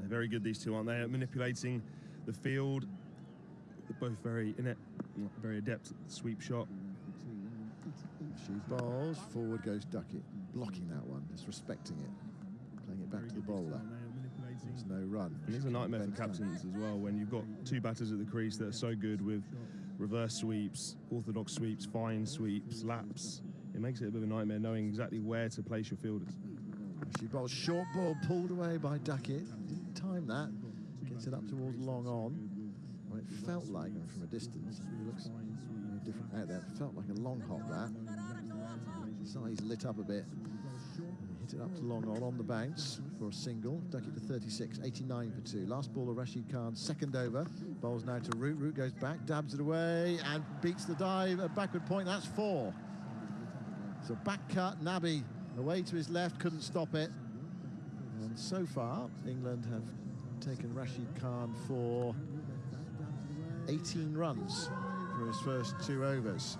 They're very good, these two, aren't they, at manipulating the field. They're both very adept at the sweep shot. She bowls, forward goes Duckett, blocking that one, just respecting it, playing it back to the bowler. There's no run. And it's a nightmare for captains as well when you've got two batters at the crease that are so good with reverse sweeps, orthodox sweeps, fine sweeps, laps. It makes it a bit of a nightmare knowing exactly where to place your fielders. She bowls short ball, pulled away by Duckett. Didn't time that. Gets it up towards long on. Well, it felt like, from a distance, it looks very different out there. It felt like a long hop, that. His eyes lit up a bit. Hit it up to long on the bounce for a single. Duckett to 36, 89 for 2. Last ball of Rashid Khan, second over. Bowls now to Root. Root goes back, dabs it away, and beats the dive. A backward point, that's 4. So back cut, Nabi away to his left, couldn't stop it. And so far, England have taken Rashid Khan for 18 runs for his first 2 overs.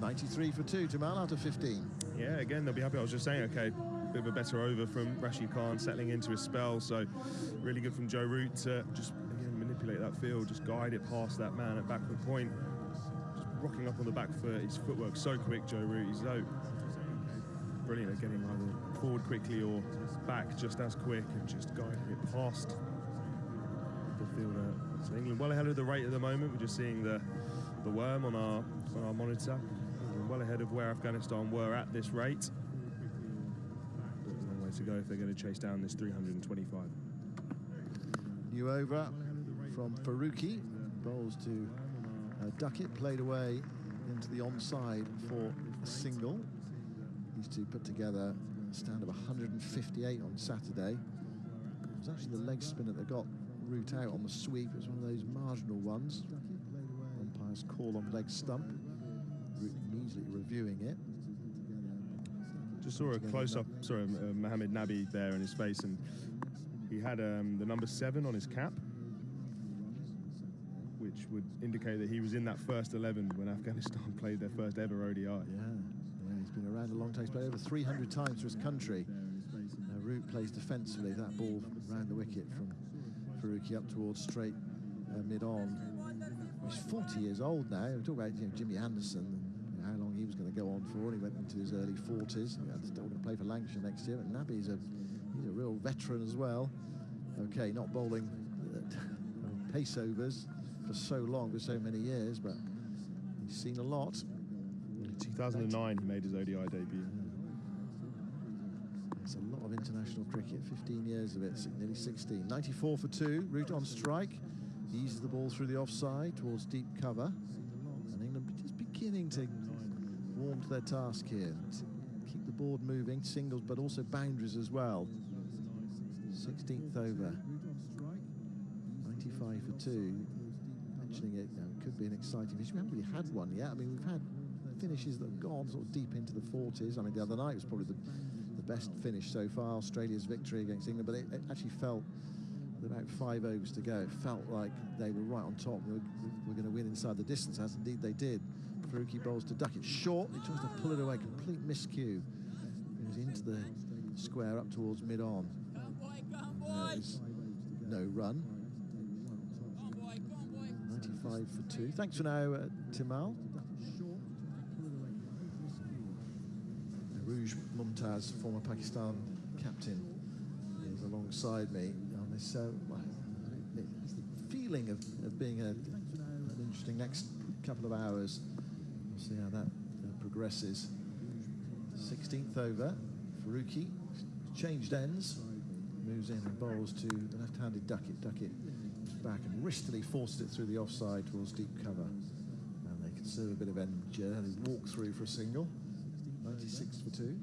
93 for 2, Tamal out of 15. Yeah, again, they'll be happy. I was just saying, okay, bit of a better over from Rashid Khan, settling into his spell. So really good from Joe Root to just, again, manipulate that field, just guide it past that man at backward point. Just rocking up on the back foot. His footwork so quick, Joe Root. He's so brilliant at getting either forward quickly or back just as quick and just guiding it past the fielder. So England well ahead of the rate at the moment. We're just seeing the worm on our monitor. England well ahead of where Afghanistan were at this rate. But there's a long way to go if they're going to chase down this 325. New over from Faruqi. Bowls to Duckett, played away into the onside for a single. These two put together a stand of 158 on Saturday. It was actually the leg spinner that got Root out on the sweep. It was one of those marginal ones. Umpire's call on leg stump. Root immediately reviewing it. Just saw a close-up, Mohammed Nabi there in his face, and he had the number 7 on his cap, which would indicate that he was in that first 11 when Afghanistan played their first ever ODI. Yeah, he's been around a long time. He's played over 300 times for his country. Root plays defensively. That ball round the wicket from Faruqi up towards straight mid-on. He's 40 years old now. We talk about Jimmy Anderson and how long he was going to go on for, and he went into his early 40s. He's still going to play for Lancashire next year. But Nabi's he's a real veteran as well. Okay, not bowling pace overs for so long, for so many years, but he's seen a lot. In 2009, he made his ODI debut. It's a lot of international cricket, 15 years of it, nearly 16. 94 for 2, Root on strike. He eases the ball through the offside towards deep cover. And England just beginning to warm to their task here. Keep the board moving, singles, but also boundaries as well. 16th over. 95 for 2. Mentioning it, it could be an exciting finish. We haven't really had one yet. I mean, we've had finishes that have gone sort of deep into the 40s. I mean, the other night was probably the best finish so far, Australia's victory against England, but it actually felt, with about 5 overs to go, it felt like they were right on top. We're going to win inside the distance, as indeed they did. Faruqi bowls to Duckett, short, he tries to pull it away, complete miscue. It was into the square up towards mid-on. There's no run. 95 for 2. Thanks for now, Timal. Rouge Mumtaz, former Pakistan captain, is alongside me on this feeling of being an interesting next couple of hours. We'll see how that progresses. 16th over, Faruqi changed ends, moves in and bowls to the left-handed Duckett. Duckett back and wristily forced it through the offside towards deep cover. And they conserve a bit of energy. They walk through for a single. 96 for 2.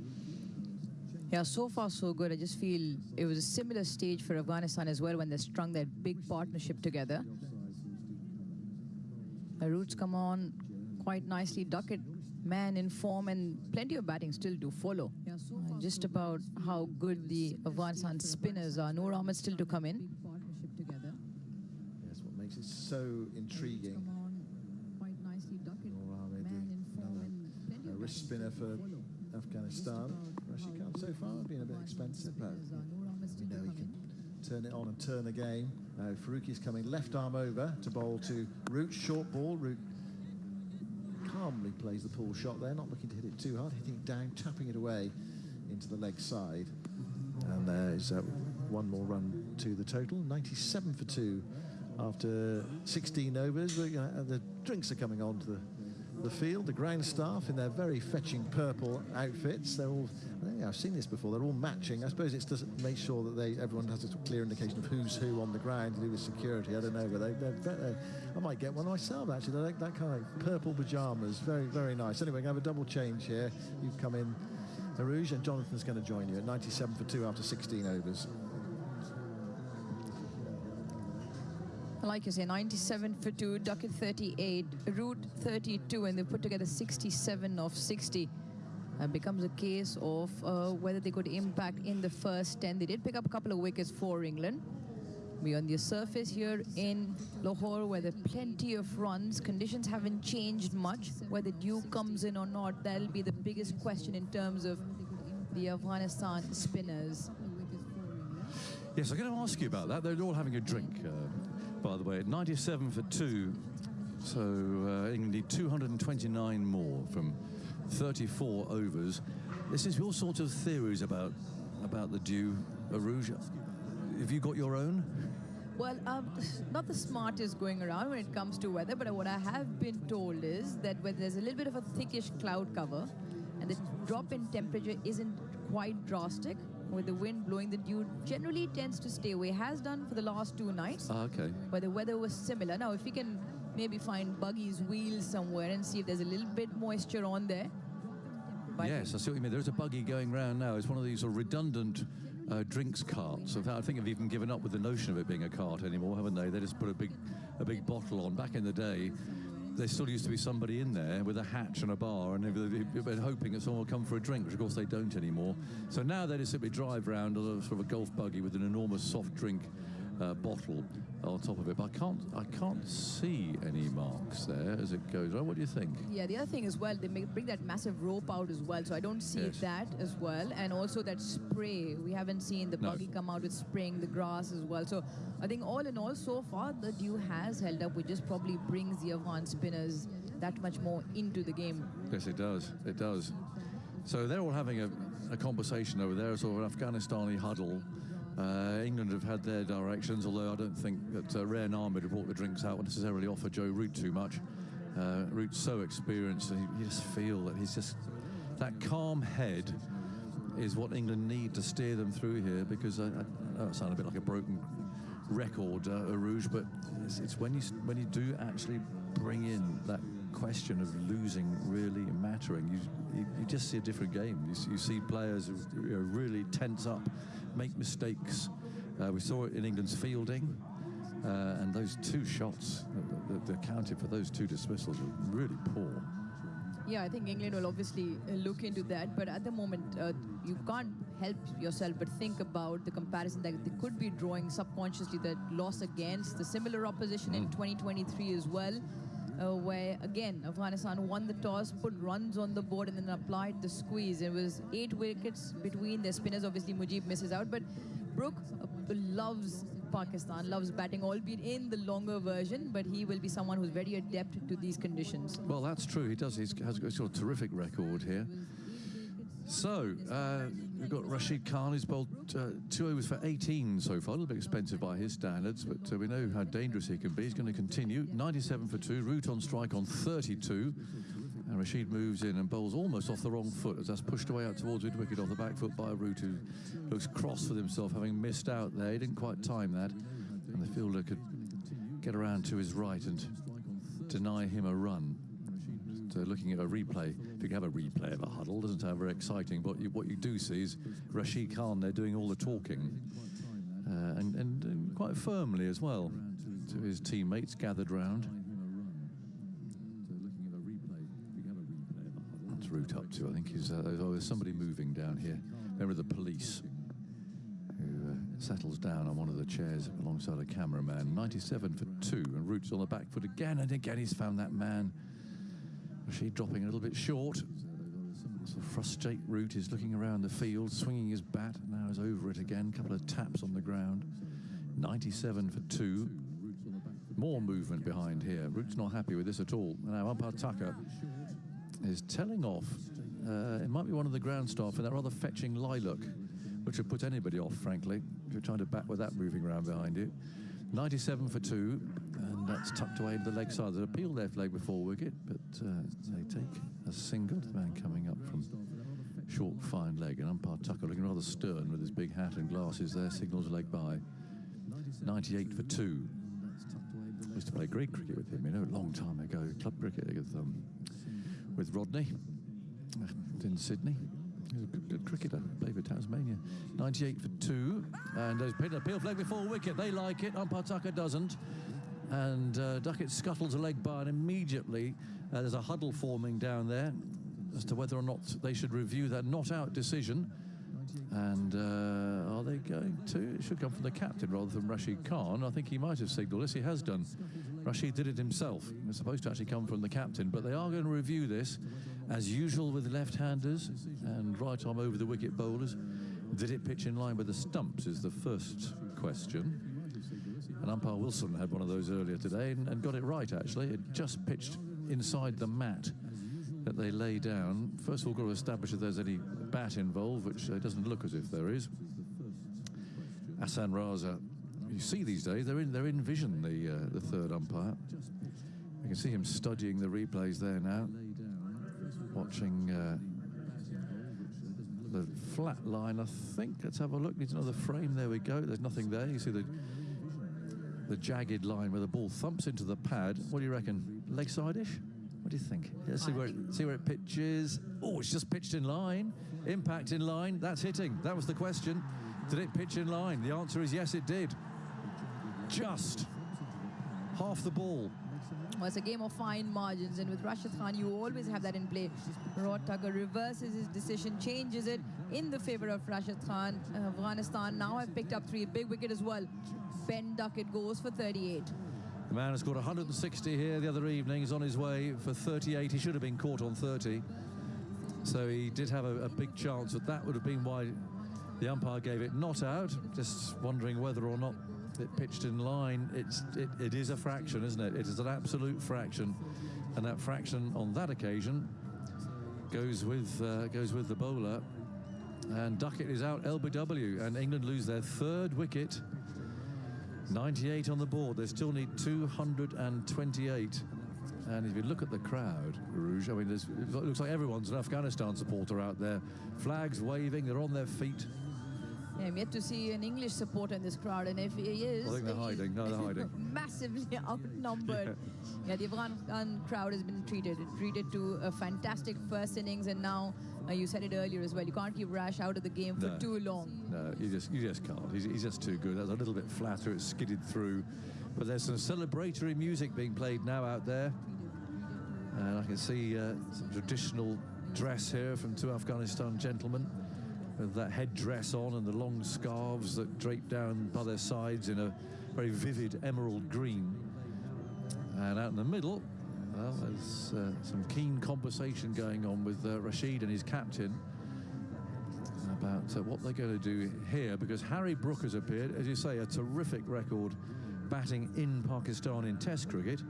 Yeah, so far so good. I just feel it was a similar stage for Afghanistan as well when they strung that big partnership together. The Roots come on quite nicely. Duckett, man in form, and plenty of batting still to follow. Just about how good the Afghanistan spinners are. Noor Ahmed still to come in. Yes, what makes it so intriguing. Noor Ahmed, another wrist spinner for Afghanistan. Rashid Khan so far been a bit expensive, but we know he can turn it on and turn the game. Now Faruqi's coming left arm over to bowl to Root, short ball. Root calmly plays the pull shot there, not looking to hit it too hard, hitting it down, tapping it away into the leg side. And there's one more run to the total, 97 for 2 after 16 overs. The drinks are coming onto the field. The ground staff in their very fetching purple outfits. They're all, I've seen this before, they're all matching. I suppose it's just to make sure that everyone has a clear indication of who's who on the ground to do with security. I don't know, but I might get one myself, actually. They're like that kind of purple pyjamas. Very, very nice. Anyway, we have a double change here. You've come in, Arouge, and Jonathan's going to join you at 97 for 2 after 16 overs. Like you say, 97 for 2, Duckett 38, Root 32, and they put together 67 of 60. Becomes a case of whether they could impact in the first 10. They did pick up a couple of wickets for England. We're on the surface here in Lahore, where there are plenty of runs. Conditions haven't changed much. Whether dew comes in or not, that'll be the biggest question in terms of the Afghanistan spinners. Yes, I'm going to ask you about that. They're all having a drink, by the way. 97 for 2, so England need 229 more from 34 overs. There seems to be all sorts of theories about the dew, Arouge. Have you got your own? Well, not the smartest going around when it comes to weather, but what I have been told is that when there's a little bit of a thickish cloud cover and the drop in temperature isn't quite drastic, with the wind blowing, the dew generally tends to stay away. Has done for the last 2 nights. Okay. Where the weather was similar. Now, if we can maybe find Buggy's wheels somewhere and see if there's a little bit moisture on there. Yes, I see what you mean. There's a buggy going round now. It's one of these sort of redundant drinks carts. In fact, I think they've even given up with the notion of it being a cart anymore, haven't they? They just put a big bottle on. Back in the day, there still used to be somebody in there with a hatch and a bar, and they've been hoping that someone will come for a drink, which of course they don't anymore. So now they just simply drive around a sort of a golf buggy with an enormous soft drink bottle on top of it. But I can't see any marks there as it goes. What do you think? Yeah, the other thing as well, they bring that massive rope out as well, so I don't see that as well. And also that spray, we haven't seen the buggy come out with spraying the grass as well. So I think all in all, so far, the dew has held up, which just probably brings the Afghan spinners that much more into the game. Yes, it does. It does. So they're all having a conversation over there, sort of an Afghanistani huddle. England have had their directions, although I don't think that Rare Ahmed, who brought the drinks out, will necessarily offer Joe Root too much. Root's so experienced, and you just feel that he's just... That calm head is what England need to steer them through here, because I know it sounds a bit like a broken record, Arouge, but it's when you do actually bring in that question of losing really mattering, you just see a different game. You see players who really tense up, make mistakes. We saw it in England's fielding, and those 2 shots that accounted for those 2 dismissals were really poor. Yeah, I think England will obviously look into that, but at the moment, you can't help yourself but think about the comparison that they could be drawing subconsciously, that loss against the similar opposition in 2023 as well, where, again, Afghanistan won the toss, put runs on the board, and then applied the squeeze. It was 8 wickets between their spinners. Obviously, Mujib misses out, but Brooke loves Pakistan, loves batting, albeit in the longer version, but he will be someone who's very adept to these conditions. Well, that's true. He does. He has got a terrific record here. So, we've got Rashid Khan, who's bowled 2 overs for 18 so far. A little bit expensive by his standards, but we know how dangerous he can be. He's going to continue. 97 for 2, Root on strike on 32. And Rashid moves in and bowls almost off the wrong foot as that's pushed away out towards mid-wicket off the back foot by Root, who looks cross with himself, having missed out there. He didn't quite time that. And the fielder could get around to his right and deny him a run. So looking at a replay, if you can have a replay of a huddle, doesn't sound very exciting, but what you do see is Rashid Khan there doing all the talking, and quite firmly as well to his teammates gathered round. What's Root up to? I think there's somebody moving down here. Remember the police, who settles down on one of the chairs alongside a cameraman. 97 for 2, and Root's on the back foot again, and again he's found that man. Rashid dropping a little bit short. So frustrate Root is looking around the field, swinging his bat. Now he's over it again. Couple of taps on the ground. 97 for 2. More movement behind here. Root's not happy with this at all. Now umpire Tucker is telling off. It might be one of the ground staff in that rather fetching lilac, which would put anybody off, frankly, if you're trying to bat with that moving around behind you. 97 for 2, and that's tucked away to the leg side. They appeal left leg before wicket, but they take a single. The man coming up from short, fine leg, and umpire Tucker looking rather stern with his big hat and glasses there, signals leg by. 98 for 2. I used to play Greek cricket with him, a long time ago, club cricket with Rodney in Sydney. He was a good cricketer, played for Tasmania. 98 for 2, and there's been a appeal flag before wicket. They like it, umpire Tucker doesn't. And Duckett scuttles a leg by, and immediately there's a huddle forming down there as to whether or not they should review that not-out decision. And are they going to? It should come from the captain rather than Rashid Khan. I think he might have signalled this. He has done. Rashid did it himself. It's supposed to actually come from the captain, but they are going to review this, as usual with left-handers and right arm over the wicket bowlers. Did it pitch in line with the stumps is the first question. And umpire Wilson had one of those earlier today and got it right, actually. It just pitched inside the mat that they lay down. First of all, got to establish if there's any bat involved, which doesn't look as if there is. Hassan Raza, you see these days, they're in vision, the third umpire. You can see him studying the replays there now, watching the flat line, I think. Let's have a look. Needs another frame. There we go. There's nothing there. You see the jagged line where the ball thumps into the pad. What do you reckon? Leg side-ish? What do you think? Let's see where it pitches. Oh, it's just pitched in line. Impact in line. That's hitting. That was the question. Did it pitch in line? The answer is yes, it did. Just half the ball. Well, it's a game of fine margins, and with Rashid Khan, you always have that in play. Rod Tucker reverses his decision, changes it in the favor of Rashid Khan. Afghanistan now have picked up 3, big wicket as well. Ben Duckett goes for 38. The man has scored 160 here the other evening. He's on his way for 38. He should have been caught on 30. So he did have a big chance, but that would have been why the umpire gave it not out. Just wondering whether or not it pitched in line. It is a fraction, isn't it? It is an absolute fraction, and that fraction on that occasion goes with the bowler. And Duckett is out LBW, and England lose their 3rd wicket. 98 on the board. They still need 228. And if you look at the crowd, Rouge, I mean, it looks like everyone's an Afghanistan supporter out there. Flags waving, they're on their feet. Yeah, I'm yet to see an English supporter in this crowd, and if he is... I think they're hiding. No, they're hiding. Massively outnumbered. Yeah, the Afghan crowd has been treated to a fantastic first innings, and now, you said it earlier as well, you can't keep Rash out of the game for too long. No, you just can't. He's just too good. That's a little bit flatter. It skidded through. But there's some celebratory music being played now out there. And I can see some traditional dress here from 2 Afghanistan gentlemen, with that headdress on and the long scarves that drape down by their sides in a very vivid emerald green. And out in the middle, well, there's some keen conversation going on with Rashid and his captain about what they're going to do here, because Harry Brook has appeared, as you say, a terrific record batting in Pakistan in Test cricket,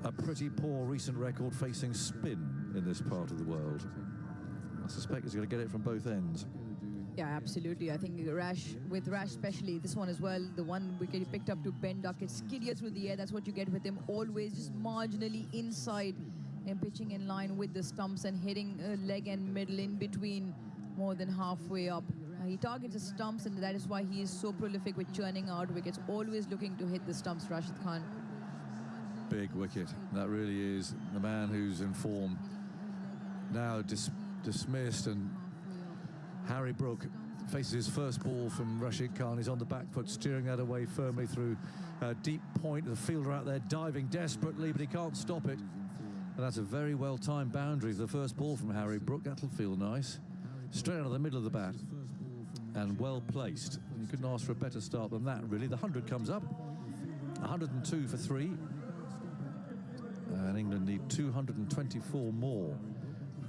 a pretty poor recent record facing spin in this part of the world. I suspect he's going to get it from both ends. Yeah, absolutely. I think with Rash especially, this one as well, the one wicket he picked up to Ben Duckett, skiddier through the air. That's what you get with him, always just marginally inside and pitching in line with the stumps and hitting leg and middle in between, more than halfway up. He targets the stumps, and that is why he is so prolific with churning out wickets, always looking to hit the stumps, Rashid Khan. Big wicket. That really is the man who's in form. Now dismissed, and Harry Brook faces his first ball from Rashid Khan. He's on the back foot, steering that away firmly through a deep point. The fielder out there diving desperately, but he can't stop it. And that's a very well-timed boundary for the first ball from Harry Brook. That'll feel nice. Straight out of the middle of the bat. And well placed. You couldn't ask for a better start than that, really. The 100 comes up. 102 for 3. And England need 224 more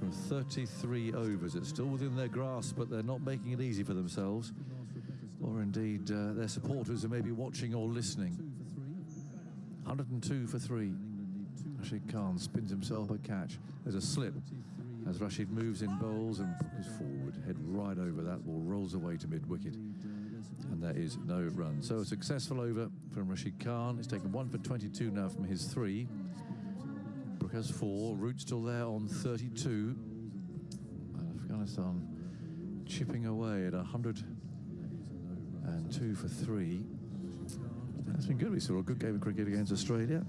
from 33 overs. It's still within their grasp, but they're not making it easy for themselves, or indeed their supporters who may be watching or listening. 102 for 3. Rashid Khan spins himself a catch. There's a slip as Rashid moves in bowls and is forward, head right over that ball, rolls away to mid-wicket. And there is no run. So a successful over from Rashid Khan. He's taken 1 for 22 now from his 3. Brook has 4. Root still there on 32. And Afghanistan chipping away at 102 for 3. That's been good. We saw a good game of cricket against Australia.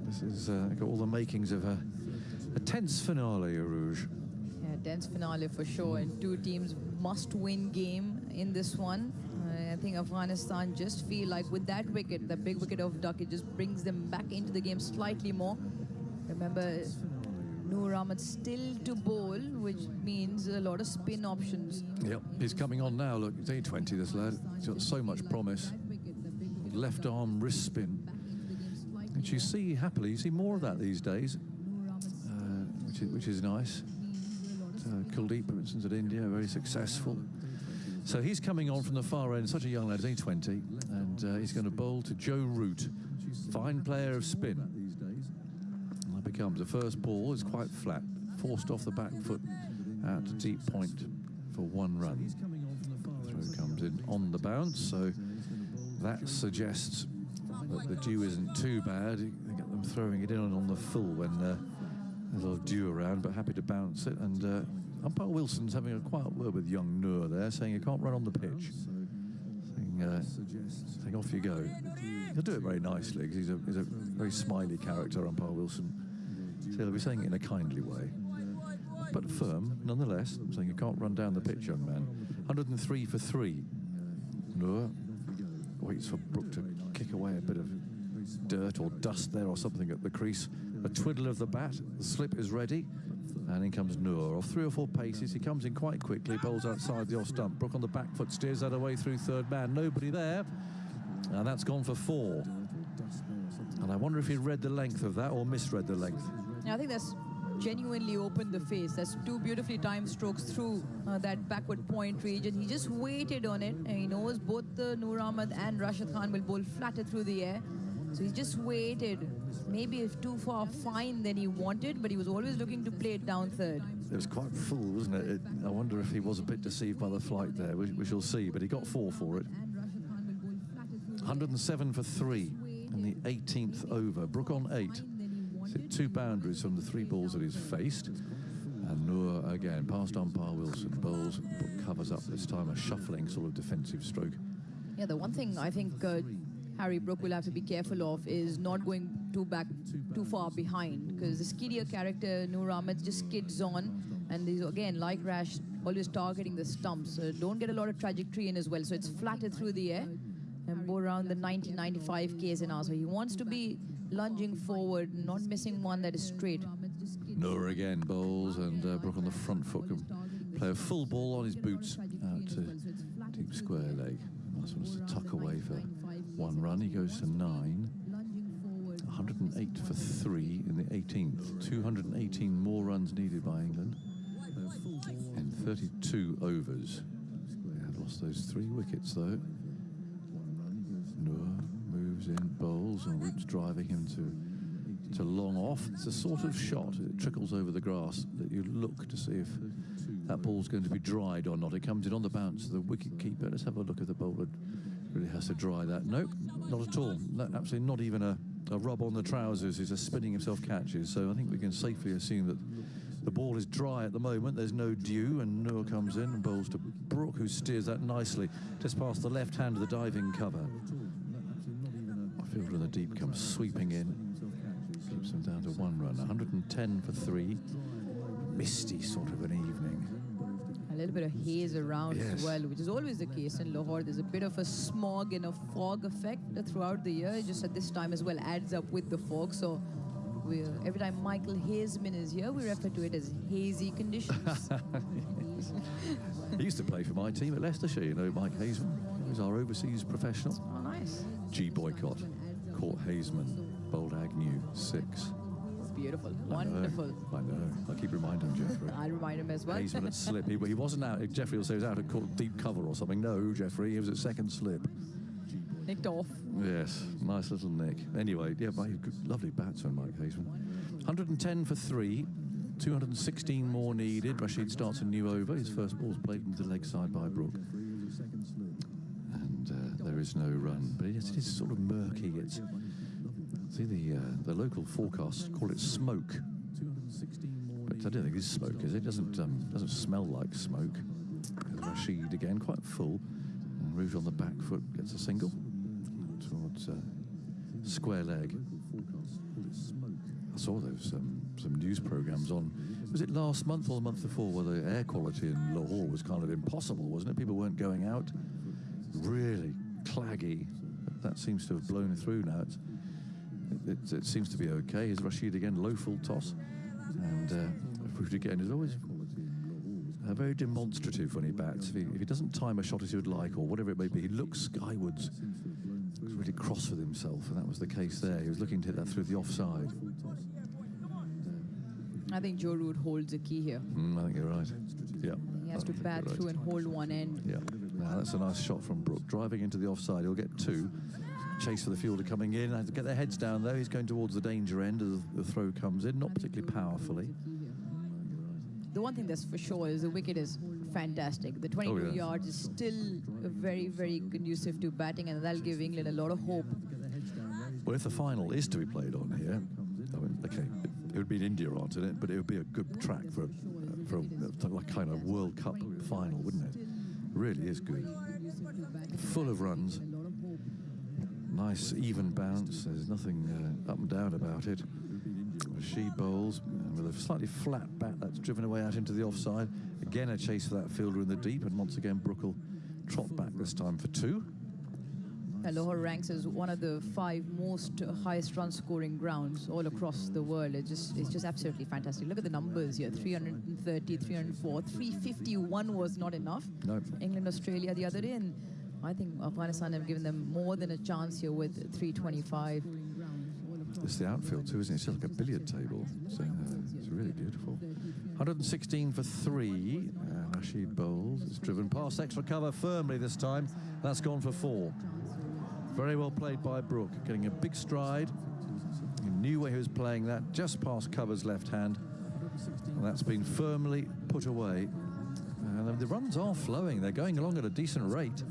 This is got all the makings of a tense finale, Arouge. Yeah, tense finale for sure. And two teams must-win game in this one. I think Afghanistan just feel like with that wicket, the big wicket of Duck, it just brings them back into the game slightly more. Remember, Noor Ahmed still to bowl, which means a lot of spin options. Yep, he's coming on now. Look, he's only 20, this lad. He's got so much promise. Left arm wrist spin. And you see happily, you see more of that these days, which is nice. Kuldeep, for instance, at India, very successful. So he's coming on from the far end, such a young lad, he's only 20, and he's going to bowl to Joe Root, fine player of spin. And that becomes the first ball is quite flat, forced off the back foot out to deep point for 1 run. Throw comes in on the bounce, so that suggests that the dew isn't too bad. You get them throwing it in on the full when there's a lot of dew around, but happy to bounce it. And umpire Wilson's having a quiet word with young Noor there, saying you can't run on the pitch. Saying off you go. He'll do it very nicely because he's a very smiley character, umpire Wilson. So he'll be saying it in a kindly way, but firm nonetheless, saying you can't run down the pitch, young man. 103 for 3. Noor waits for Brook to kick away a bit of dirt or dust there or something at the crease. A twiddle of the bat, the slip is ready, and in comes Noor. Off 3 or 4 paces, he comes in quite quickly, bowls outside the off stump. Brook on the back foot, steers that away through third man. Nobody there, and that's gone for 4. And I wonder if he read the length of that or misread the length. Yeah, I think that's genuinely opened the face. That's 2 beautifully timed strokes through that backward point region. He just waited on it, and he knows both the Noor Ahmed and Rashid Khan will bowl flatter through the air. So he just waited. Maybe if too far fine than he wanted, but he was always looking to play it down third. It was quite full, wasn't it? I wonder if he was a bit deceived by the flight there. We shall see, but he got 4 for it. 107 for 3 in the 18th over. Brook on 8. He's hit 2 boundaries from the 3 balls that he's faced. And Noor again, past umpire Wilson, bowls. Brook covers up this time, a shuffling sort of defensive stroke. Yeah, the one thing I think Harry Brook will have to be careful of is not going too far behind, because the skiddier character Noor Ahmed just skids on, and he's again like Rash always targeting the stumps. So don't get a lot of trajectory in as well. So it's flattered through the air and go around the 90-95 k's an hour. So he wants to be lunging forward, not missing one that is straight. Noor again bowls, and Brook on the front foot can play a full ball on his boots out to deep square leg. Nice one to tuck away for 1 run. He goes to 9. 108 for 3 in the 18th. 218 more runs needed by England in 32 overs. They have lost those 3 wickets though. Noor moves in, bowls, and Root's driving him to long off. It's a sort of shot. It trickles over the grass that you look to see if that ball's going to be dried or not. It comes in on the bounce to the wicket keeper. Let's have a look at the bowler. Really has to dry that. Nope, not at all. No, absolutely not even a rub on the trousers. He's just spinning himself catches. So I think we can safely assume that the ball is dry at the moment. There's no dew, and Noor comes in and bowls to Brook, who steers that nicely just past the left hand of the diving cover. Fielder in the deep comes sweeping in, keeps them down to 1 run. 110 for 3. Misty sort of an evening. A little bit of haze around as well, which is always the case in Lahore. There's a bit of a smog and a fog effect throughout the year. Just at this time as well adds up with the fog. So every time Michael Hazeman is here, we refer to it as hazy conditions. He used to play for my team at Leicestershire, you know, Mike Hazeman. He was our overseas professional. Oh, nice. G. Boycott caught Hazeman, bowled Agnew, 6. beautiful. Wonderful. I know. I keep reminding Jeffrey. I'll remind him as well. Hazeman at slip. He wasn't out. Jeffrey will say he was out at deep cover or something. No, Jeffrey, he was at second slip. Nicked off. Yes, nice little nick. Anyway, yeah, lovely batsman, Mike Hazeman. 110 for 3. 216 more needed. Rashid starts a new over. His first ball's played into the leg side by Brook. And there is no run. But it is sort of murky. See, the local forecasts call it smoke. But I don't think it's smoke, is it? It doesn't smell like smoke. Rashid again, quite full. And Root on the back foot gets a single towards square leg. I saw those some news programs on, was it last month or the month before, where the air quality in Lahore was kind of impossible, wasn't it? People weren't going out. Really claggy. That seems to have blown through now. It seems to be okay. Here's Rashid again, low full toss. And Root again is always very demonstrative when he bats. If he doesn't time a shot as he would like, or whatever it may be, he looks skywards. Looks really cross with himself, and that was the case there. He was looking to hit that through the offside. I think Joe Root holds a key here. I think you're right. Yeah. He has to bat through and hold one end. Yeah. Now that's a nice shot from Brook. Driving into the offside, he'll get 2. Chase for the fielder coming in. Have to get their heads down though. He's going towards the danger end as the throw comes in, not particularly powerfully. The one thing that's for sure is the wicket is fantastic. The 22 yards is still very, very conducive to batting, and that'll give England a lot of hope. Well, if the final is to be played on here, I mean, okay, it would be in India, answered it, but it would be a good track for a like kind of World Cup final, wouldn't it? Really is good. Full of runs. Nice even bounce. There's nothing up and down about it. Rashid bowls with a slightly flat bat that's driven away out into the offside. Again, a chase for that fielder in the deep, and once again, Brook will trot back this time for 2. Lahore ranks as one of the 5 most highest run scoring grounds all across the world. It's just absolutely fantastic. Look at the numbers here: 330, 304, 351 was not enough. No. England, Australia the other day, and I think Afghanistan have given them more than a chance here with 325. It's the outfield too, isn't it? It's like a billiard table. So it's really beautiful. 116 for 3. Rashid bowls. It's driven past extra cover firmly this time. That's gone for 4. Very well played by Brook, getting a big stride. He knew where he was playing that, just past cover's left hand. And that's been firmly put away. And the runs are flowing. They're going along at a decent rate.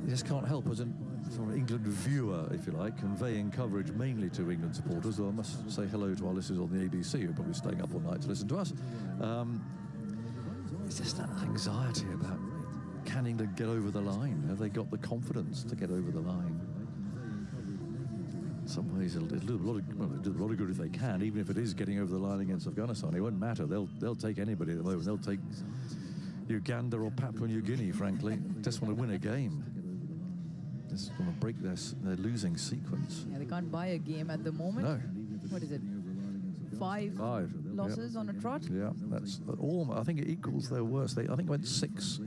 You just can't help as an sort of England viewer, if you like, conveying coverage mainly to England supporters, though I must say hello to our listeners on the ABC who are probably staying up all night to listen to us. It's just that anxiety about, can England get over the line? Have they got the confidence to get over the line? In some ways, it'll do a lot of good if they can, even if it is getting over the line against Afghanistan. It won't matter. They'll take anybody at the moment. They'll take Uganda or Papua New Guinea, frankly. Just want to win a game. Just want to break their losing sequence. Yeah, they can't buy a game at the moment. No. What is it? 5 losses on a trot? Yeah, that's all. I think it equals their worst. I think it went 6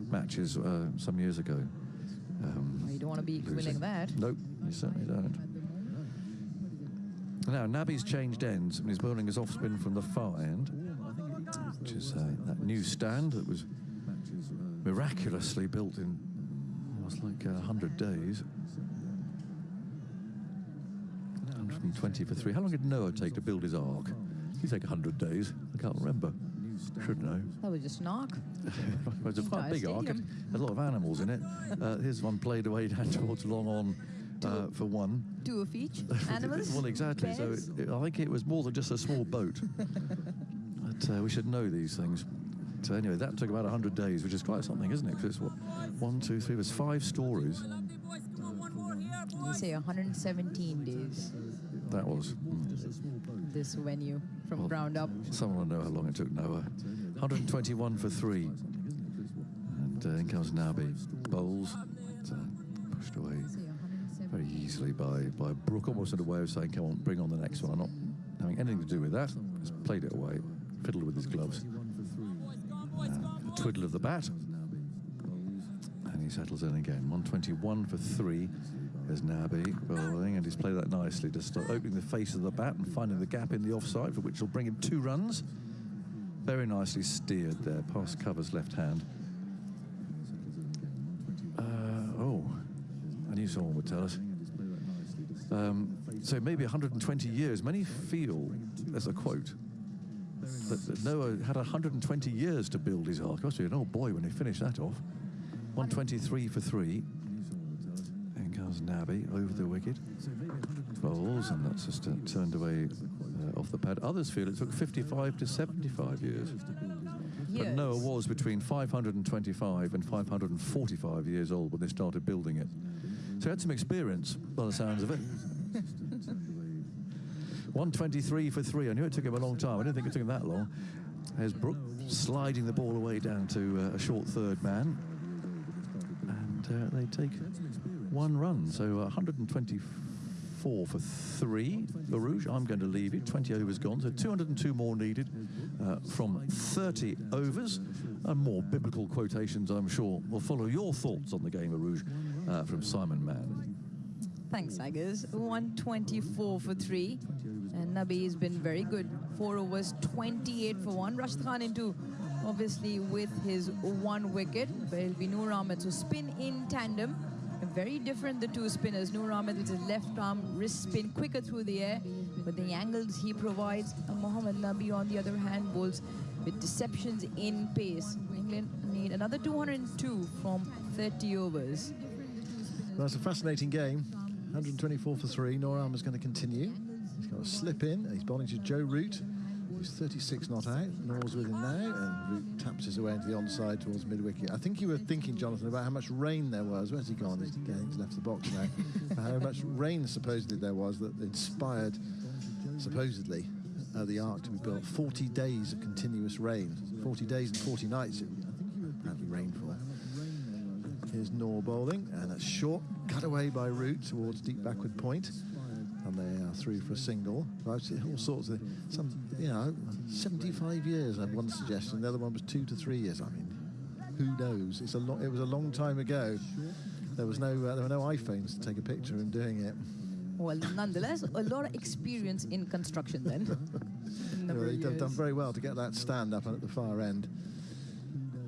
matches some years ago. Well, you don't want to be winning that. Nope, you certainly don't. Now, Nabi's changed ends, and he's bowling his off-spin from the far end, which is that new stand that was miraculously built in, it was like 100 days. 120 for 3. How long did Noah take to build his ark? Did he take 100 days? I can't remember. Should know. That was just an ark. It was a quite big ark. It had a lot of animals in it. Here's one played away down towards long on for 1. 2 of each animals? Well, exactly. Bears? So I think it was more than just a small boat. But we should know these things. So anyway, that took about 100 days, which is quite something, isn't it? Because it's what, 1, 2, 3, it was 5 stories. You say 117 days. That was. This venue from ground up. Someone will know how long it took Noah. 121 for 3. And in comes Nabi. Bowls. Pushed away very easily by Brook, almost in a way of saying, come on, bring on the next one. I'm not having anything to do with that. Just played it away. Fiddled with his gloves. A twiddle of the bat. And he settles in again. 121 for 3 is Nabi bowling, and he's played that nicely, just opening the face of the bat and finding the gap in the offside, for which will bring him 2 runs. Very nicely steered there, past covers left hand. I knew someone would tell us. So maybe 120 years. Many feel, there's a quote, that Noah had 120 years to build his ark. Must be an old boy when he finished that off. 123 for 3. And comes Nabi over the wicket. Bowls, and that's just turned away off the pad. Others feel it took 55 to 75 years. But Noah was between 525 and 545 years old when they started building it. So he had some experience, by the sounds of it. 123 for 3. I knew it took him a long time. I didn't think it took him that long. There's Brook sliding the ball away down to a short third man. And they take 1 run. So 124 for 3. LaRouche, I'm going to leave it. 20 overs gone. So 202 more needed from 30 overs. And more biblical quotations, I'm sure, will follow your thoughts on the game of Rouge from Simon Mann. Thanks, Tigers. 124 for 3. And Nabi has been very good. 4 overs, 28 for 1. Rashid Khan into, obviously, with his 1 wicket. But it'll be Noor Ahmed. So spin in tandem. Very different, the 2 spinners. Noor Ahmed with his left arm, wrist spin, quicker through the air. But the angles he provides. And Mohammad Nabi, on the other hand, bowls with deceptions in pace. England need another 202 from 30 overs. Well, that's a fascinating game. 124 for 3. Noor Ahmed's going to continue. He's got a slip in. He's bowling to Joe Root, who's 36 not out. Noor's with him now, and Root taps his away into the onside towards mid-wicket. I think you were thinking, Jonathan, about how much rain there was. Where's he gone? He's left the box now. How much rain supposedly there was that inspired, supposedly, the ark to be built. 40 days of continuous rain. 40 days and 40 nights it apparently rained for. Here's Noor bowling, and that's short, cut away by Root towards deep backward point. And they are through for a single. I've seen all sorts of, 75 years, I had one suggestion. The other one was 2 to 3 years. I mean, who knows? It was a long time ago. There were no iPhones to take a picture and doing it. Well, nonetheless, a lot of experience in construction then. They've done very well to get that stand up at the far end.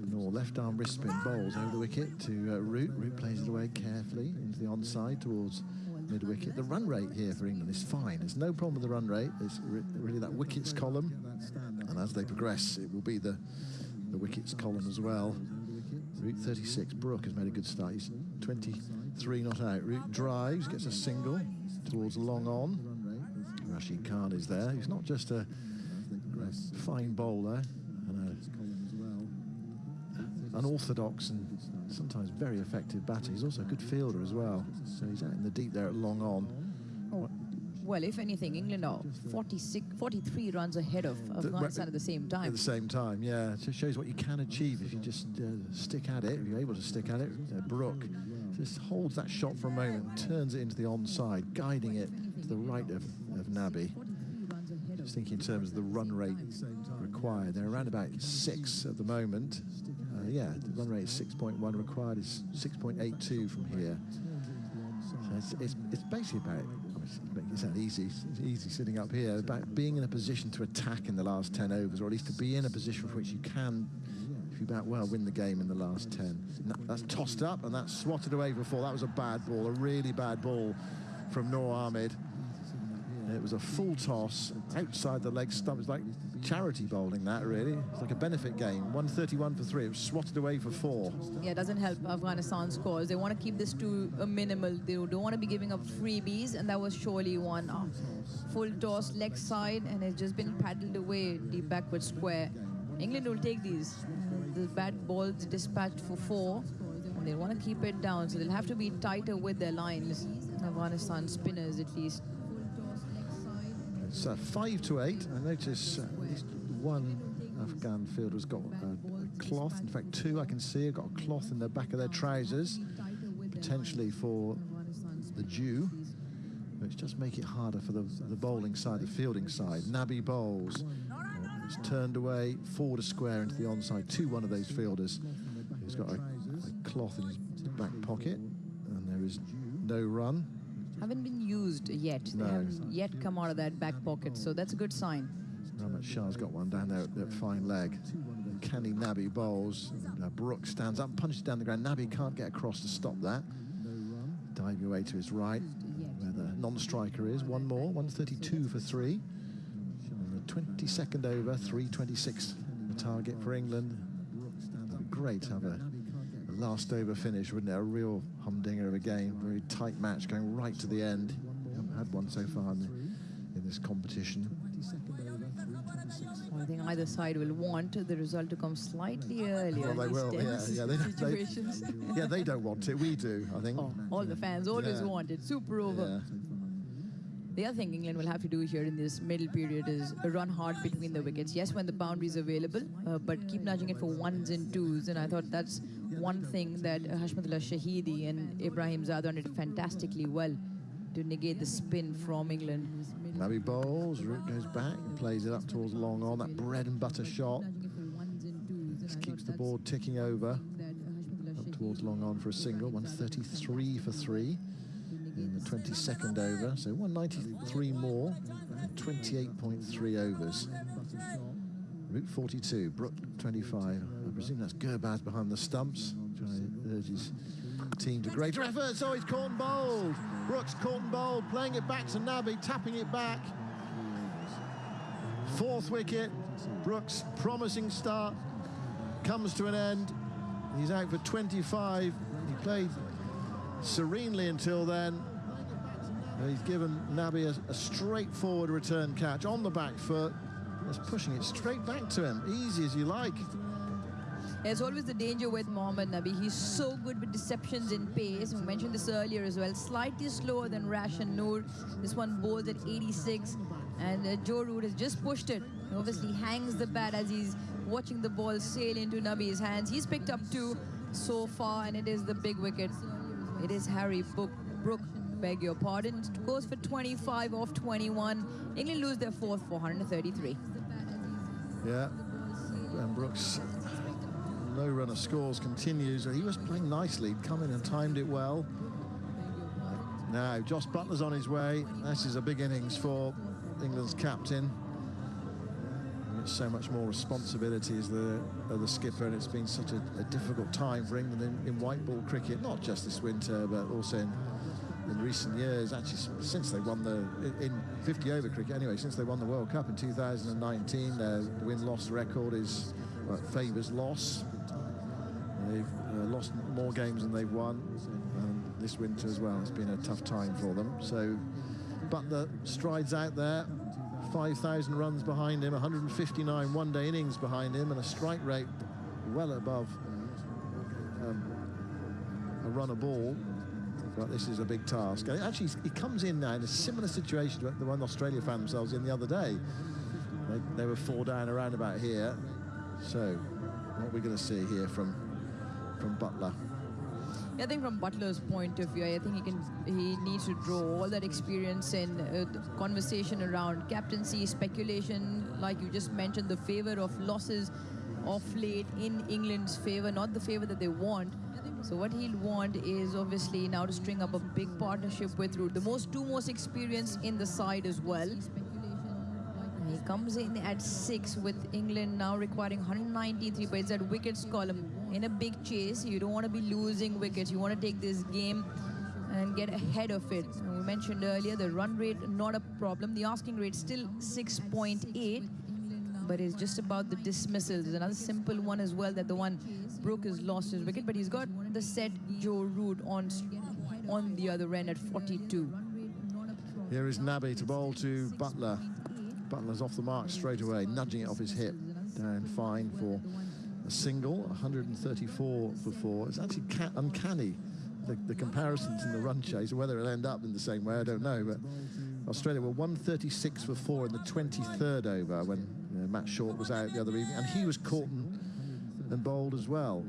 Noor left arm wrist spin bowls over the wicket to Root. Root plays it away carefully into the onside towards mid-wicket. The run rate here for England is fine. There's no problem with the run rate. It's really that wickets column, and as they progress, it will be the wickets column as well. Root 36. Brook has made a good start. He's 23 not out. Root drives, gets a single towards long on. Rashid Khan is there. He's not just a fine bowler and unorthodox and sometimes very effective batter. He's also a good fielder as well. So he's out in the deep there at long on. Well, if anything, England are 43 runs ahead of Afghanistan at the same time. At the same time, yeah. It just shows what you can achieve if you just stick at it, if you're able to stick at it. Brook just holds that shot for a moment, turns it into the onside, guiding it to the right of Nabi. Just thinking in terms of the run rate required. They're around about 6 at the moment. The run rate is 6.1, required is 6.82 from here. So it's basically about, making it sound easy, it's easy sitting up here, about being in a position to attack in the last 10 overs, or at least to be in a position for which you can, if you bat well, win the game in the last 10. That's tossed up, and that's swatted away for 4. That was a bad ball, a really bad ball from Noor Ahmed. It was a full toss outside the leg stump. It's like charity bowling, that, really. It's like a benefit game. 131 for 3. It was swatted away for 4. Yeah, it doesn't help Afghanistan's scores. They want to keep this to a minimal. They don't want to be giving up freebies, and that was surely one. Full toss, leg side, and it's just been paddled away deep backward square. England will take these. The bad balls dispatched for 4, and they want to keep it down, so they'll have to be tighter with their lines. Afghanistan spinners, at least. It's 5 to 8. I notice at least one Afghan fielder's got a cloth. In fact, 2 I can see have got a cloth in the back of their trousers, potentially for the dew, which just make it harder for the bowling side, the fielding side. Nabi bowls. It's turned away, forward a square into the onside to one of those fielders who's got a cloth in his the back pocket, and there is no run. Haven't been used yet. They No. haven't yet come out of that back pocket, so that's a good sign. Rahmat Shah's got one down there at that fine leg. Kenny Nabi bowls. Brooks stands up, punches down the ground. Nabi can't get across to stop that. Diving away to his right, where the non-striker is. One more, 132 for 3. And the 22nd over, 326 the target for England. That'd be great to have a last over finish, wouldn't it? A real humdinger of a game, very tight match going right to the end. We haven't had one so far in this competition. I think either side will want the result to come slightly earlier. Well, they will, in these yeah. tense situations. Yeah, they don't want it. We do, I think. Oh, all the fans always Yeah. want it. Super over. Yeah. The other thing England will have to do here in this middle period is run hard between the wickets. Yes, when the boundary is available, but keep nudging it for ones and twos. And I thought that's one thing that Hashmatullah Shahidi and Ibrahim Zadran did fantastically well to negate the spin from England. Nabi bowls, Root goes back and plays it up towards long on. That bread and butter shot. Just keeps the board ticking over. Up towards long on for a single. 133 for 3 in the 22nd over. So 193 more and 28.3 overs. Root 42, Brook 25. I presume that's Gurbaz behind the stumps. Trying to urge his team to greater efforts. Oh, he's caught and bowled. Brooks caught and bowled, playing it back to Nabi, tapping it back. 4th wicket. Brooks' promising start comes to an end. He's out for 25. He played serenely until then. He's given Nabi a straightforward return catch on the back foot. Just pushing it straight back to him, easy as you like. There's always the danger with Mohammad Nabi. He's so good with deceptions in pace. We mentioned this earlier as well. Slightly slower than Rash and Noor. This one bowls at 86. And Joe Root has just pushed it. He obviously hangs the bat as he's watching the ball sail into Nabi's hands. He's picked up 2 so far, and it is the big wicket. It is Harry Brook, beg your pardon. It goes for 25 off 21. England lose their 4th for 133. Yeah, and Brooks' low run of scores continues. He was playing nicely, come in and timed it well. Now, Josh Butler's on his way. This is a big innings for England's captain. So much more responsibility as the skipper, and it's been such a difficult time for England in white ball cricket, not just this winter, but also in recent years. Actually, since they won in 50 over cricket anyway, since they won the World Cup in 2019, their win-loss record is favours loss. They've lost more games than they've won, and this winter as well. It's been a tough time for them. So Butler strides out there, 5,000 runs behind him, 159 one-day innings behind him, and a strike rate well above a run a ball. But this is a big task. And actually, he comes in now in a similar situation to the one Australia found themselves in the other day. They were 4 down around about here. So what are we going to see here from Butler? I think from Butler's point of view, I think he needs to draw all that experience in conversation around captaincy, speculation, like you just mentioned, the favour of losses of late in England's favour, not the favour that they want. So what he'll want is obviously now to string up a big partnership with Root, the two most experienced in the side as well. He comes in at 6 with England now requiring 193, but it's that wickets column. In a big chase, you don't want to be losing wickets. You want to take this game and get ahead of it. And we mentioned earlier the run rate, not a problem. The asking rate still 6.8, but it's just about the dismissals. There's another simple one as well, that the one Brook has lost his wicket, but he's got the set Joe Root on the other end at 42. Here is Nabi to bowl to Butler. Butler's off the mark straight away, nudging it off his hip. Down fine for a single, 134 for 4. It's actually uncanny, the comparisons in the run chase. Whether it'll end up in the same way, I don't know. But Australia were 136 for 4 in the 23rd over when Matt Short was out the other evening, and he was caught and bowled as well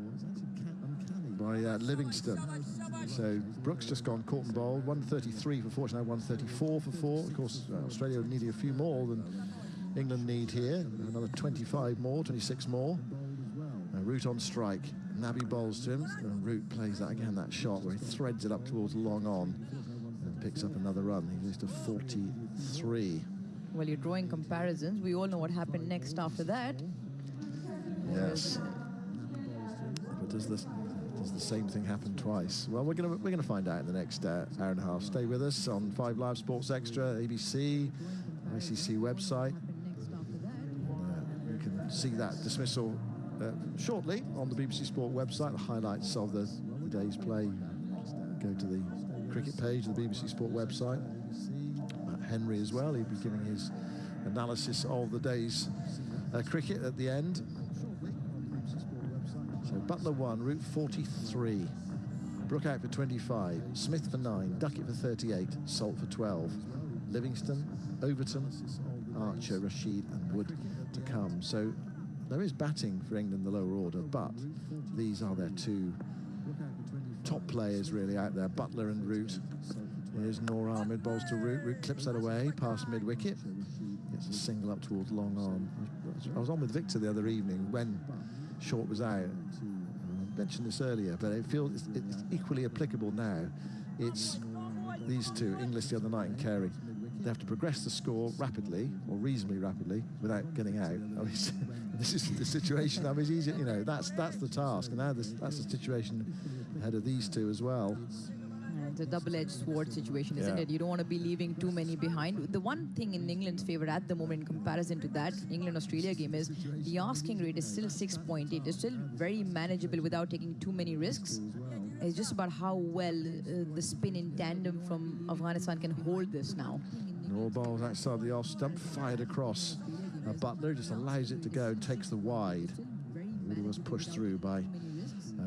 by Livingston. So Brooks just gone caught and bowled, 133 for 4, now 134 for 4. Of course, Australia needing a few more than England need here. Another 25 more, 26 more. Root on strike. Nabi bowls to him, and Root plays that again, that shot where he threads it up towards long on and picks up another run. He goes to 43. Well, you're drawing comparisons. We all know what happened next after that. Yes. But does the same thing happen twice? Well, we're gonna find out in the next hour and a half. Stay with us on 5 Live Sports Extra, ABC, ICC website. You can see that dismissal shortly on the BBC Sport website. The highlights of the day's play. Go to the cricket page of the BBC Sport website. Matt Henry as well. He'll be giving his analysis of the day's cricket at the end. So Butler 1, Root 43. Brook out for 25. Smith for 9. Duckett for 38. Salt for 12. Livingston, Overton, Archer, Rashid and Wood to come. So there is batting for England, the lower order, but these are their two top players really out there, Butler and Root. Here's Noor Ahmed, bowls to Root. Root clips that away past mid-wicket. Gets a single up towards long on. I was on with Victor the other evening when Short was out. I mentioned this earlier, but it feels it's equally applicable now. It's these two, Inglis the other night and Carey. They have to progress the score rapidly, or reasonably rapidly, without getting out. I mean, this is the situation. I mean, it's easy, you know, that's the task, and now that's the situation ahead of these two as well. It's a double-edged sword situation, isn't it? You don't want to be leaving too many behind. The one thing in England's favour at the moment in comparison to that England-Australia game is the asking rate is still 6.8. It's still very manageable without taking too many risks. It's just about how well the spin in tandem from Afghanistan can hold this now. All balls outside the off stump, fired across. Butler just allows it to go and takes the wide. Really was pushed through by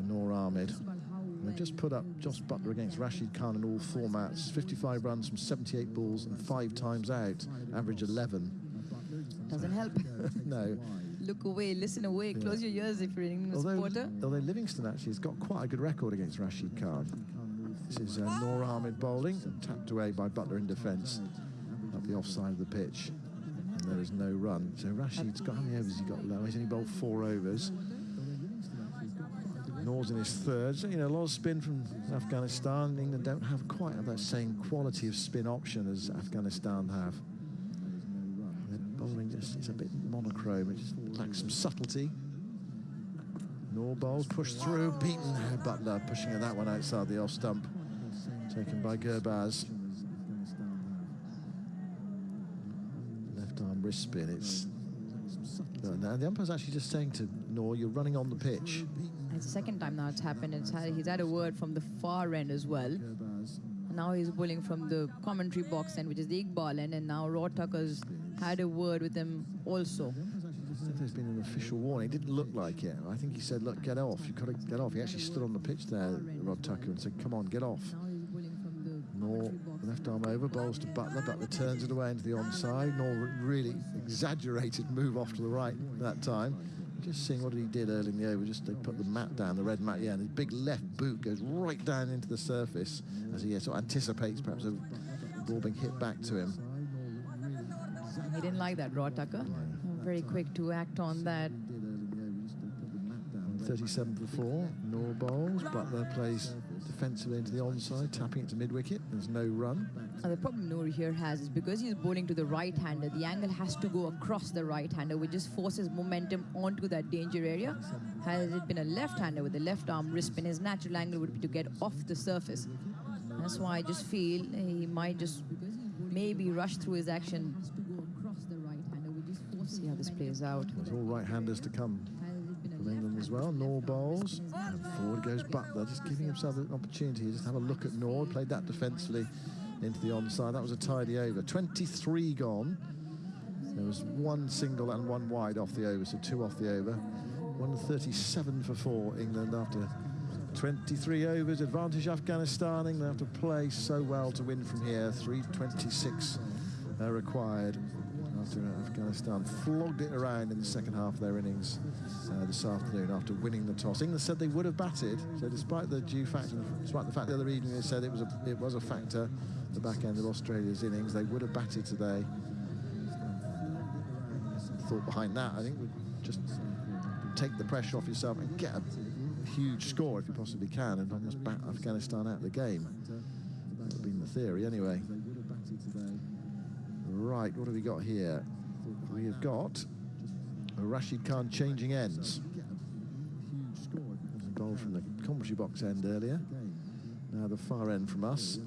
Noor Ahmed. They've just put up Josh Butler against Rashid Khan in all formats. 55 runs from 78 balls and 5 times out. Average 11. Doesn't help. No. Look away, listen away, close your ears if you're an England supporter. Although Livingston actually has got quite a good record against Rashid Khan. This is Noor Ahmed bowling and tapped away by Butler in defence up the offside of the pitch. And there is no run. So Rashid's got, how many overs has he got low? He's only bowled 4 overs. Noor's in his third. So, you know, a lot of spin from Afghanistan. England don't have quite that same quality of spin option as Afghanistan have. The bowling just is a bit monochrome. It just lacks some subtlety. Noor bowls pushed through, beaten. Butler pushing at that one outside the off stump. Taken by Gurbaz. Left arm wrist spin. It's now the umpire's actually just saying to Noor, "You're running on the pitch." It's the second time now it's happened. He's had a word from the far end as well. Now he's bowling from the commentary box end, which is the Iqbal end, and now Rod Tucker's had a word with him also. There's been an official warning. It didn't look like it. I think he said, "Look, get off. You've got to get off." He actually stood on the pitch there, Rod Tucker, and said, "Come on, get off." Noor, left arm over, bowls to Butler. Butler turns it away into the onside. Noor really exaggerated move off to the right that time. Just seeing what he did early in the over, just they put the mat down, the red mat, and his big left boot goes right down into the surface as he sort of anticipates perhaps a ball being hit back to him. He didn't like that, Rod Tucker. Very quick to act on that. 37 for 4, Noor bowls. Butler plays defensively into the onside, tapping it to mid-wicket. There's no run. The problem Noor here has is because he's bowling to the right-hander, the angle has to go across the right-hander, which just forces momentum onto that danger area. Had it been a left-hander with the left arm wrist spin, his natural angle would be to get off the surface. That's why I just feel he might just maybe rush through his action. See how this plays out. There's all right-handers to come from England as well. Noor bowls, and forward goes Butler, just giving himself an opportunity. Just have a look at Noor, played that defensively into the onside. That was a tidy over. 23 gone. There was 1 single and 1 wide off the over, so 2 off the over. 137 for 4, England after 23 overs. Advantage Afghanistan. England have to play so well to win from here. 326 required. After Afghanistan flogged it around in the second half of their innings this afternoon after winning the toss. England said they would have batted, so despite the due factor, despite the fact the other evening they said it was a factor, the back end of Australia's innings, they would have batted today. The thought behind that, I think, would just take the pressure off yourself and get a huge score if you possibly can, and almost bat Afghanistan out of the game. That would have been the theory anyway. Right, what have we got here? We have got Rashid Khan changing ends. Goal from the commentary box end earlier. Now the far end from us.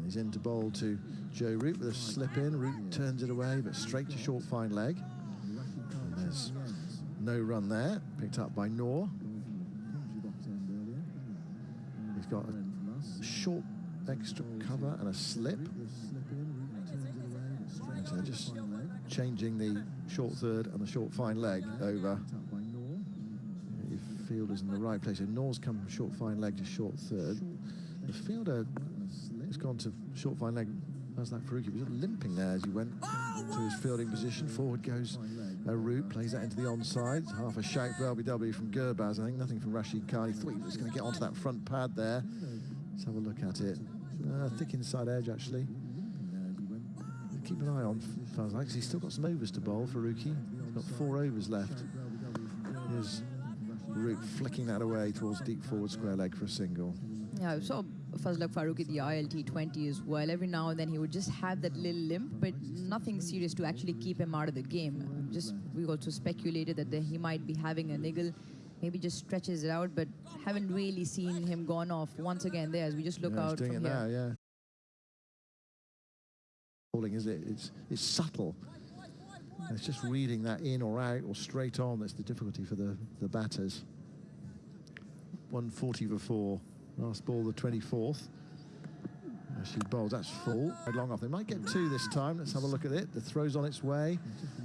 He's in to bowl to Joe Root with a slip in. Root turns it away, but straight to short fine leg. And there's no run there. Picked up by Noor. He's got a short extra cover and a slip. So just changing the short third and the short fine leg over. The fielder's in the right place. So Noor's come from short fine leg to short third. The fielder has gone to short fine leg. How's that Faruqi? He was limping there as he went to his fielding position. Forward goes Root, plays that into the onside. Half a shout for LBW from Gurbaz. I think nothing from Rashid Khan. He thought he was going to get onto that front pad there. Let's have a look at it. Thick inside edge, actually. Keep an eye on Fazlak. He's still got some overs to bowl. Faruqi. He's got 4 overs left. Here's Root flicking that away towards deep forward square leg for a single. Yeah, I saw Fazlak Farooq at the ILT20 as well. Every now and then he would just have that little limp, but nothing serious to actually keep him out of the game. We also speculated that he might be having a niggle, maybe just stretches it out, but haven't really seen him gone off once again there as we just look out from here. Now, yeah. Is it? It's subtle. It's just reading that in or out or straight on that's the difficulty for the batters. 140 for 4. Last ball, the 24th. She bowls, that's full. Long off. They might get 2 this time. Let's have a look at it. The throw's on its way.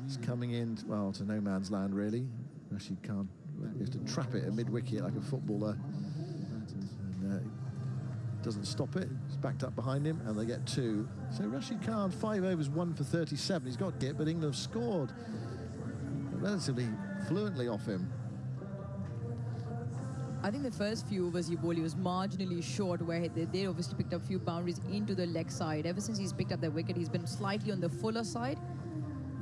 It's coming in, well, to no man's land, really. Rashid Khan, you have to trap it at mid-wicket like a footballer. And, doesn't stop it. It's backed up behind him, and they get 2. So Rashid Khan, 5 overs, 1 for 37. He's got git, but England have scored relatively fluently off him. I think the first few overs he bowled, he was marginally short, where they obviously picked up a few boundaries into the leg side. Ever since he's picked up that wicket, he's been slightly on the fuller side.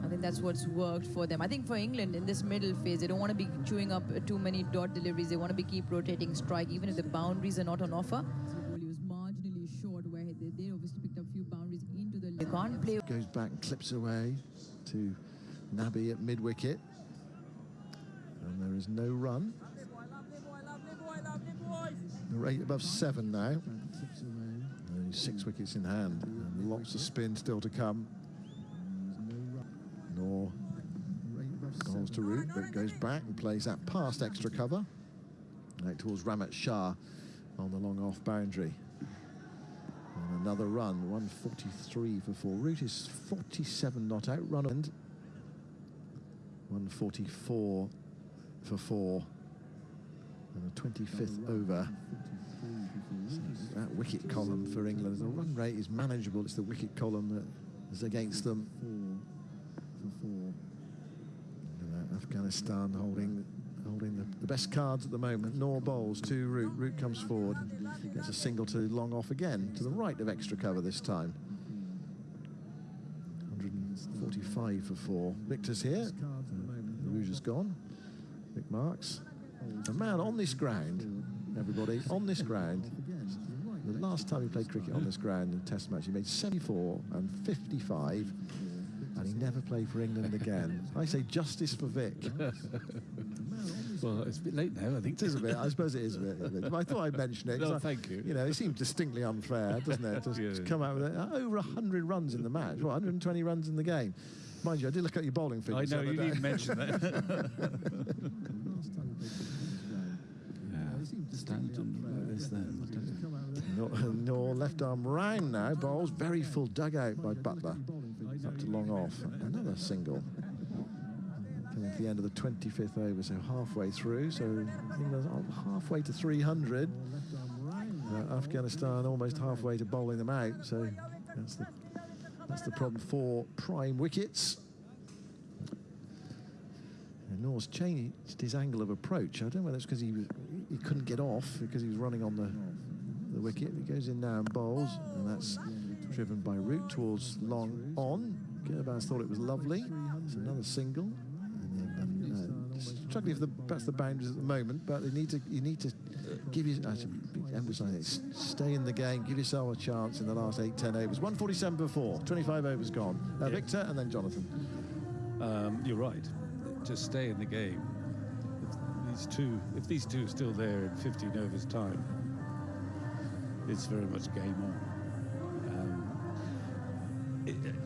I think that's what's worked for them. I think for England in this middle phase, they don't want to be chewing up too many dot deliveries. They want to keep rotating strike, even if the boundaries are not on offer. He was marginally short, where they obviously picked up a few boundaries into the leg. They can't play. Goes back and clips away to Nabi at mid-wicket. And there is no run. The rate above 7 now. Only 6 wickets in hand. And lots of spin still to come. Noor goes to Root, but goes back and plays that past extra cover. Out towards Ramat Shah on the long off boundary. And another run, 143 for 4. Root is 47 not out. Run and 144 for 4. And the 25th over. So that wicket column for England, the run rate is manageable. It's the wicket column that is against them. Afghanistan holding the best cards at the moment. Noor bowls to Root. Root comes forward, gets a single to long off again to the right of extra cover this time. 145 for 4. Victor's here. Rouge is gone. Vic Marks. A man on this ground, everybody, on this ground. The last time he played cricket on this ground in a test match, he made 74 and 55, and he never played for England again. I say justice for Vic. Well, it's a bit late now, I think. It is a bit. I suppose it is a bit. But I thought I'd mention it. No, thank you. You know, it seems distinctly unfair, doesn't it? To come out with over 100 runs in the match. What, 120 runs in the game? Mind you, I did look at your bowling figures. I know, you didn't mention that. Noor left arm round now. Bowls very full dugout by Butler. Up to long off. Another single. Coming to the end of the 25th over, so halfway through. So England's halfway to 300. Afghanistan almost halfway to bowling them out. So that's the problem for prime wickets. And Noor's changed his angle of approach. I don't know whether it's because he couldn't get off because he was running on the wicket. He goes in now and bowls, and that's driven by Root towards long on. Gurbaz thought it was lovely. It's another single. And just struggling for that's the boundaries at the moment, but you need to give you. I should emphasise it. Stay in the game. Give yourself a chance in the last 8-10 overs. 147 before. 25 overs gone. Victor and then Jonathan. You're right. Just stay in the game. If these two are still there in 15 overs time, it's very much game on.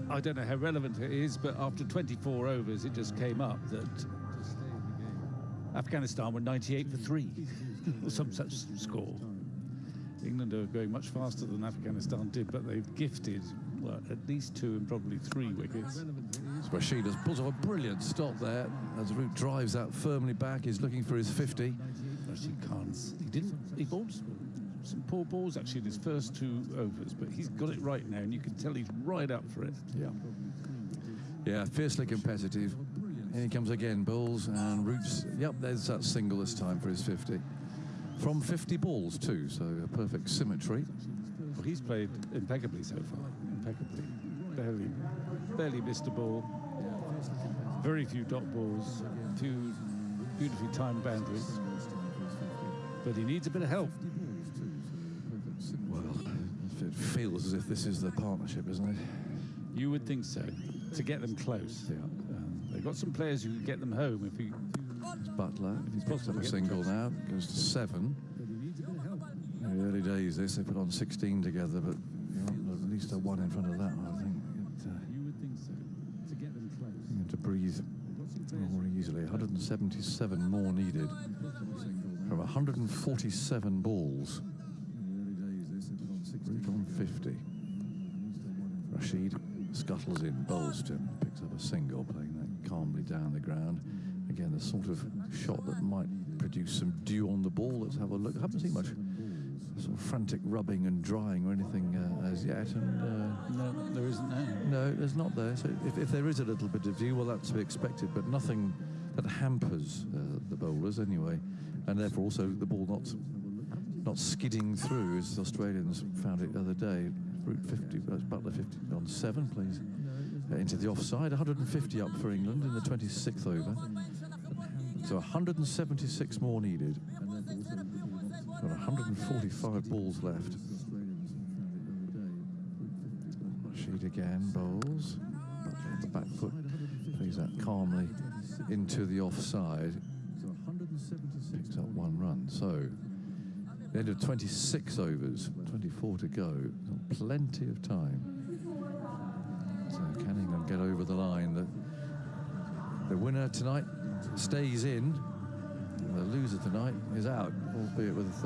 I don't know how relevant it is, but after 24 overs, it just came up that Afghanistan were 98 for 3, or some such score. England are going much faster than Afghanistan did, but they've gifted, well, at least 2 and probably 3 wickets. Rashid has pulls off a brilliant stop there as Root drives that firmly back. He's looking for his 50. Rashid Khan's, he bowled some poor balls actually in his first 2 overs, but he's got it right now, and you can tell he's right up for it. Yeah, fiercely competitive. Here he comes again, bowls, and Root's, yep, there's that single this time for his 50. From 50 balls too, so a perfect symmetry. Well, he's played impeccably so far, impeccably. Barely missed a ball. Very few dot balls, few beautifully timed boundaries. But he needs a bit of help. Well, it feels as if this is the partnership, isn't it? You would think so, to get them close. Yeah. They've got some players who can get them home if he... It's Butler. He's possible picks up to a get single them now. Goes to 7. In the early days, this they put on 16 together, but at least a 1 in front of that, I think. You would think so, to get them close. You to breathe more easily. 177 more needed from 147 balls. Root on 50. Rashid scuttles in, bowls to him, picks up a single, playing that calmly down the ground. Again, the sort of shot that might produce some dew on the ball. Let's have a look. I haven't seen much sort of frantic rubbing and drying or anything as yet. And no, there isn't now. no, there's not there. So if there is a little bit of dew, well, that's to be expected, but nothing that hampers the bowlers anyway, and therefore also the ball not skidding through as the Australians found it the other day. Root 50, Butler 50 on 7, please. Into the offside, 150 up for England in the 26th over. So 176 more needed. Got 145 balls left. Rashid again, bowls. Butler on the back foot, plays that calmly into the offside. Picks up 1 run. So the end of 26 overs, 24 to go. Plenty of time. So can England get over the line? The winner tonight stays in. The loser tonight is out, albeit with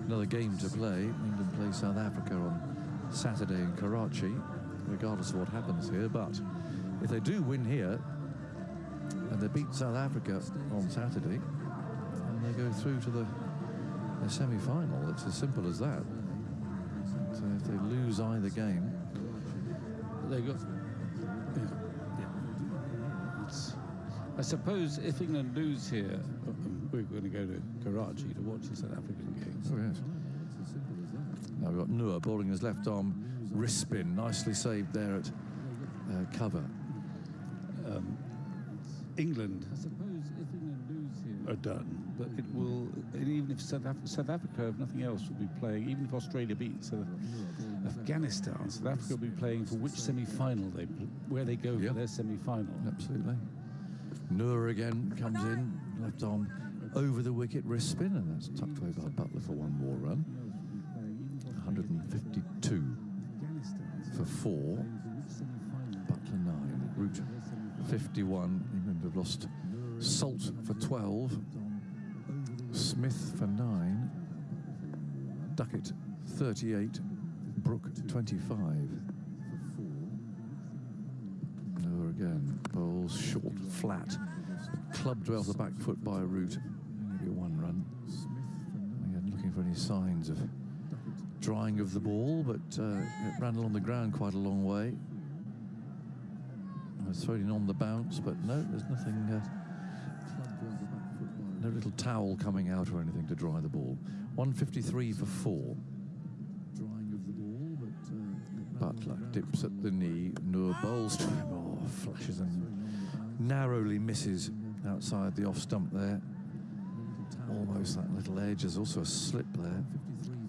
another game to play. England plays South Africa on Saturday in Karachi, regardless of what happens here. But if they do win here, and they beat South Africa on Saturday, and they go through to the semi-final, it's as simple as that. So if they lose either game, They got... I suppose if England lose here, we're going to go to Karachi to watch the South African games. oh yes. Now we've got Noor bowling his left arm wrist spin, nicely saved there at cover. England, I suppose if England lose here, are done. But it will, even if South Africa, if nothing else, will be playing, even if Australia beats Afghanistan, South Africa will be playing for which semi-final where they go for their semi-final. Absolutely. Noor again comes in, left arm over the wicket, wrist spin, and that's tucked away by Butler for 1 more run. 152 for 4. Butler 9. Root 51. England have lost Salt for 12. Smith for 9. Duckett 38. Brook 25. Noor again, bowls short, flat, clubbed off the back foot by Root. Maybe 1 run. Again, looking for any signs of drying of the ball, but it ran along the ground quite a long way. I was thrown in on the bounce, but no, there's nothing. No little towel coming out or anything to dry the ball. 153 for 4. Butler dips at the knee. Noor bowls to him. Oh, flashes and narrowly misses outside the off stump there. Almost that little edge. There's also a slip there.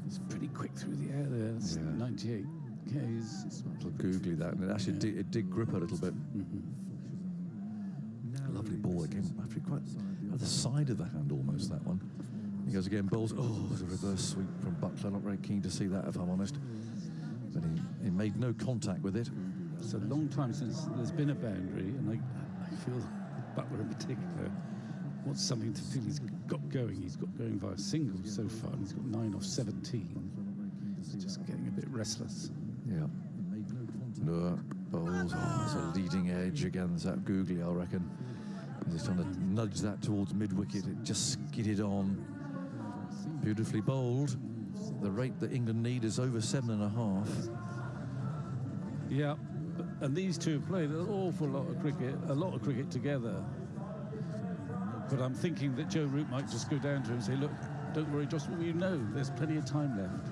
It's pretty quick through the air there. That's 98 Ks. It's a little googly that, and it actually did grip a little bit. Lovely ball again, actually quite at the side of the hand almost, that one. He goes again, bowls. Oh, there's a reverse sweep from Butler. Not very keen to see that, if I'm honest. But he made no contact with it. It's a long time since there's been a boundary, and I feel Butler in particular wants something to feel he's got going. He's got going via singles so far, and he's got 9 off 17. He's just getting a bit restless. Yeah. No, bowls. Oh, it's a leading edge against that googly, I reckon. He's trying to nudge that towards mid-wicket. It just skidded on. Beautifully bowled. The rate that England need is over 7.5. Yeah, and these two have played an awful lot of cricket together. But I'm thinking that Joe Root might just go down to him and say, look, don't worry, just you know, there's plenty of time left.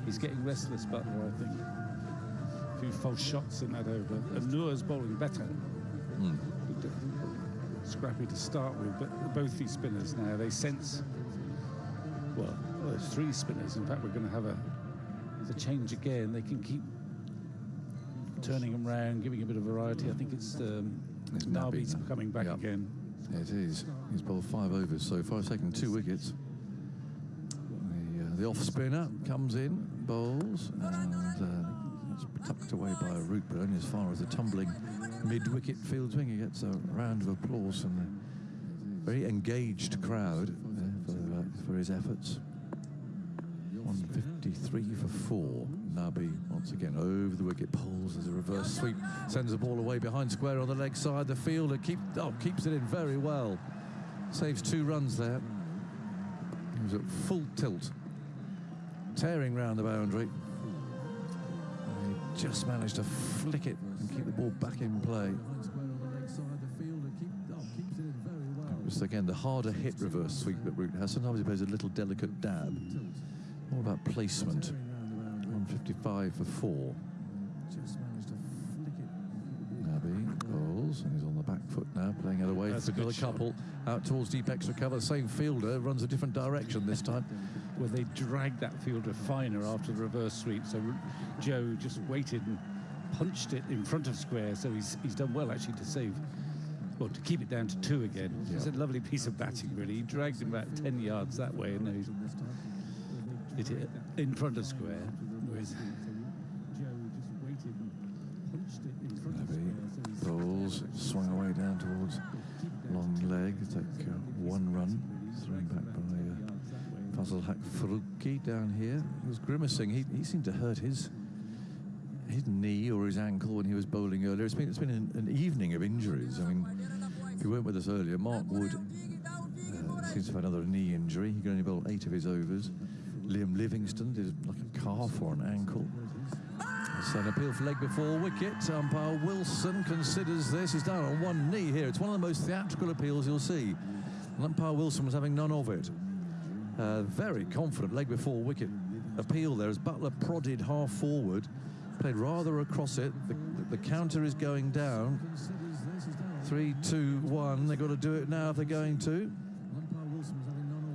He's getting restless, Butler, I think. A few false shots in that over. And Noor's bowling better. Scrappy to start with, but both these spinners now, they sense, well, there's 3 spinners. In fact, we're going to have a change again. They can keep turning them round, giving a bit of variety. I think it's Nabi's coming back again. It is. He's bowled 5 overs so far. He's taken 2 wickets. The off spinner comes in, bowls, and it's tucked away by a Root, but only as far as the tumbling mid-wicket field wing. He gets a round of applause from the very engaged crowd for his efforts. 153 for 4. Nabi once again over the wicket, pulls as a reverse sweep, sends the ball away behind square on the leg side. The fielder keeps it in very well, saves 2 runs there. He was at full tilt, tearing round the boundary. And he just managed to flick it and keep the ball back in play. It was again the harder hit reverse sweep that Root has. Sometimes he plays a little delicate dab. More about placement. 155 for 4. Nabi bowls, and he's on the back foot now, playing it away. That's another couple out towards deep extra cover. The same fielder runs a different direction this time. Well, they dragged that fielder finer after the reverse sweep, so Joe just waited and punched it in front of square, so he's done well actually to save, well, to keep it down to 2 again. Yeah. It's a lovely piece of batting, really. He dragged him about 10 yards that way, and he's hit it in front of square. Bowls, swung away down towards long leg, take 1 run, thrown back by Fazal Haq Faruqi down here. He was grimacing. He seemed to hurt his knee or his ankle when he was bowling earlier. It's been an evening of injuries. I mean, if you weren't with us earlier, Mark Wood seems to have another knee injury. He could only bowl 8 of his overs. Liam Livingston did like a calf or an ankle. So an appeal for leg before wicket. Umpire Wilson considers this. He's down on 1 knee here. It's one of the most theatrical appeals you'll see. And umpire Wilson was having none of it. Very confident leg before wicket appeal there as Butler prodded half forward. Played rather across it. The counter is going down. 3, 2, 1. They've got to do it now if they're going to.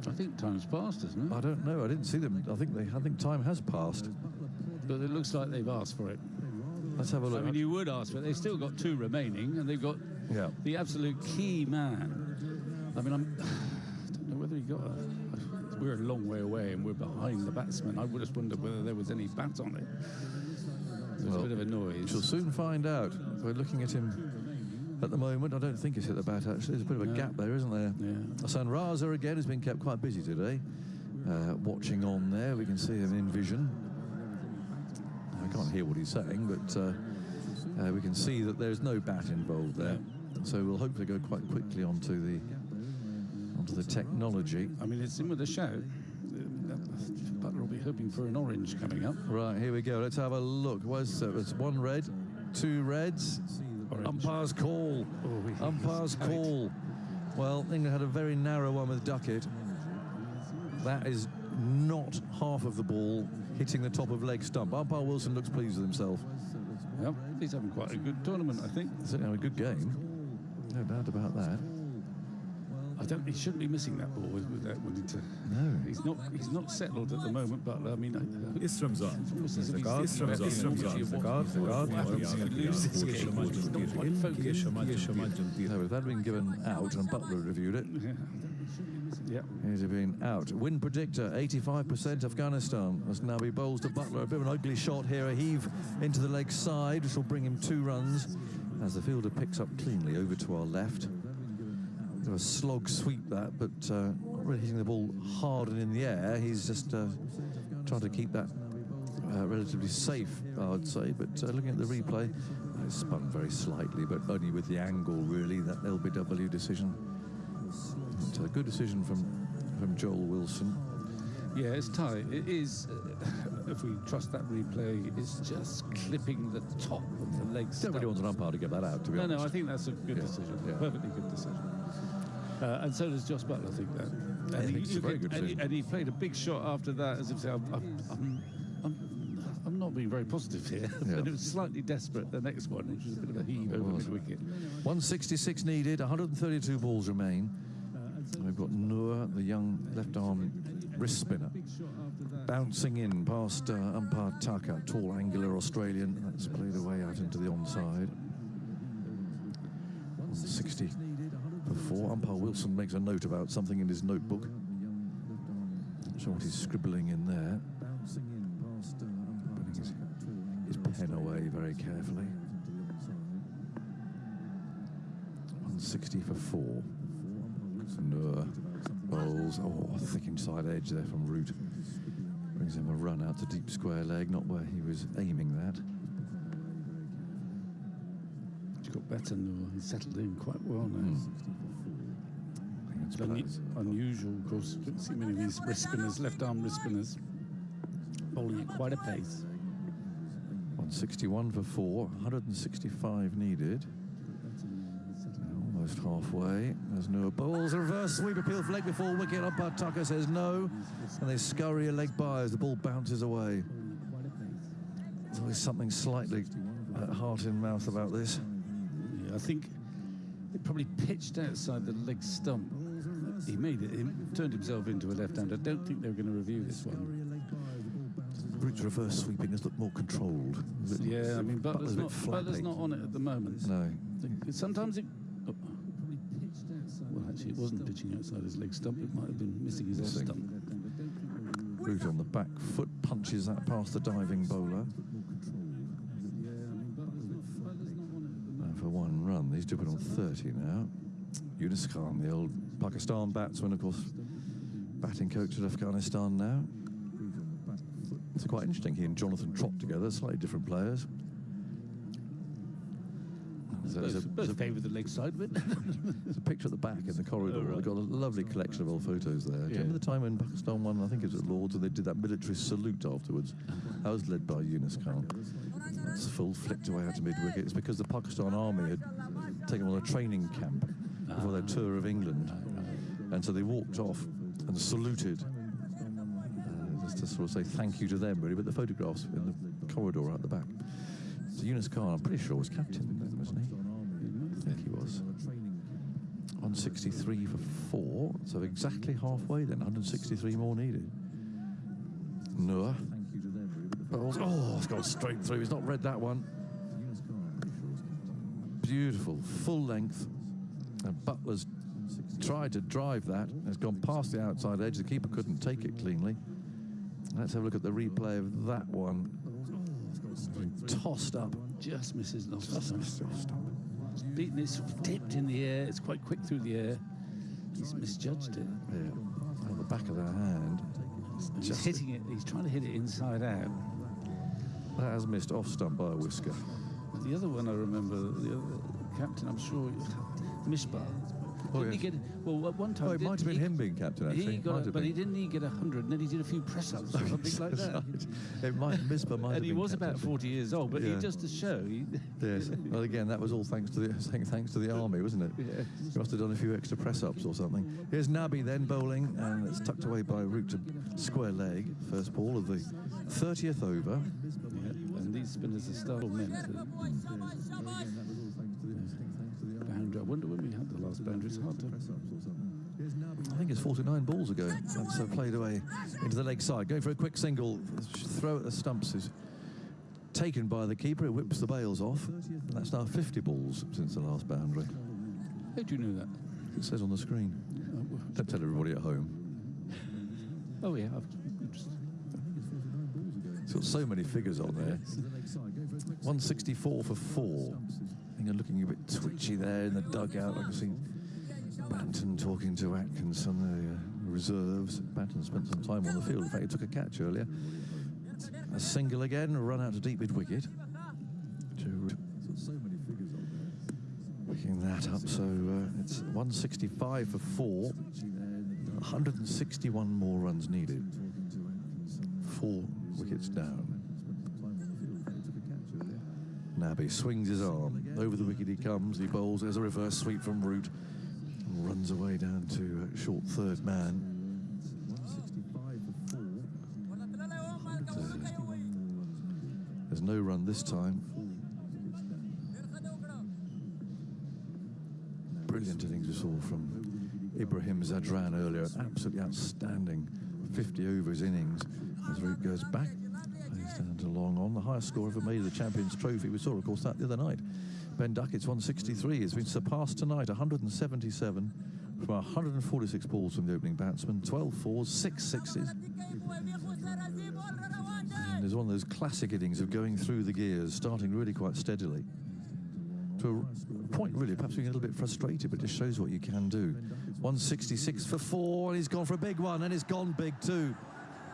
I think time's passed, isn't it? I don't know. I didn't see them. I think time has passed. But it looks like they've asked for it. Let's have a look. I mean, you would ask for it. They've still got 2 remaining, and they've got the absolute key man. I mean, I don't know whether he got we're a long way away, and we're behind the batsman. I would have wondered whether there was any bat on it. There's a bit of a noise. We'll soon find out. We're looking at him at the moment. I don't think he's hit the bat, actually. There's a bit of a gap there, isn't there? Yeah. Hassan Raza, again, has been kept quite busy today. Watching on there, we can see him in vision. I can't hear what he's saying, but we can see that there's no bat involved there. So we'll hopefully go quite quickly onto the technology. I mean, it's in with a shout. Butler will be hoping for an orange coming up. Right, here we go. Let's have a look. It's 1 red, 2 reds. Orange. Umpire's call. Umpire's call. Well, England had a very narrow one with Duckett. That is not half of the ball hitting the top of leg stump. Umpire Wilson looks pleased with himself. Yep, he's having quite a good tournament, I think. Certainly a good game. No doubt about that. He shouldn't be missing that ball with that. No. He's not settled at the moment, but I mean, Isram's on. the guard. No, with that being given out, and Butler reviewed it. Yeah. He's been out. Win predictor, 85% Afghanistan. As Nabi bowls to Butler. A bit of an ugly shot here. A heave into the leg side, which will bring him 2 runs. As the fielder picks up cleanly over to our left. A slog sweep that, but not really hitting the ball hard and in the air. He's just trying to keep that relatively safe, I'd say. But looking at the replay, it spun very slightly, but only with the angle, really, that LBW decision. It's a good decision from Joel Wilson. Yeah, it's tight. It is, if we trust that replay, it's just clipping the top of the leg. Don't really want an umpire to get that out, to be honest. No, I think that's a good decision. Yeah. Perfectly good decision. And so does Josh Butler, I think that. And it's a very good decision. And he played a big shot after that, as if to say, I'm not being very positive here. Yeah. But it was slightly desperate, the next one, which was a bit of a heave over mid-wicket. 166 needed, 132 balls remain. We've got Noor, the young left-arm wrist spinner, bouncing in past umpire Tucker, tall, angular Australian. That's played away out into the onside. 160 for 4. Umpire Wilson makes a note about something in his notebook. Not sure what he's scribbling in there. Putting his pen away very carefully. 160 for 4. Noor bowls. Oh, thick inside edge there from Root. Brings him a run out to deep square leg, not where he was aiming that. He's got better Noor. He's settled in quite well now. It's unusual, of course. You don't see many of these wrist spinners, left-arm wrist spinners, bowling at quite a pace. 161 for 4, 165 needed. Almost halfway. There's Noor bowls. A reverse sweep appeal for leg before wicket. Umpire Tucker says no, and they scurry a leg by as the ball bounces away. There's always something slightly heart in mouth about this. Yeah, I think it probably pitched outside the leg stump. He made it. He turned himself into a left-hander. I don't think they're going to review this one. Root's reverse sweeping has looked more controlled. Yeah, I mean, Butler's Butler's not on it at the moment. No. Sometimes it... Well, actually, it wasn't pitching outside his leg stump. It might have been missing his off stump. Root on the back foot punches that past the diving bowler. And for 1 run, he's driven on 30 now. Yunus Khan, the old Pakistan batsman, of course, batting coach at Afghanistan now. It's quite interesting. He and Jonathan Trott together, slightly different players. Both favour the leg side bit. There's a picture at the back in the corridor. Oh, right. They've got a lovely collection of old photos there. Do you remember the time when Pakistan won, I think it was at Lord's, and they did that military salute afterwards? That was led by Yunus Khan. It's full flicked away out to mid-wicket. It's because the Pakistan army had taken on a training camp for their tour of England. And so they walked off and saluted, just to sort of say thank you to them, really. But the photographs in the corridor out the back. So Yunus Khan, I'm pretty sure, was captain then, wasn't he? I think he was. 163 for 4, so exactly halfway then. 163 more needed. Noor. Oh, it's gone straight through. He's not read that one. Beautiful, full length. And Butler's tried to drive that. It's gone past the outside edge. The keeper couldn't take it cleanly. Let's have a look at the replay of that one. Tossed up. Just misses off stump. Beaten, it's dipped in the air. It's quite quick through the air. He's misjudged it. Yeah, on the back of their hand. He's hitting it. He's trying to hit it inside out. That has missed off stump by a whisker. The other one I remember, the other captain, I'm sure, Mishbah. Didn't he get, well, at one time... Oh, it might have been him being captain, actually. But he didn't get 100, and then he did a few press-ups or something like that. It might, Misbah might have been. And he was captain. about 40 years old, but he just to show... Yes. Well, again, that was all thanks to the army, wasn't it? Yeah. He must have done a few extra press-ups or something. Here's Nabi then bowling, and it's tucked away by Root to square leg. First ball of the 30th over. Yeah. And these spinners are still meant to... Boundary. I wonder when we had the last boundary. It's hard to... I think it's 49 balls ago. That's played away into the leg side. Going for a quick single. Throw at the stumps is taken by the keeper. It whips the bails off. And that's now 50 balls since the last boundary. How do you know that? It says on the screen. Don't tell everybody at home. Oh, yeah. It's got so many figures on there. 164 for 4. England looking a bit twitchy there in the dugout. I can see Banton talking to Atkins on the reserves. Banton spent some time on the field. In fact, he took a catch earlier. A single again, a run out to deep mid-wicket. Picking that up, so it's 165 for 4. 161 more runs needed. 4 wickets down. Nabi swings his arm. Over the wicket he comes. He bowls. There's a reverse sweep from Root. And runs away down to short third man. There's no run this time. Brilliant innings we saw from Ibrahim Zadran earlier. Absolutely outstanding 50 overs innings. As Root goes back, plays down to long on. The highest score ever made of the Champions Trophy. We saw, of course, that the other night. Ben Duckett's 163. It's been surpassed tonight. 177 from 146 balls from the opening batsman. 12 fours, 6 sixes. And there's one of those classic innings of going through the gears, starting really quite steadily. To a point, really, perhaps being a little bit frustrated, but it just shows what you can do. 166 for 4, and he's gone for a big one, and it's gone big too.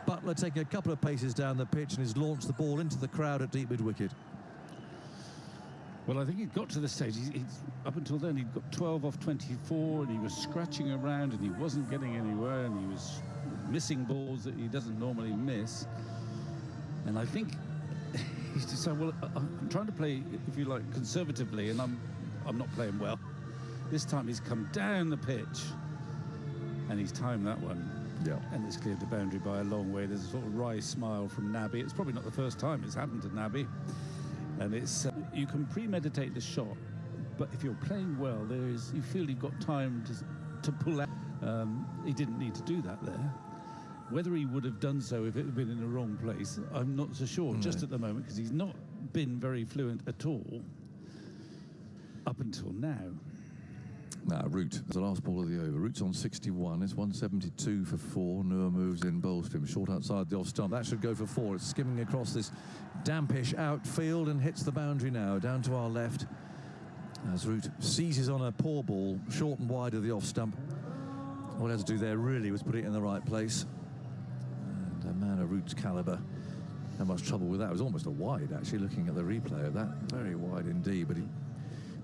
Butler taking a couple of paces down the pitch and has launched the ball into the crowd at deep mid-wicket. Well, I think he got to the stage. He's up until then, he'd got 12 off 24, and he was scratching around, and he wasn't getting anywhere, and he was missing balls that he doesn't normally miss. And I think he's decided, well, I'm trying to play, if you like, conservatively, and I'm not playing well. This time he's come down the pitch, and he's timed that one. Yeah. And it's cleared the boundary by a long way. There's a sort of wry smile from Nabi. It's probably not the first time it's happened to Nabi. And it's you can premeditate the shot, but if you're playing well, you feel you've got time to pull out. He didn't need to do that there. Whether he would have done so if it had been in the wrong place, I'm not so sure, just at the moment, because he's not been very fluent at all up until now. Now, Root, the last ball of the over. Root's on 61. It's 172 for 4. Noor moves in, bowls to him, short outside the off stump. That should go for 4. It's skimming across this dampish outfield and hits the boundary now, down to our left. As Root seizes on a poor ball, short and wide of the off stump. All he had to do there really was put it in the right place. And a man of Root's calibre had much trouble with that. It was almost a wide, actually, looking at the replay of that. Very wide indeed, but he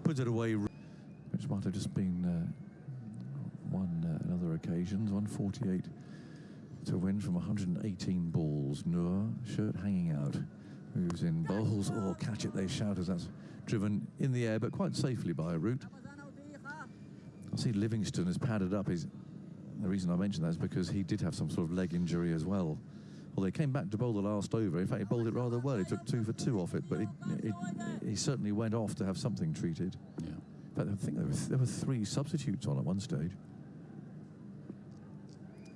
puts it away, which might have just been won on other occasions. 148 to win from 118 balls. Noor, shirt hanging out, moves in, bowls, or catch it, they shout, as that's driven in the air, but quite safely by Root. I see Livingston has padded up. The reason I mention that is because he did have some sort of leg injury as well. Well, they came back to bowl the last over. In fact, he bowled it rather well. He took 2 for 2 off it, but he certainly went off to have something treated. Yeah. But I think there were 3 substitutes on at one stage.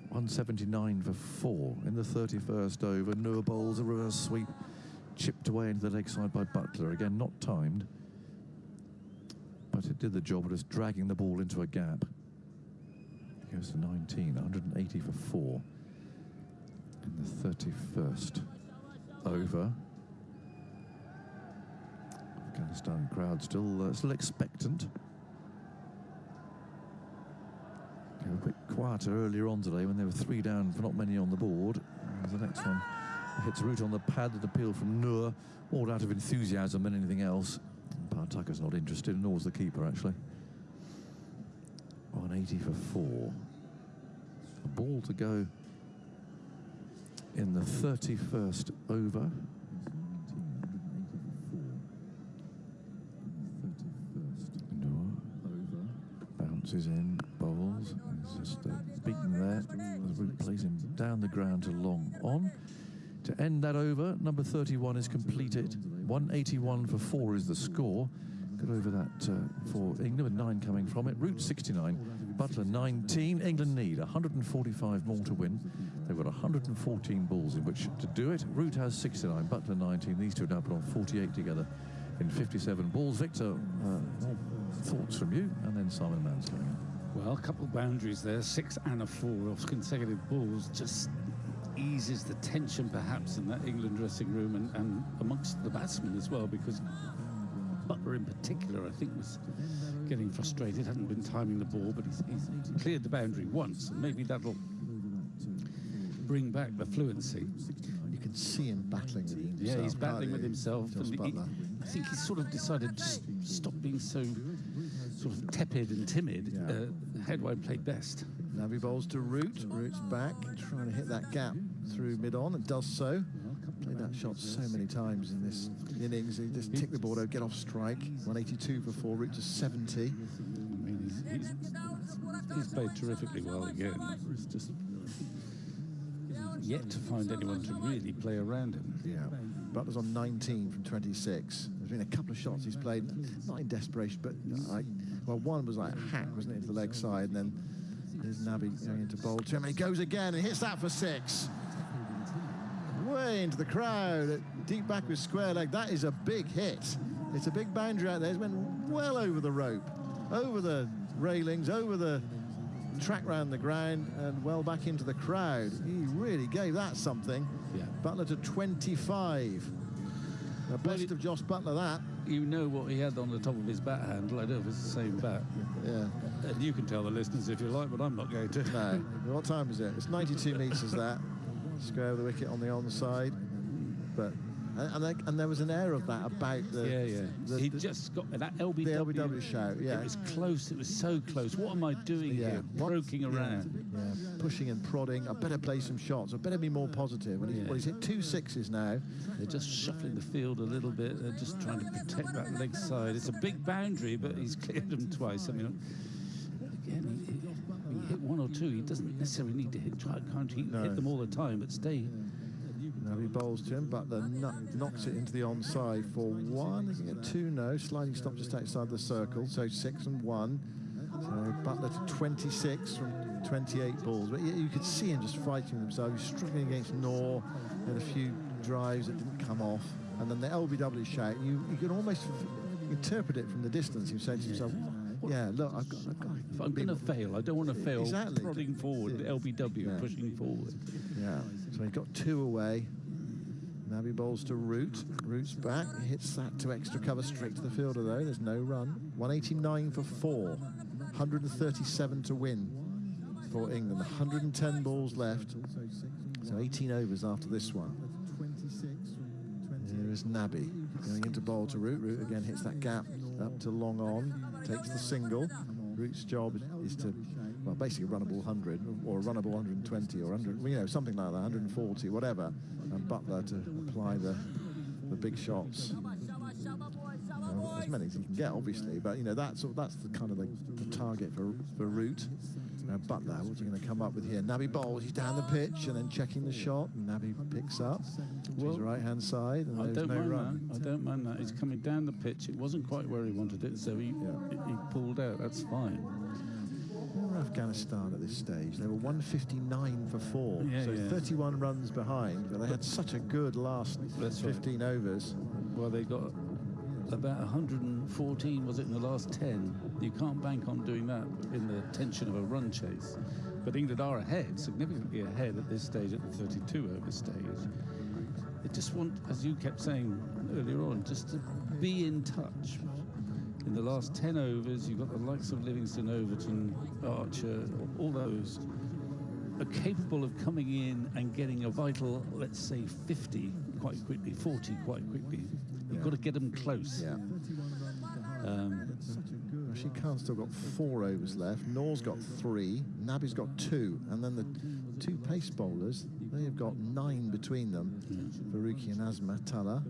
179 for 4 in the 31st over. Noor bowls a reverse sweep, chipped away into the leg side by Butler. Again, not timed, but it did the job of just dragging the ball into a gap. It goes to 19, 180 for 4 in the 31st over. Afghanistan crowd still expectant. They were a bit quieter earlier on today when there were 3 down for not many on the board. As the next one hits Root on the pad. That appeal from Noor, all out of enthusiasm and anything else. Tucker's not interested, nor was the keeper, actually. 180 for 4. A ball to go in the 31st over. Bounces in, bowls. He's just beaten there. As Root plays him down the ground to long on. To end that over, number 31 is completed. 181 for 4 is the score. Good over that for England, with 9 coming from it. Root 69, Butler 19. England need 145 more to win. They've got 114 balls in which to do it. Root has 69, Butler 19. These two now put on 48 together in 57 balls. Victor, thoughts from you, and then Simon Mansfield. Well, a couple of boundaries there, 6 and a 4 off consecutive balls, just eases the tension perhaps in that England dressing room and amongst the batsmen as well, because Butler in particular, I think, was getting frustrated, hadn't been timing the ball, but he's cleared the boundary once, and maybe that'll bring back the fluency. You can see him battling with himself. Yeah, he's battling with himself. Josh And Butler. I think he's sort of decided just stop being so sort of tepid and timid. Yeah. How do I play best? Nabi bowls to Root. Root's back, trying to hit that gap through mid-on, and does so. Played that shot so many times in this innings. He just tick the board out, get off strike. 182 for 4, Root to 70. I mean, he's played terrifically well again. It's just yet to find anyone to really play around him. Yeah. Butler's on 19 from 26. There's been a couple of shots he's played, not in desperation, but one was like a hack, wasn't it, into the leg side, and then here's Nabi going into bowl to him, and he goes again and hits that for 6. Way into the crowd, deep back with square leg. That is a big hit. It's a big boundary out there. It went well over the rope, over the railings, over the track round the ground, and well back into the crowd. He really gave that something. Yeah. Butler to 25. The best of Josh Butler, that. You know what he had on the top of his bat handle. I don't know if it's the same bat. Yeah. And you can tell the listeners if you like, but I'm not going to. No. What time is it? It's 92 metres, that. Square of the wicket on the onside. But and there was an air of that about the He just got that LBW. The LBW shout, yeah. It was close. It was so close. What am I doing here? Poking around. Yeah, pushing and prodding. I better play some shots. I better be more positive. And he's hit 2 6s now. They're just shuffling the field a little bit. They're just trying to protect that leg side. It's a big boundary, but he's cleared them twice. I mean, again, he hit 1 or 2. He doesn't necessarily need to hit them all the time, but stay. Now he bowls to him, Butler knocks it into the onside for 1. He can get 2 no. Sliding stop just outside the circle, so 6 and 1. So Butler to 26 from 28 balls. But you could see him just fighting with himself. He's struggling against Noor. He had a few drives that didn't come off. And then the LBW shout, you can almost interpret it from the distance. He was saying to himself, yeah, look, I've got if I'm going to fail, I don't want to fail prodding forward, the LBW, pushing forward. Yeah, so he got 2 away. Nabi bowls to Root. Root's back, hits that to extra cover, straight to the fielder though. There's no run. 189 for 4. 137 to win for England. 110 balls left. So 18 overs after this one. Here is Nabi going into bowl to Root. Root again hits that gap up to long on, takes the single. Root's job is to, well, basically run a ball 100 or a runnable 120 or 100, something like that, 140, whatever. And Butler to apply the big shots. As many as he can get, obviously, but that's the kind of the target for Root. Now Butler, what's he going to come up with here? Nabi bowls, he's down the pitch and then checking the shot. And Nabi picks up to his right-hand side, and there's no run. I don't mind that. He's coming down the pitch. It wasn't quite where he wanted it, so he pulled out. That's fine. Afghanistan at this stage, they were 159 for 4, so 31 runs behind, but they had such a good last 15 overs. Well, they got about 114, was it, in the last 10. You can't bank on doing that in the tension of a run chase. But England are ahead, significantly ahead at this stage, at the 32 over stage. They just want, as you kept saying earlier on, just to be in touch. In the last 10 overs, you've got the likes of Livingston, Overton, Archer, all those are capable of coming in and getting a vital, let's say, 50 quite quickly, 40 quite quickly. You've got to get them close. Yeah. Rashid Khan's still got 4 overs left. Noor's got 3. Nabi's got 2. And then the 2 pace bowlers, they have got 9 between them. Faruqi and Azmat Talla.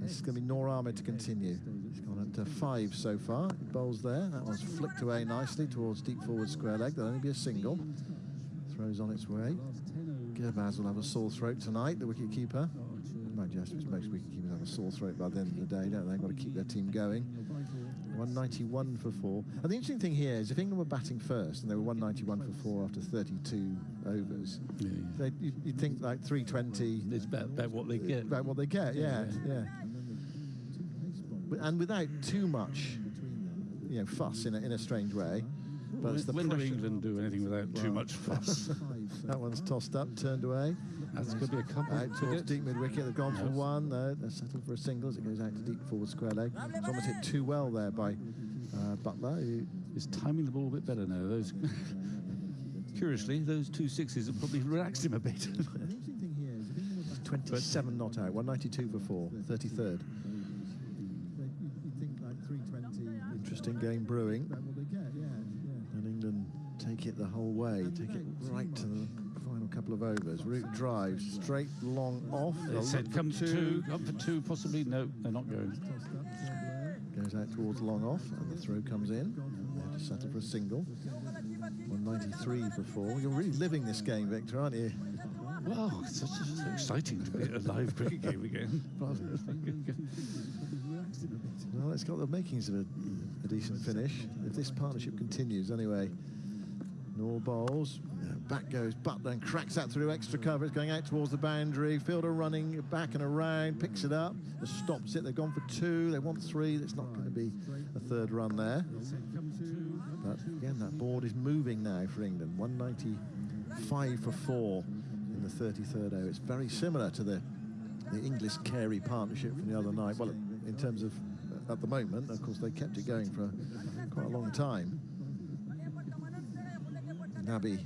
It's going to be Noor Ahmed to continue. He's gone up to 5 so far. He bowls there. That one's flicked away nicely towards deep forward square leg. There'll only be a single. Throws on its way. Gurbaz will have a sore throat tonight, the wicket keeper. just most wicketkeepers have a sore throat by the end of the day, don't they? They've got to keep their team going. 191 for 4. And the interesting thing here is if England were batting first and they were 191 for 4 after 32 overs, you'd think like 320. It's about what they get. About what they get, yeah. And without too much, fuss in a strange way. But it's the when do pressure. England do anything without too much fuss? That one's tossed up, turned away. That's going to be a couple. Out towards deep mid wicket. They've gone for one. They're settled for a single as it goes out to deep forward square leg. It's almost hit too well there by Butler. He's timing the ball a bit better now. Those, curiously, those 2 sixes have probably relaxed him a bit. 27 not out. 192 for 4. 33rd. Interesting game brewing. And England take it the whole way. Take it right to the final couple of overs. Root drives straight long off. They said come for two, possibly. No, they're not going. Goes out towards long off, and the throw comes in. There to settle for a single. 193 for 4. You're really living this game, Victor, aren't you? Wow, it's so exciting to be at a live cricket game again. Well, it's got the makings of a decent finish, if this partnership continues anyway. Nor bowls. Back goes Butler and cracks that through extra cover. It's going out towards the boundary. Fielder running back and around, picks it up, just stops it. They've gone for 2. They want 3. There's not going to be a third run there. But again, that board is moving now for England. 195 for 4 in the 33rd over. It's very similar to the English Carey partnership from the other night. Well, in terms of at the moment, of course, they kept it going for quite a long time. Nabi,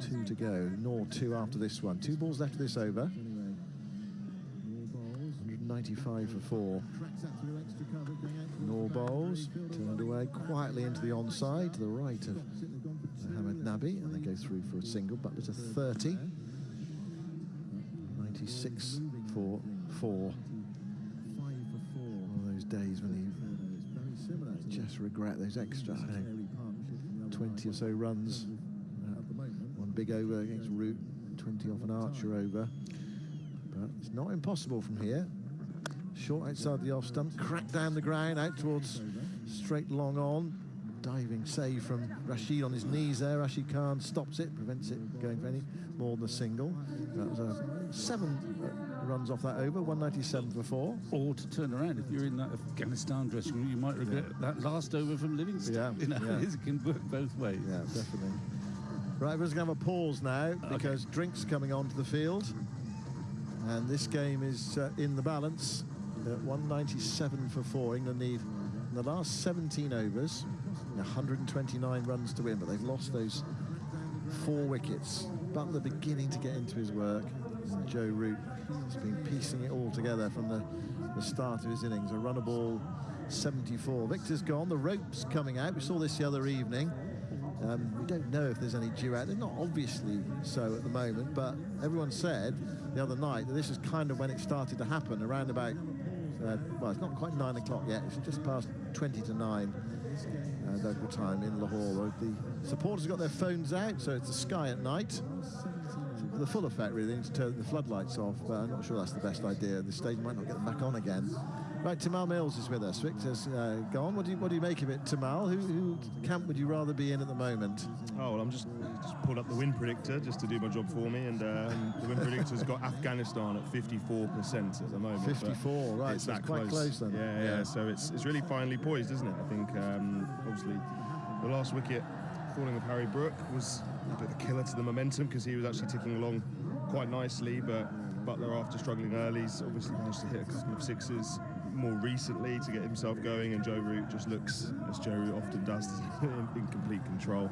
2 to go. Nor 2 after this one. 2 balls left of this over. 195 for 4. Nor bowls. Turned away quietly into the onside to the right of Mohamed Nabi, and they go through for a single. Butler to 30. 96 for 4. One of those days when you just regret those extra 20 or so runs. One big over against Root, 20 off an Archer over. But it's not impossible from here. Short outside the off stump, crack down the ground, out towards straight long on. Diving save from Rashid on his knees there. Rashid Khan stops it, prevents it going for any more than a single. That was 7 runs off that over, 197 for 4. Or to turn around, if you're in that Afghanistan dressing room, you might regret that last over from Livingston. It can work both ways. Yeah, definitely. Right, we're just going to have a pause now because Drink's coming onto the field. And this game is in the balance at 197 for 4. England need, in the last 17 overs, 129 runs to win, but they've lost those 4 wickets. Butler beginning to get into his work. And Joe Root has been piecing it all together from the start of his innings. A runner ball, 74. Victor's gone. The rope's coming out. We saw this the other evening. We don't know if there's any due out. They're not obviously so at the moment, but everyone said the other night that this is kind of when it started to happen, around about, well, it's not quite 9 o'clock yet. It's just past 20 to 9 local time in Lahore. The supporters got their phones out, so it's the sky at night. The full effect, really, they need to turn the floodlights off, but I'm not sure that's the best idea. The stage might not get them back on again. Right, Tamal Mills is with us. Victor's gone. What do you make of it, Tamal? Who camp would you rather be in at the moment? Oh, well, I'm just pulled up the wind predictor just to do my job for me, and the wind predictor's got Afghanistan at 54% at the moment. 54, right? It's so that quite close then. Yeah. So it's really finely poised, isn't it? I think obviously the last wicket falling of Harry Brook was a bit of a killer to the momentum because he was actually ticking along quite nicely, but Butler, after struggling early, he's obviously managed to hit a couple of sixes more recently to get himself going, and Joe Root just looks, as Joe Root often does, in complete control,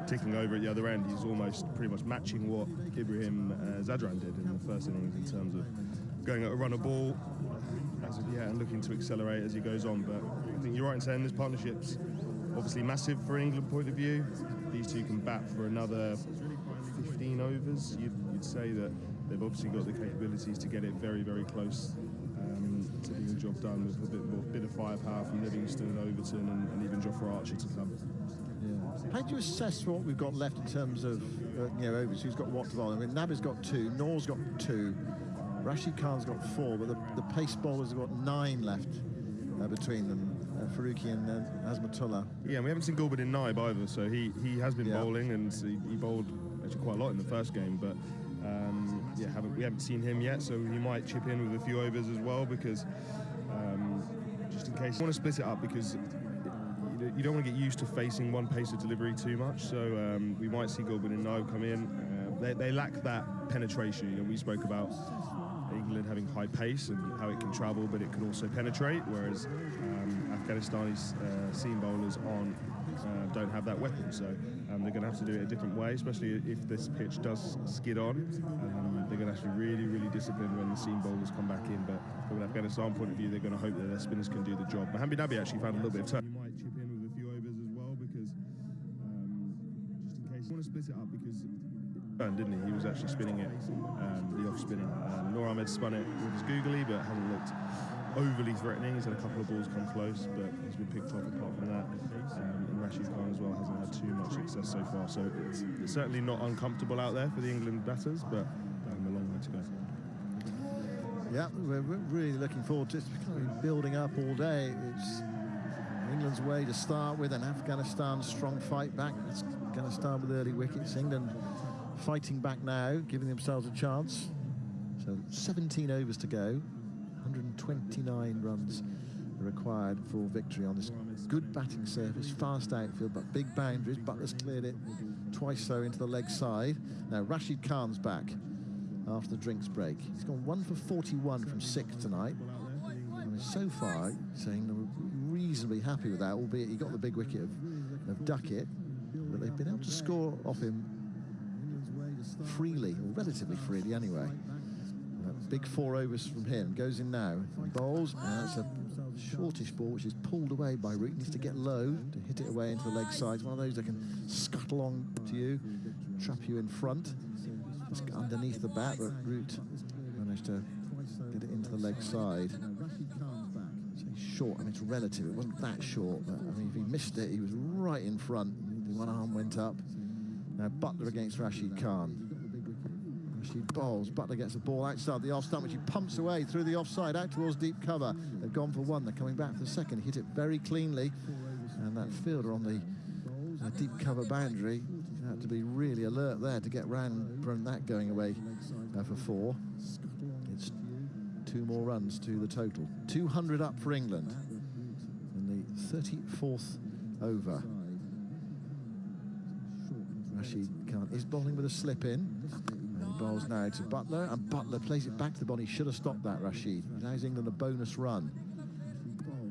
ticking over at the other end. He's almost pretty much matching what Ibrahim Zadran did in the first innings in terms of going at a runner ball and looking to accelerate as he goes on. But I think you're right in saying this partnership's obviously massive for England point of view. These two can bat for another 15 overs. You'd say that they've obviously got the capabilities to get it very, very close to being the job done, with a bit of firepower from Livingston, Overton, and even Jofra Archer to come. Yeah. How do you assess what we've got left in terms of overs? Who's got what to bowl? I mean, Nabi's got 2, Nor's got 2, Rashid Khan's got 4, but the pace bowlers have got 9 left between them. Faruqi and Azmatullah. Yeah, and we haven't seen Gulbuddin Naib either, so he has been bowling, and he bowled actually quite a lot in the first game, but we haven't seen him yet, so he might chip in with a few overs as well, because just in case. I want to split it up because you don't want to get used to facing one pace of delivery too much, so we might see Gulbuddin Naib come in. They lack that penetration. You know, we spoke about England having high pace and how it can travel, but it can also penetrate, whereas Afghanistan's seam bowlers don't have that weapon, so they're going to have to do it a different way, especially if this pitch does skid on. They're going to have to be really, really disciplined when the seam bowlers come back in, but from an Afghanistan point of view, they're going to hope that their spinners can do the job. Mohammed Nabi actually found a little bit of turn. You might chip in with a few overs as well, because just in case. I want to split it up because didn't he? He was actually spinning it, the off spinning. Noor Ahmed spun it with his googly, but hasn't looked overly threatening. He's had a couple of balls come close, but he's been picked off apart from that. And Rashid Khan as well hasn't had too much success so far, so it's certainly not uncomfortable out there for the England batters, but a long way to go. Yeah, we're really looking forward to it. It's kind of building up all day. It's England's way to start with, and Afghanistan's strong fight back. It's going to start with early wickets. England fighting back now, giving themselves a chance. So 17 overs to go. 129 runs are required for victory on this good batting surface, fast outfield, but big boundaries. Butler's cleared it twice so into the leg side. Now Rashid Khan's back after the drinks break. He's gone 1 for 41 from 6 tonight. I mean, so far, saying they're reasonably happy with that, albeit he got the big wicket of Duckett, but they've been able to score off him freely, or relatively freely anyway. Big 4 overs from him. Goes in now. Bowls. That's a shortish ball, which is pulled away by Root. Needs to get low to hit it away into the leg side. It's one of those that can scuttle on to you, trap you in front. Just underneath the bat, but Root managed to get it into the leg side. So short, I mean, it's relative. It wasn't that short, but I mean, if he missed it, he was right in front. One arm went up. Now Butler against Rashid Khan. Rashid bowls. Butler gets the ball outside the off stump, which he pumps away through the offside out towards deep cover. They've gone for 1. They're coming back for the second. Hit it very cleanly, and that fielder on the deep cover boundary had to be really alert there to get round from that going away for 4. It's 2 more runs to the total. 200 up for England in the 34th over. Rashid Khan is bowling with a slip in. And he bowls now to Butler, and Butler plays it back to the body. Should have stopped that, Rashid. Now England a bonus run.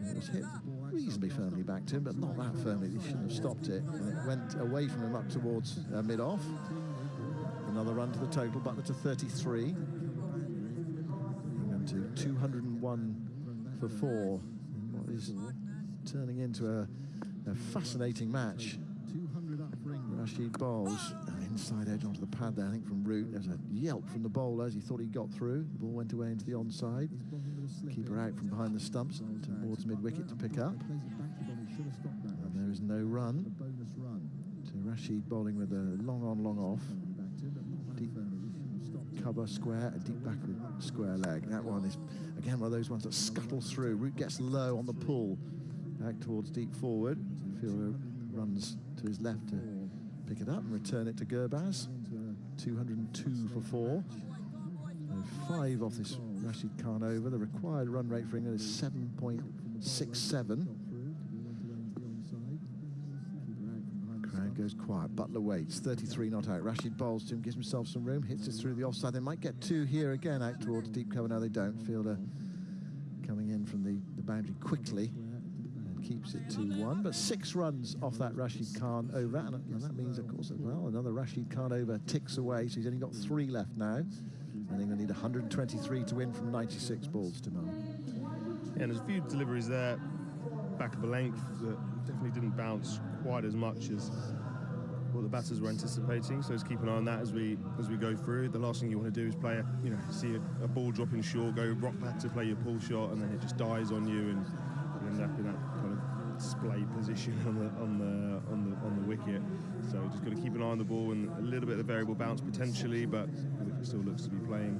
It was hit reasonably firmly back to him, but not that firmly. He shouldn't have stopped it. And it went away from him up towards mid-off. Another run to the total. Butler to 33. England to 201 for 4. What is turning into a fascinating match. Rashid bowls inside edge onto the pad there, I think, from Root. There's a yelp from the bowler as he thought he got through. The ball went away into the onside. Keeper out from behind the stumps towards mid-wicket to pick up. And there is no run to Rashid bowling with a long on, long off. Deep cover square, a deep backward square leg. That one is, again, one of those ones that scuttles through. Root gets low on the pull, back towards deep forward. Fielder runs to his left to pick it up and return it to Gurbaz. 202 for 4. 5 off this Rashid Khan over. The required run rate for England is 7.67. Crowd goes quiet. Butler waits. 33 not out. Rashid bowls to him, gives himself some room, hits it through the offside. They might get 2 here again out towards deep cover. No, they don't. Fielder coming in from the boundary quickly. Keeps it 2-1, but 6 runs off that Rashid Khan over, and that means, of course, as well, another Rashid Khan over ticks away, so he's only got 3 left now, and England need 123 to win from 96 balls to none. Yeah, and there's a few deliveries there, back of the length, that definitely didn't bounce quite as much as what the batters were anticipating, so let's keep an eye on that as we go through. The last thing you want to do is play see a ball dropping short, go rock back to play your pull shot, and then it just dies on you, and you end up in that kind of display position on the wicket. So just got to keep an eye on the ball, and a little bit of variable bounce potentially, but the wicket still looks to be playing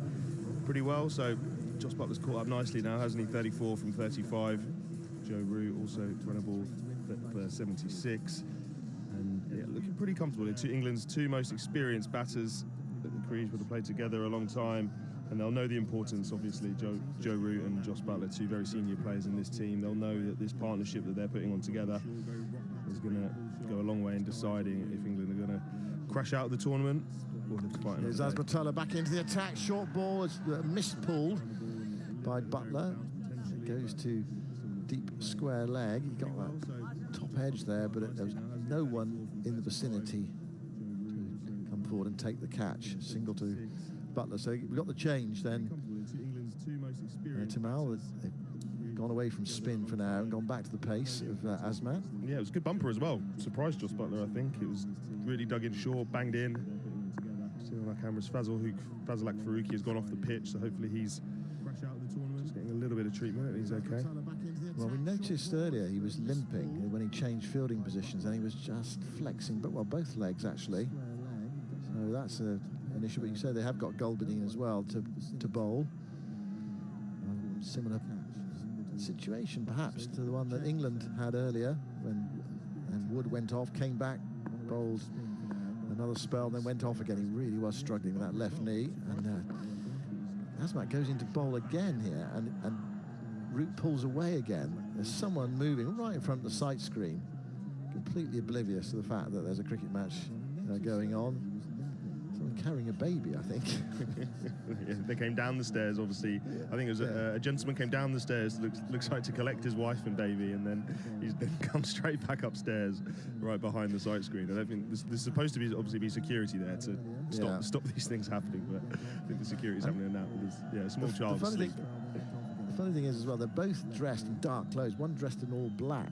pretty well. So Jos Buttler's caught up nicely now, hasn't he? 34 from 35. Joe Root also to run a ball for 76. And yeah, looking pretty comfortable. England's two most experienced batters at the crease would have played together a long time. And they'll know the importance, obviously, Joe Root and Jos Buttler, two very senior players in this team. They'll know that this partnership that they're putting on together is going to go a long way in deciding if England are going to crash out of the tournament or live to fight Here's another day. Azmatullah back into the attack. Short ball is mispulled by Buttler. It goes to deep square leg. He got that top edge there, but there was no one in the vicinity to come forward and take the catch. Single to Buttler. So we've got the change then. Tamal, they've gone away from spin for now and gone back to the pace of Azmat. Yeah, it was a good bumper as well. Surprised Jos Buttler, I think. It was really dug in short, banged in. Seeing on our cameras, Fazlak Faruqi has gone off the pitch, so hopefully he's just getting a little bit of treatment and he's okay. Well, we noticed earlier he was limping when he changed fielding positions, and he was just flexing, but well, both legs actually. So that's an issue. But you say they have got Gulbadine as well to bowl. Similar situation perhaps to the one that England had earlier when Wood went off, came back, bowled another spell, then went off again. He really was struggling with that left knee, and Azmat goes into bowl again here, and Root pulls away again. There's someone moving right in front of the sight screen, completely oblivious to the fact that there's a cricket match going on. Someone carrying a baby, I think. Yeah, they came down the stairs, obviously. I think it was a gentleman came down the stairs, looks like to collect his wife and baby, and then he's then come straight back upstairs, right behind the sight screen. I don't think there's supposed to be obviously be security there to stop these things happening, but I think the security's happening now. There's a small child. The funny thing is as well, they're both dressed in dark clothes. One dressed in all black,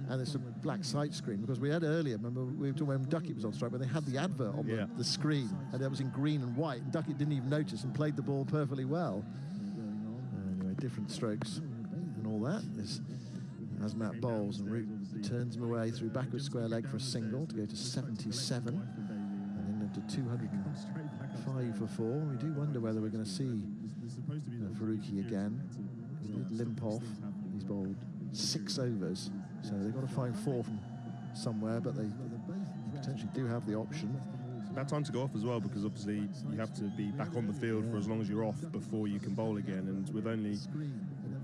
and it's a black sight screen, because we had earlier, remember we were talking when Duckett was on strike, but they had the advert on the screen, and it was in green and white, and Duckett didn't even notice and played the ball perfectly well. Anyway, different strokes and all that. This Azmat bowls, and Root turns him away through backward square leg for a single to go to 77, and England to 205 for 4. We do wonder whether we're going to see Faruqi again. He did limp off. He's bowled 6 overs, so they've got to find 4 from somewhere, but they potentially do have the option. It's about time to go off as well, because obviously you have to be back on the field for as long as you're off before you can bowl again, and with only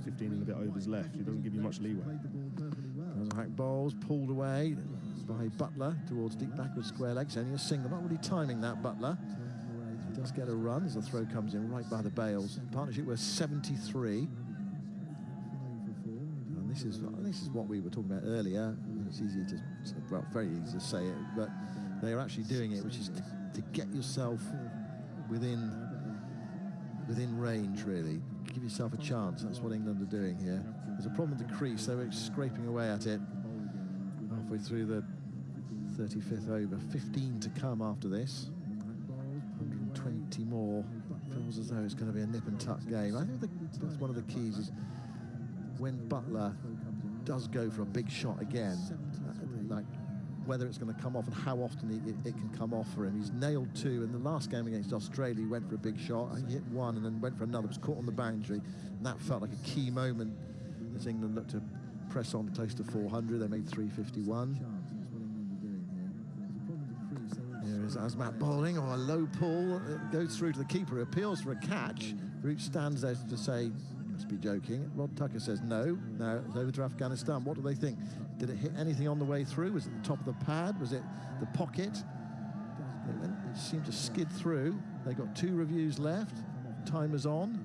15 and a bit overs left, it doesn't give you much leeway. Hack bowls pulled away by Buttler towards deep backward square legs. Only a single, not really timing that, Buttler. He does get a run as the throw comes in right by the bails. Partnership was 73. And this is what we were talking about earlier. It's easy to, well, very easy to say it, but they are actually doing it, which is to get yourself within range, really. Give yourself a chance. That's what England are doing here. There's a problem with the crease. They were scraping away at it halfway through the 35th over. 15 to come after this. 120 more. Feels as though it's going to be a nip and tuck game. I think that's one of the keys is when Buttler does go for a big shot again, like whether it's going to come off and how often it can come off for him. He's nailed 2 in the last game against Australia. He went for a big shot. He hit 1 and then went for another. Was caught on the boundary, and that felt like a key moment as England looked to press on close to 400. They made 351. Here is Azmat bowling, or a low pull. It goes through to the keeper, who appeals for a catch. Root stands there to say, must be joking. Rod Tucker says no. Now it's over to Afghanistan. What do they think? Did it hit anything on the way through? Was it the top of the pad? Was it the pocket? It seemed to skid through. They got 2 reviews left. Timer's on.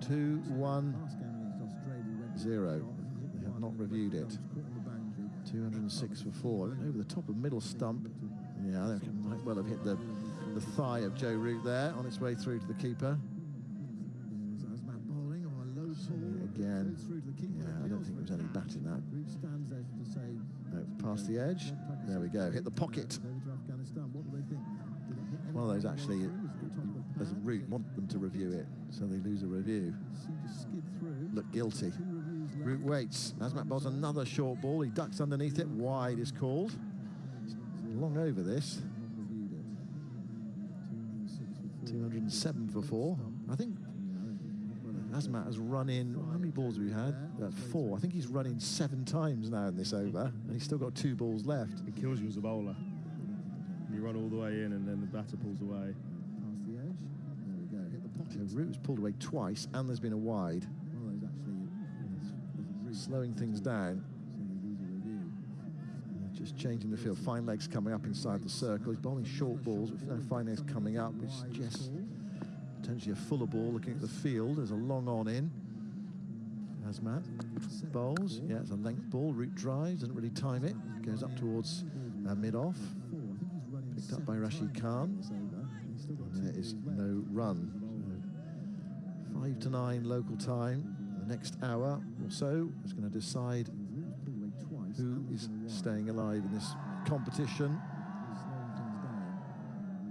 2, 1, 0. They have not reviewed it. 206 for 4. Over the top of middle stump. Yeah, I think it might well have hit the thigh of Joe Root there on its way through to the keeper. Again, yeah, I don't think there was any bat in that. No, past the edge. There we go. Hit the pocket. One of those actually, as a Root, want them to review it, so they lose a review. Look guilty. Root waits. Azmat bowls another short ball. He ducks underneath it. Wide is called. Long over this. 207 for 4. I think Asmat has run in, how many balls have we had? 4. I think he's run in 7 times now in this over, and he's still got 2 balls left. It kills you as a bowler. You run all the way in and then the batter pulls away. Past the edge. There we go. Hit the pocket. So Root's pulled away twice, and there's been a wide. Slowing things down. Just changing the field. Fine legs coming up inside the circle. He's bowling short balls with no fine legs coming up, which suggests potentially a fuller ball. Looking at the field, there's a long on in. Asmat bowls. Yeah, it's a length ball. Root drives, doesn't really time it. Goes up towards mid-off. Picked up by Rashid Khan. And there is no run. 5 to 9 local time. The next hour or so is going to decide who is staying alive in this competition.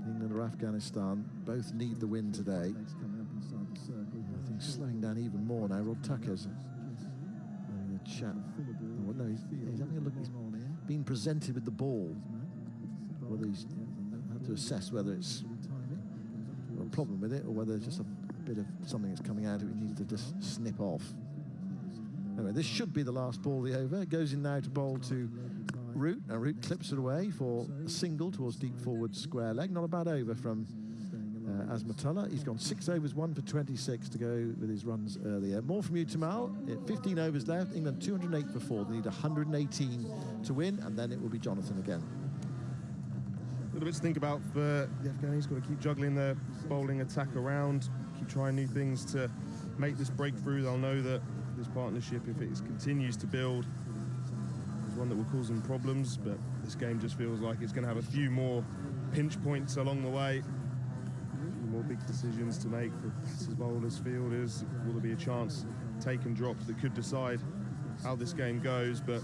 England or Afghanistan both need the win today. I think slowing down even more now. Rod Tucker's having a chat. Oh, no, he's having a look. He's been presented with the ball. Whether he's had to assess whether it's a problem with it or whether it's just a bit of something that's coming out of it he needs to just snip off. Anyway, this should be the last ball of the over. It goes in now to bowl to Root, and Root clips it away for a single towards deep forward square leg. Not a bad over from Asmatullah. He's gone 6 overs, 1 for 26 to go with his runs earlier. More from you, Tamal. 15 overs left. England 208 for 4. They need 118 to win, and then it will be Jonathan again. A little bit to think about for the Afghans. Got to keep juggling their bowling attack around, keep trying new things to make this breakthrough. They'll know that this partnership, if it continues to build, is one that will cause them problems, but this game just feels like it's going to have a few more pinch points along the way. More big decisions to make for batters, bowlers, fielders. Will there be a chance take and drop that could decide how this game goes? But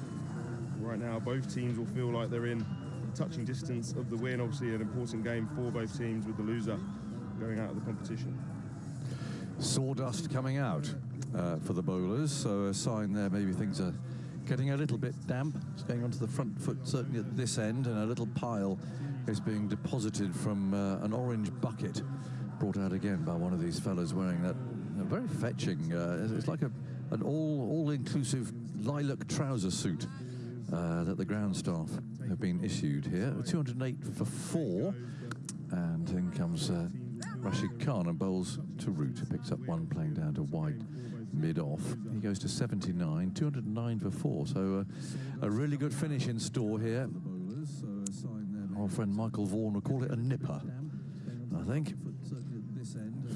right now both teams will feel like they're in touching distance of the win. Obviously an important game for both teams, with the loser going out of the competition. Sawdust coming out for the bowlers, so a sign there maybe things are getting a little bit damp. It's going onto the front foot, certainly at this end, and a little pile is being deposited from an orange bucket, brought out again by one of these fellows wearing that very fetching, it's like an all-inclusive lilac trouser suit that the ground staff have been issued here. 208 for 4, and in comes Rashid Khan and bowls to Root, who picks up 1 playing down to wide mid-off. He goes to 79, 209 for 4, so a really good finish in store here. Our friend Michael Vaughan would call it a nipper, I think.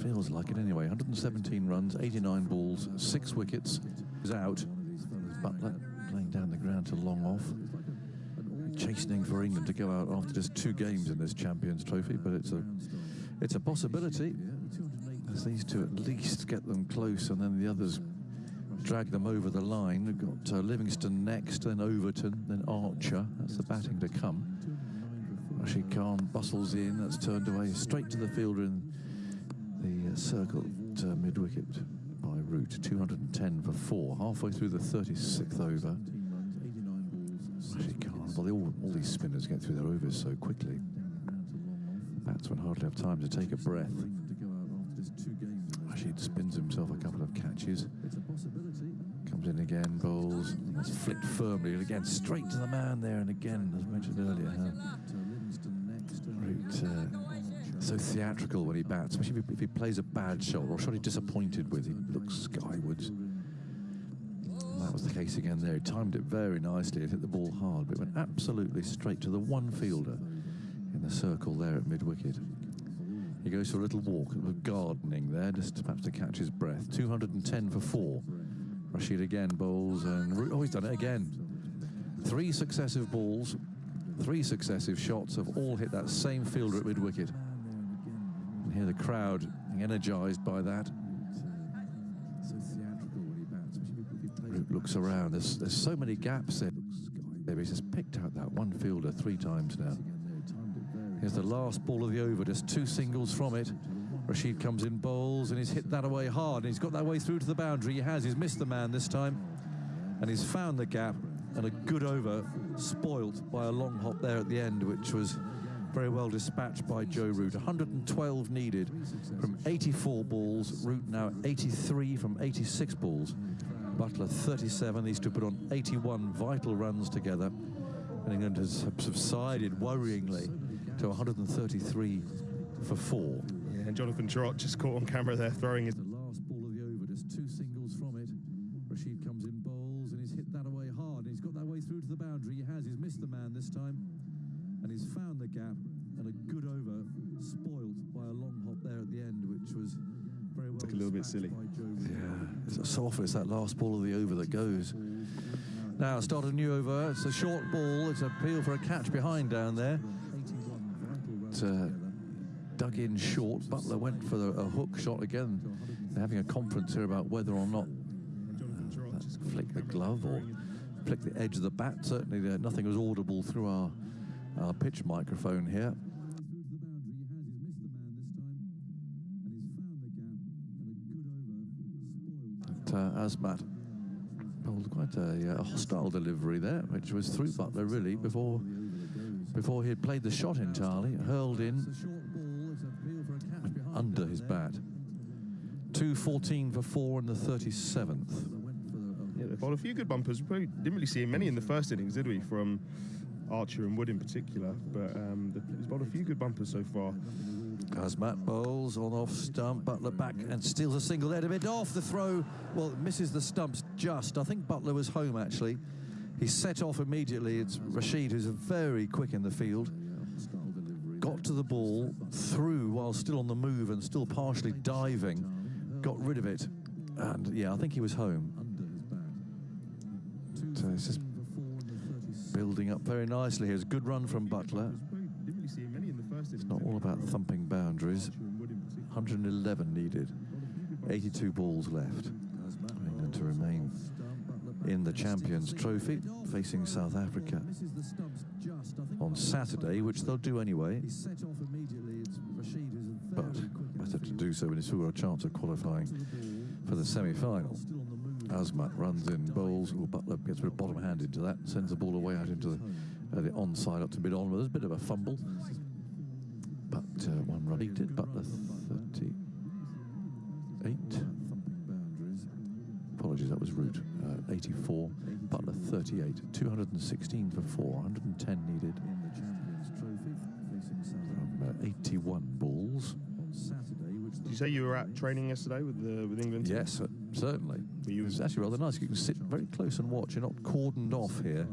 Feels like it anyway. 117 runs, 89 balls, 6 wickets. Is out. Butler playing down the ground to long off. Chastening for England to go out after just 2 games in this Champions Trophy, but it's a possibility, as these two at least get them close, and then the others drag them over the line. We've got Livingston next, then Overton, then Archer. That's the batting to come. Rashid Khan bustles in. That's turned away straight to the fielder in the circle to mid-wicket by Root. 210 for 4, halfway through the 36th over. Rashid Khan, well, all these spinners get through their overs so quickly. Batsmen hardly have time to take a breath. Rashid spins himself a couple of catches. Comes in again, bowls. That's flicked firmly, and again straight to the man there, and again, as mentioned earlier, Root so theatrical when he bats, especially if he plays a bad shot or a shot he's disappointed with. He looks skywards. And that was the case again there. He timed it very nicely. It hit the ball hard, but it went absolutely straight to the one fielder in the circle there at mid-wicket. He goes for a little walk, gardening there, just perhaps to catch his breath. 210 for 4. Rashid again bowls, and oh, he's done it again. 3 successive balls, 3 successive shots have all hit that same fielder at mid-wicket. And here the crowd energised by that. Root looks around. There's so many gaps there. He's just picked out that one fielder 3 times now. Here's the last ball of the over, just 2 singles from it. Rashid comes in, bowls, and he's hit that away hard, and he's got that way through to the boundary. He's missed the man this time, and he's found the gap, and a good over spoilt by a long hop there at the end, which was Very well dispatched by Joe Root. 112 needed from 84 balls. Root now at 83 from 86 balls. Butler 37. These two put on 81 vital runs together. And England has subsided worryingly to 133 for 4. Yeah, and Jonathan Trott just caught on camera there throwing his... The last ball of the over, just 2 singles from it. Rashid comes in bowls and he's hit that away hard. He's got that way through to the boundary. He's missed the man this time. And he's found the gap, and a good over, spoilt by a long hop there at the end, which was very well. Like a little bit silly. Yeah, so often it's that last ball of the over that goes. Now, start a new over. It's a short ball. It's an appeal for a catch behind down there. It's dug in short. Butler went for a hook shot again. They're having a conference here about whether or not flick the glove or flick the edge of the bat. Certainly, nothing was audible through our pitch microphone here. But Asmat bowled quite a hostile delivery there, which was through Butler really before he had played the shot entirely. Hurled in under his bat. 214 for 4 in the 37th. Yeah, they bowled a few good bumpers. We didn't really see many in the first innings, did we? From Archer and Wood in particular, but he's bowled a few good bumpers so far. Asmat bowls on off stump, Butler back and steals a single head a bit off the throw. Well, misses the stumps just. I think Butler was home actually. He set off immediately. It's Rashid who's very quick in the field. Got to the ball, through while still on the move and still partially diving. Got rid of it, and yeah, I think he was home. So it's just building up very nicely. Here's a good run from Butler. It's not all about thumping boundaries. 111 needed. 82 balls left. England to remain in the Champions Trophy, facing South Africa on Saturday, which they'll do anyway. But better to do so when it's still got a chance of qualifying for the semi-final. Asmat runs in, bowls. Well, Butler gets a bit of bottom-hand into that, sends the ball away out into the onside up to mid-on. Well, there's a bit of a fumble. But one run beaten. Butler 38. Apologies, that was Root. 84. Butler 38. 216 for 4. 110 needed. From 81 balls. Did you say you were at training yesterday with England? Yes, certainly. It was actually rather nice. You can sit very close and watch. You're not cordoned off here,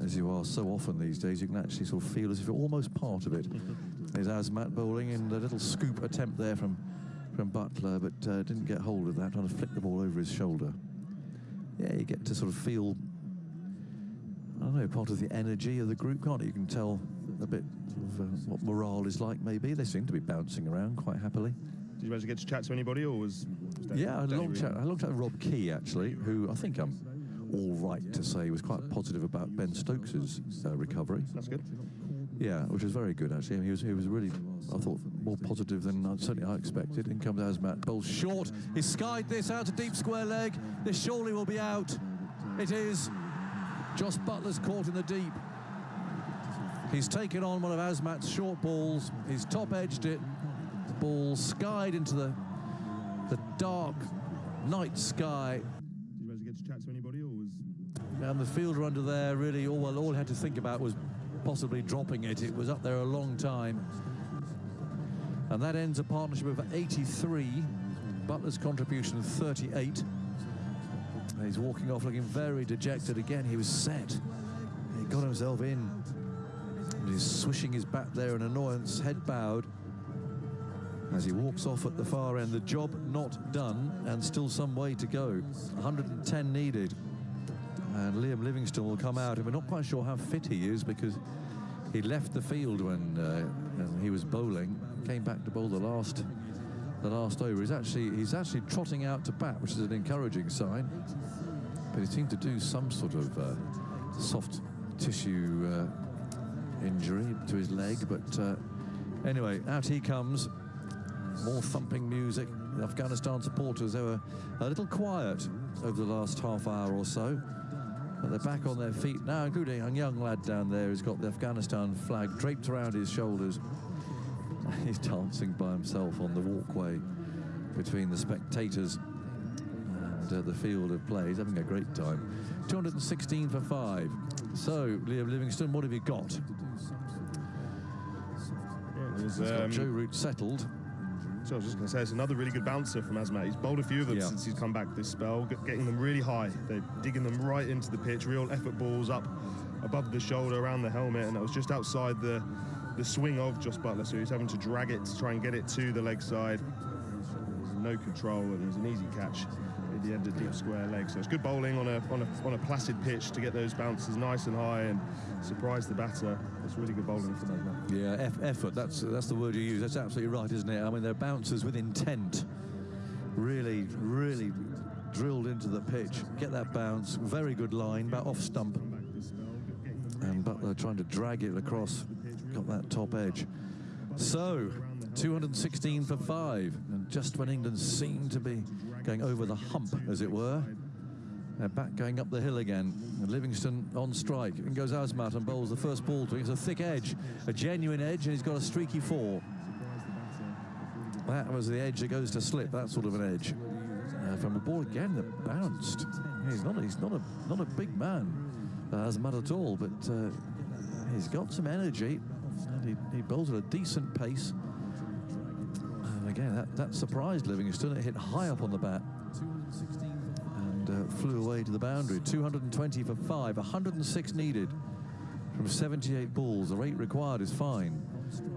as you are so often these days. You can actually sort of feel as if you're almost part of it. There's Asmat bowling in a little scoop attempt there from Butler, but didn't get hold of that, trying to flick the ball over his shoulder. Yeah, you get to sort of feel, I don't know, part of the energy of the group, can't you? You can tell a bit of what morale is like, maybe. They seem to be bouncing around quite happily. Did you manage to get to chat to anybody, or was that Yeah, I had a long chat with Rob Key, actually, who I think I'm all right to say was quite positive about Ben Stokes' recovery. That's good. Yeah, which was very good, actually. He was really, I thought, more positive than I expected. In comes Asmat, bowls short. He's skied this out to deep square leg. This surely will be out. It is. Jos Buttler's caught in the deep. He's taken on one of Asmat's short balls. He's top-edged it. The ball skied into the dark night sky. Did you manage to get to chat to anybody, or was... And the fielder under there, really, all he had to think about was possibly dropping it. It was up there a long time. And that ends a partnership of 83. Butler's contribution 38. And he's walking off looking very dejected again. He was set. He got himself in. And he's swishing his bat there in annoyance, head bowed. As he walks off at the far end, the job not done, and still some way to go. 110 needed. And Liam Livingstone will come out, and we're not quite sure how fit he is because he left the field when he was bowling, came back to bowl the last over. He's actually trotting out to bat, which is an encouraging sign. But he seemed to do some sort of soft tissue injury to his leg. But anyway, out he comes. More thumping music. The Afghanistan supporters, they were a little quiet over the last half hour or so. But they're back on their feet now, including a young lad down there who's got the Afghanistan flag draped around his shoulders. He's dancing by himself on the walkway between the spectators and the field of play. He's having a great time. 216 for 5. So, Liam Livingstone, what have you got? He's got Joe Root settled. So I was just going to say, it's another really good bouncer from Asmat. He's bowled a few of them since he's come back this spell, getting them really high. They're digging them right into the pitch, real effort balls up above the shoulder, around the helmet, and it was just outside the swing of Jos Buttler, so he's having to drag it to try and get it to the leg side. There's no control, and there's an easy catch at the end of deep square leg. So it's good bowling on a placid pitch to get those bounces nice and high and surprise the batter. It's really good bowling for those men. Yeah, effort, that's the word you use. That's absolutely right, isn't it? I mean, they're bouncers with intent. Really, really drilled into the pitch. Get that bounce, very good line, back off stump. And Buttler trying to drag it across, got that top edge. So, 216 for 5. And just when England seemed to be going over the hump, as it were, they're back going up the hill again. And Livingstone on strike. In goes Asmat and bowls the first ball to him. It's a thick edge, a genuine edge, and he's got a streaky 4. That was the edge that goes to slip, that sort of an edge. From the ball again that bounced. He's not a big man, Asmat at all, but he's got some energy, and he bowls at a decent pace. And again, that surprised Livingstone. It hit high up on the bat and flew away to the boundary. 220 for 5, 106 needed from 78 balls. The rate required is fine,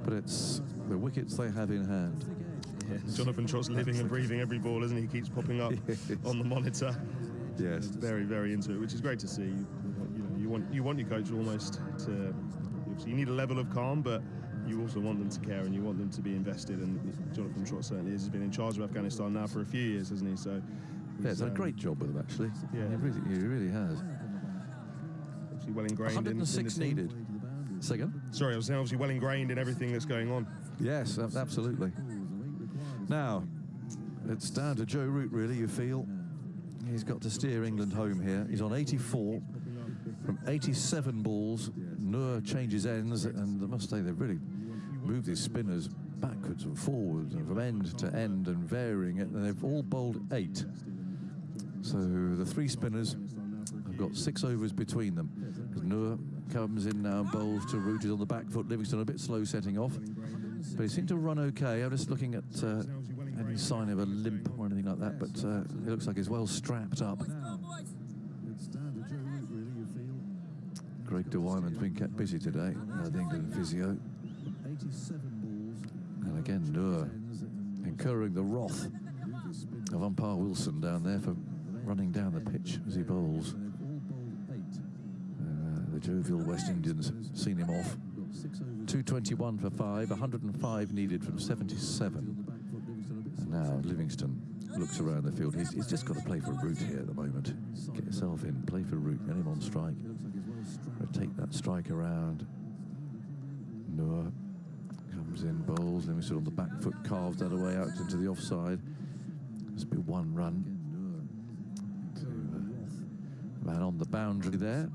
but it's the wickets they have in hand. Yeah, Jonathan Trott's living and breathing every ball, isn't he? He keeps popping up on the monitor. Yes, very, very into it, which is great to see. You want your coach almost to. You need a level of calm, but you also want them to care and you want them to be invested. And Jonathan Trott certainly is. He's been in charge of Afghanistan now for a few years, hasn't he? So yeah, he's done a great job with them, actually. Yeah, he really has. Obviously well ingrained. 106 needed. Second. Sorry, I was saying obviously well ingrained in everything that's going on. Yes, absolutely. Now, it's down to Joe Root, really, you feel. He's got to steer England home here. He's on 84 from 87 balls. Noor changes ends, and I must say they've really moved his spinners backwards and forwards and from end to end and varying it, and they've all bowled 8. So the 3 spinners have got 6 overs between them. Noor comes in now and bowls to Root. He's on the back foot. Livingstone a bit slow setting off, but he seemed to run okay. I'm just looking at any sign of a limp or anything like that, but it looks like he's well strapped up. Greg de Wyman's been kept busy today, the England physio. And again, Noor incurring the wrath of umpire Wilson down there for running down the pitch as he bowls. The jovial West Indians seen him off. 221 for 5, 105 needed from 77. And now Livingstone looks around the field. He's just got to play for Root here at the moment. Get yourself in, play for Root, get him on strike. Rotate that strike around. Noor comes in, bowls, Livingstone on the back foot, carves that away out into the offside. Must be 1 run. To man on the boundary there.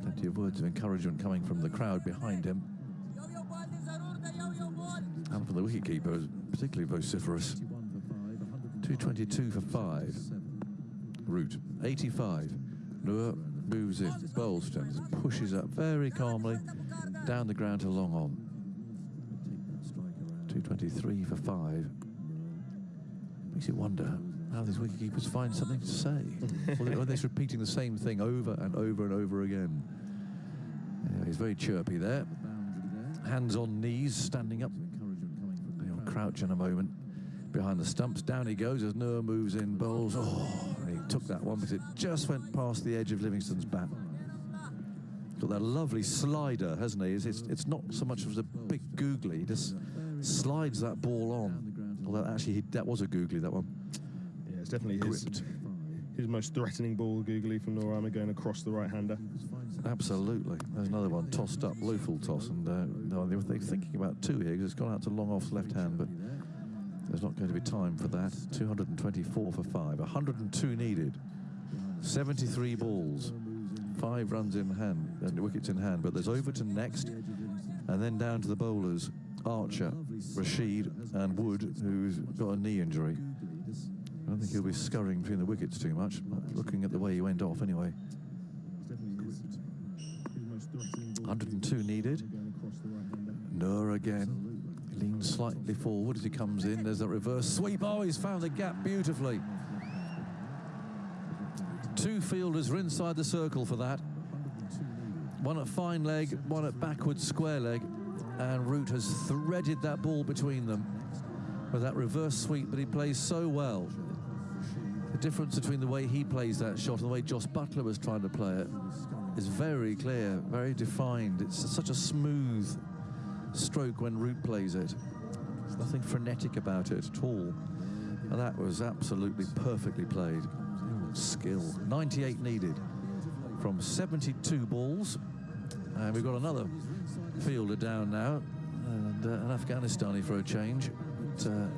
Plenty of words of encouragement coming from the crowd behind him. And from the wicketkeeper is particularly vociferous. 222 for 5. Root, 85. Noor moves in, bowls, pushes up very calmly down the ground to long on. 223 for 5. Makes you wonder how these wicketkeepers find something to say. Or are they repeating the same thing over and over and over again? Yeah, he's very chirpy there. Hands on knees, standing up. He'll crouch in a moment behind the stumps. Down he goes as Noor moves in, bowls. Oh, he took that one, but it just went past the edge of Livingstone's bat. Got that lovely slider, hasn't he? It's not so much as a big googly. He just slides that ball on. Although actually that was a googly, that one. Yeah, it's definitely his most threatening ball, googly from Noor Ahmed, going across the right-hander. Absolutely. There's another one tossed up, low full toss, and they were thinking about 2 here because it's gone out to long off's left hand, but there's not going to be time for that. 224 for 5, 102 needed, 73 balls. 5 runs in hand, and wickets in hand, but there's Overton next, and then down to the bowlers, Archer, Rashid and Wood, who's got a knee injury. I don't think he'll be scurrying between the wickets too much, looking at the way he went off anyway. 102 needed. Noor again. Leans slightly forward as he comes in. There's a reverse sweep. Oh, he's found the gap beautifully. 2 fielders are inside the circle for that. One at fine leg, one at backward square leg. And Root has threaded that ball between them with that reverse sweep that he plays so well. The difference between the way he plays that shot and the way Joss Butler was trying to play it is very clear, very defined. It's such a smooth stroke when Root plays it. There's nothing frenetic about it at all. And that was absolutely perfectly played. Skill. 98 needed from 72 balls. And we've got another fielder down now, and an Afghanistani for a change. But, I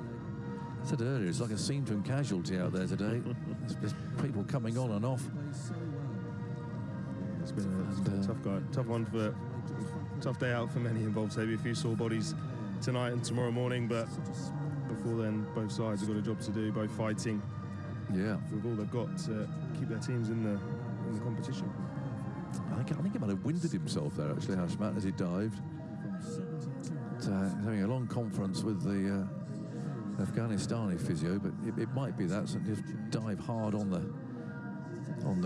said earlier, it's like a scene from Casualty out there today. There's people coming on and off. It's been a tough day out for many involved. Maybe a few sore bodies tonight and tomorrow morning, but before then, both sides have got a job to do, both fighting. Yeah, with all they've got to keep their teams in the competition. I think he might have winded himself there, actually, Hashmat, as he dived. He's having a long conference with the Afghanistani physio, but it might be that, so just dive hard on the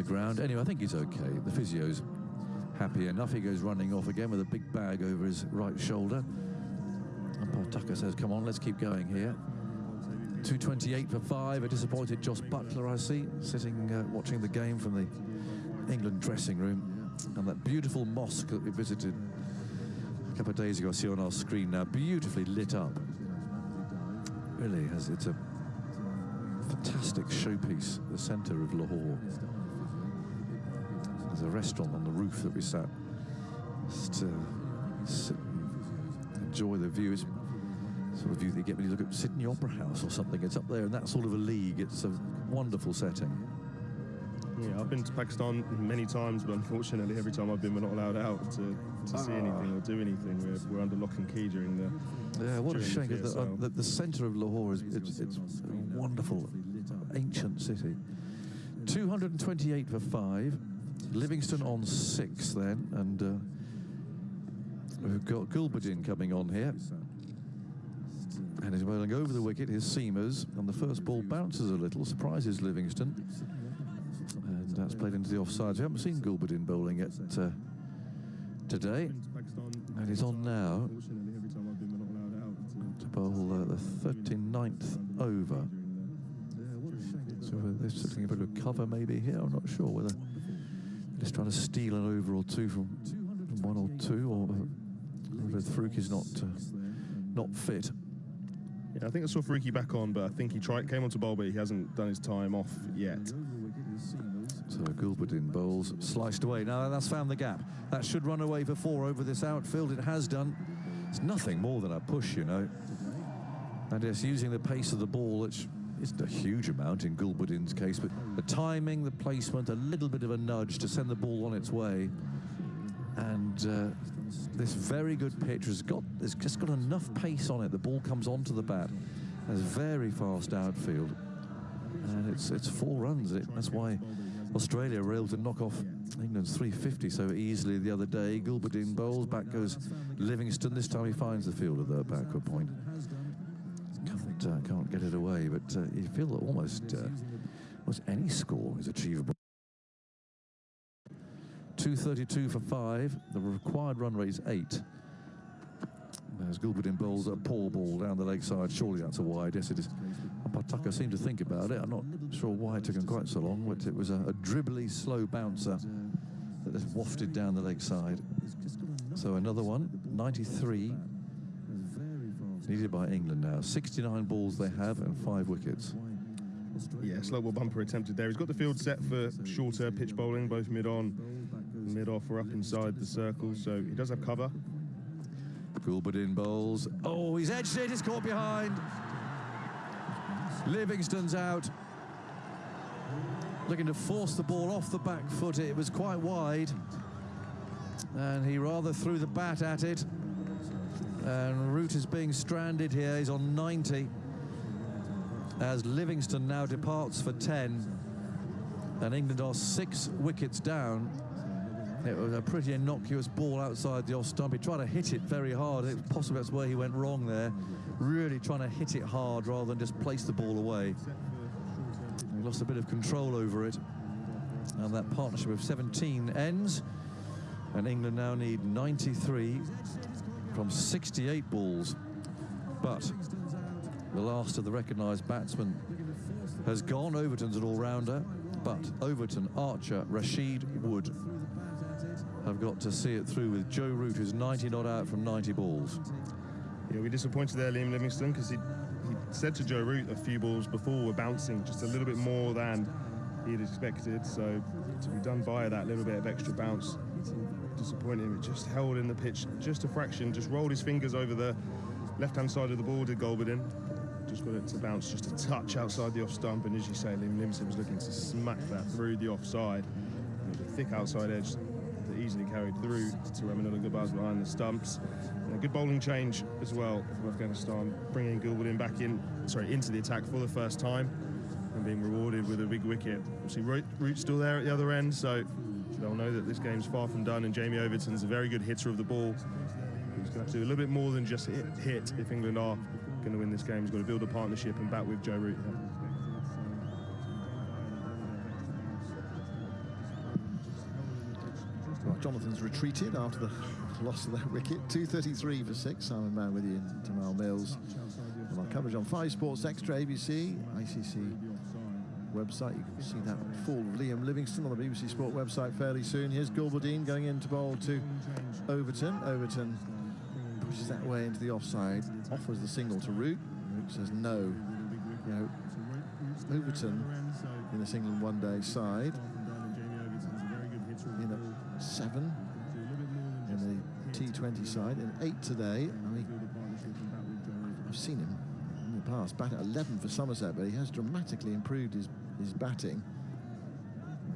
ground. Anyway, I think he's okay. The physio's happy enough. He goes running off again with a big bag over his right shoulder. And Tucker says, come on, let's keep going here. 228 for 5. A disappointed Joss Butler, I see, sitting watching the game from the England dressing room. And that beautiful mosque that we visited a couple of days ago, I see on our screen now, beautifully lit up. Really, it's a fantastic showpiece, the centre of Lahore. There's a restaurant on the roof that we sat just sit and enjoy the view. It's sort of view that you get when you look at Sydney Opera House or something. It's up there in that sort of a league. It's a wonderful setting. Yeah, I've been to Pakistan many times, but unfortunately every time I've been, we're not allowed out to see anything or do anything. We're under lock and key during the... Yeah, what a shame. The centre of Lahore it's a wonderful, ancient city. 228 for 5. Livingston on 6 then, and we've got Gulbuddin coming on here. And he's bowling over the wicket, his seamers, and the first ball bounces a little, surprises Livingston. And that's played into the offsides. We haven't seen Gulbuddin bowling yet today. And he's on now to bowl the 39th over. So they're looking for a bit of cover maybe here. I'm not sure whether they're just trying to steal an over or two from 1 or 2, or whether Farouk is not fit. Yeah, I think I saw Faruqi back on, but I think he came on to bowl, but he hasn't done his time off yet. So Gulbuddin bowls, sliced away. Now that's found the gap. That should run away for 4 over this outfield. It has done. It's nothing more than a push, you know. And it's using the pace of the ball, which isn't a huge amount in Gulbuddin's case, but the timing, the placement, a little bit of a nudge to send the ball on its way. And this very good pitch has just got enough pace on it. The ball comes onto the bat. It's very fast outfield, and it's 4 runs. That's why Australia were able to knock off England's 350 so easily the other day. Gulbuddin bowls, back goes Livingston. This time he finds the field at the backward point. Can't get it away, but you feel that almost any score is achievable. 232 for 5. The required run rate is 8. As Gulbuddin bowls a poor ball down the leg side. Surely that's a wide. Yes, it is. Tucker seemed to think about it. I'm not sure why it took him quite so long, but it was a dribbly, slow bouncer that just wafted down the leg side. So another one, 93. Needed by England now. 69 balls they have and 5 wickets. Yeah, slow ball bumper attempted there. He's got the field set for shorter pitch bowling, both mid-on, mid-off or up inside the circle, so he does have cover. Gulbuddin bowls. Oh, he's edged it, he's caught behind. Livingston's out. looking to force the ball off the back foot. It was quite wide, and he rather threw the bat at it. And Root is being stranded here. He's on 90 as Livingston now departs for 10, and England are 6 wickets down. It was a pretty innocuous ball outside the off stump. He tried to hit it very hard. It possibly that's where he went wrong there. Really trying to hit it hard rather than just place the ball away. He lost a bit of control over it, and that partnership of 17 ends, and England now need 93 from 68 balls. But the last of the recognised batsmen has gone. Overton's an all-rounder, but Overton, Archer, Rashid, Wood have got to see it through with Joe Root, who's 90 not out from 90 balls. Yeah, we're disappointed there, Liam Livingstone, because he said to Joe Root a few balls before were bouncing just a little bit more than he'd expected. So to be done by that little bit of extra bounce, disappointing him. It just held in the pitch just a fraction, just rolled his fingers over the left-hand side of the ball, did Golberdin. Just got it to bounce just a touch outside the off stump, and as you say, Liam Livingstone was looking to smack that through the offside. It was a thick outside edge that easily carried through to Ramanullah Gurbaz behind the stumps. And a good bowling change as well from Afghanistan, bringing Golberdin back into the attack for the first time and being rewarded with a big wicket. Obviously, Root's still there at the other end, so they'll know that this game's far from done, and Jamie Overton's a very good hitter of the ball. He's going to have to do a little bit more than just hit if England are going to win this game. He's got to build a partnership and bat with Joe Root. Well, Jonathan's retreated after the loss of that wicket. 2:33 for 6. Simon Mann with you in Tamal Mills. And our coverage on 5 Sports Extra, ABC, ICC website. You can see that fall of Liam Livingstone on the BBC Sport website fairly soon. Here's Golberdin going into bowl to Overton. Overton pushes that way into the offside, offers the single to Root. Root says no. You know, Overton in this England one-day side in at 7 in the T20 side, in 8 today. I mean, I've seen him in the past bat at 11 for Somerset, but he has dramatically improved his batting.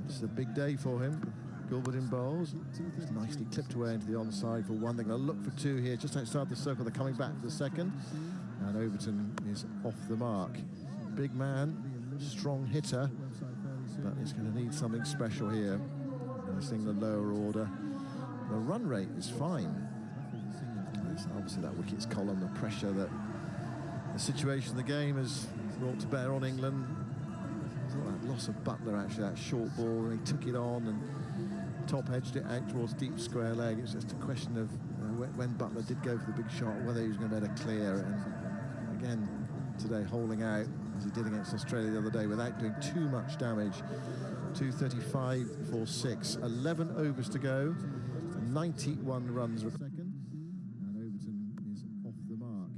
It's a big day for him. Golberdin bowls. It's nicely clipped away into the onside for one. They're going to look for 2 here, just outside the circle. They're coming back for the second. And Overton is off the mark. Big man, strong hitter, but it's going to need something special here. This thing, the lower order. The run rate is fine. It's obviously that wickets column, the pressure that the situation of the game has brought to bear on England. That loss of Butler, actually, that short ball, and he took it on and top-edged it out towards deep square leg. It's just a question of when Butler did go for the big shot, whether he was going to be able to clear. And again, today, holding out, as he did against Australia the other day, without doing too much damage. 2:35 for 6. 11 overs to go. 91 runs. Second. And Overton is off the mark.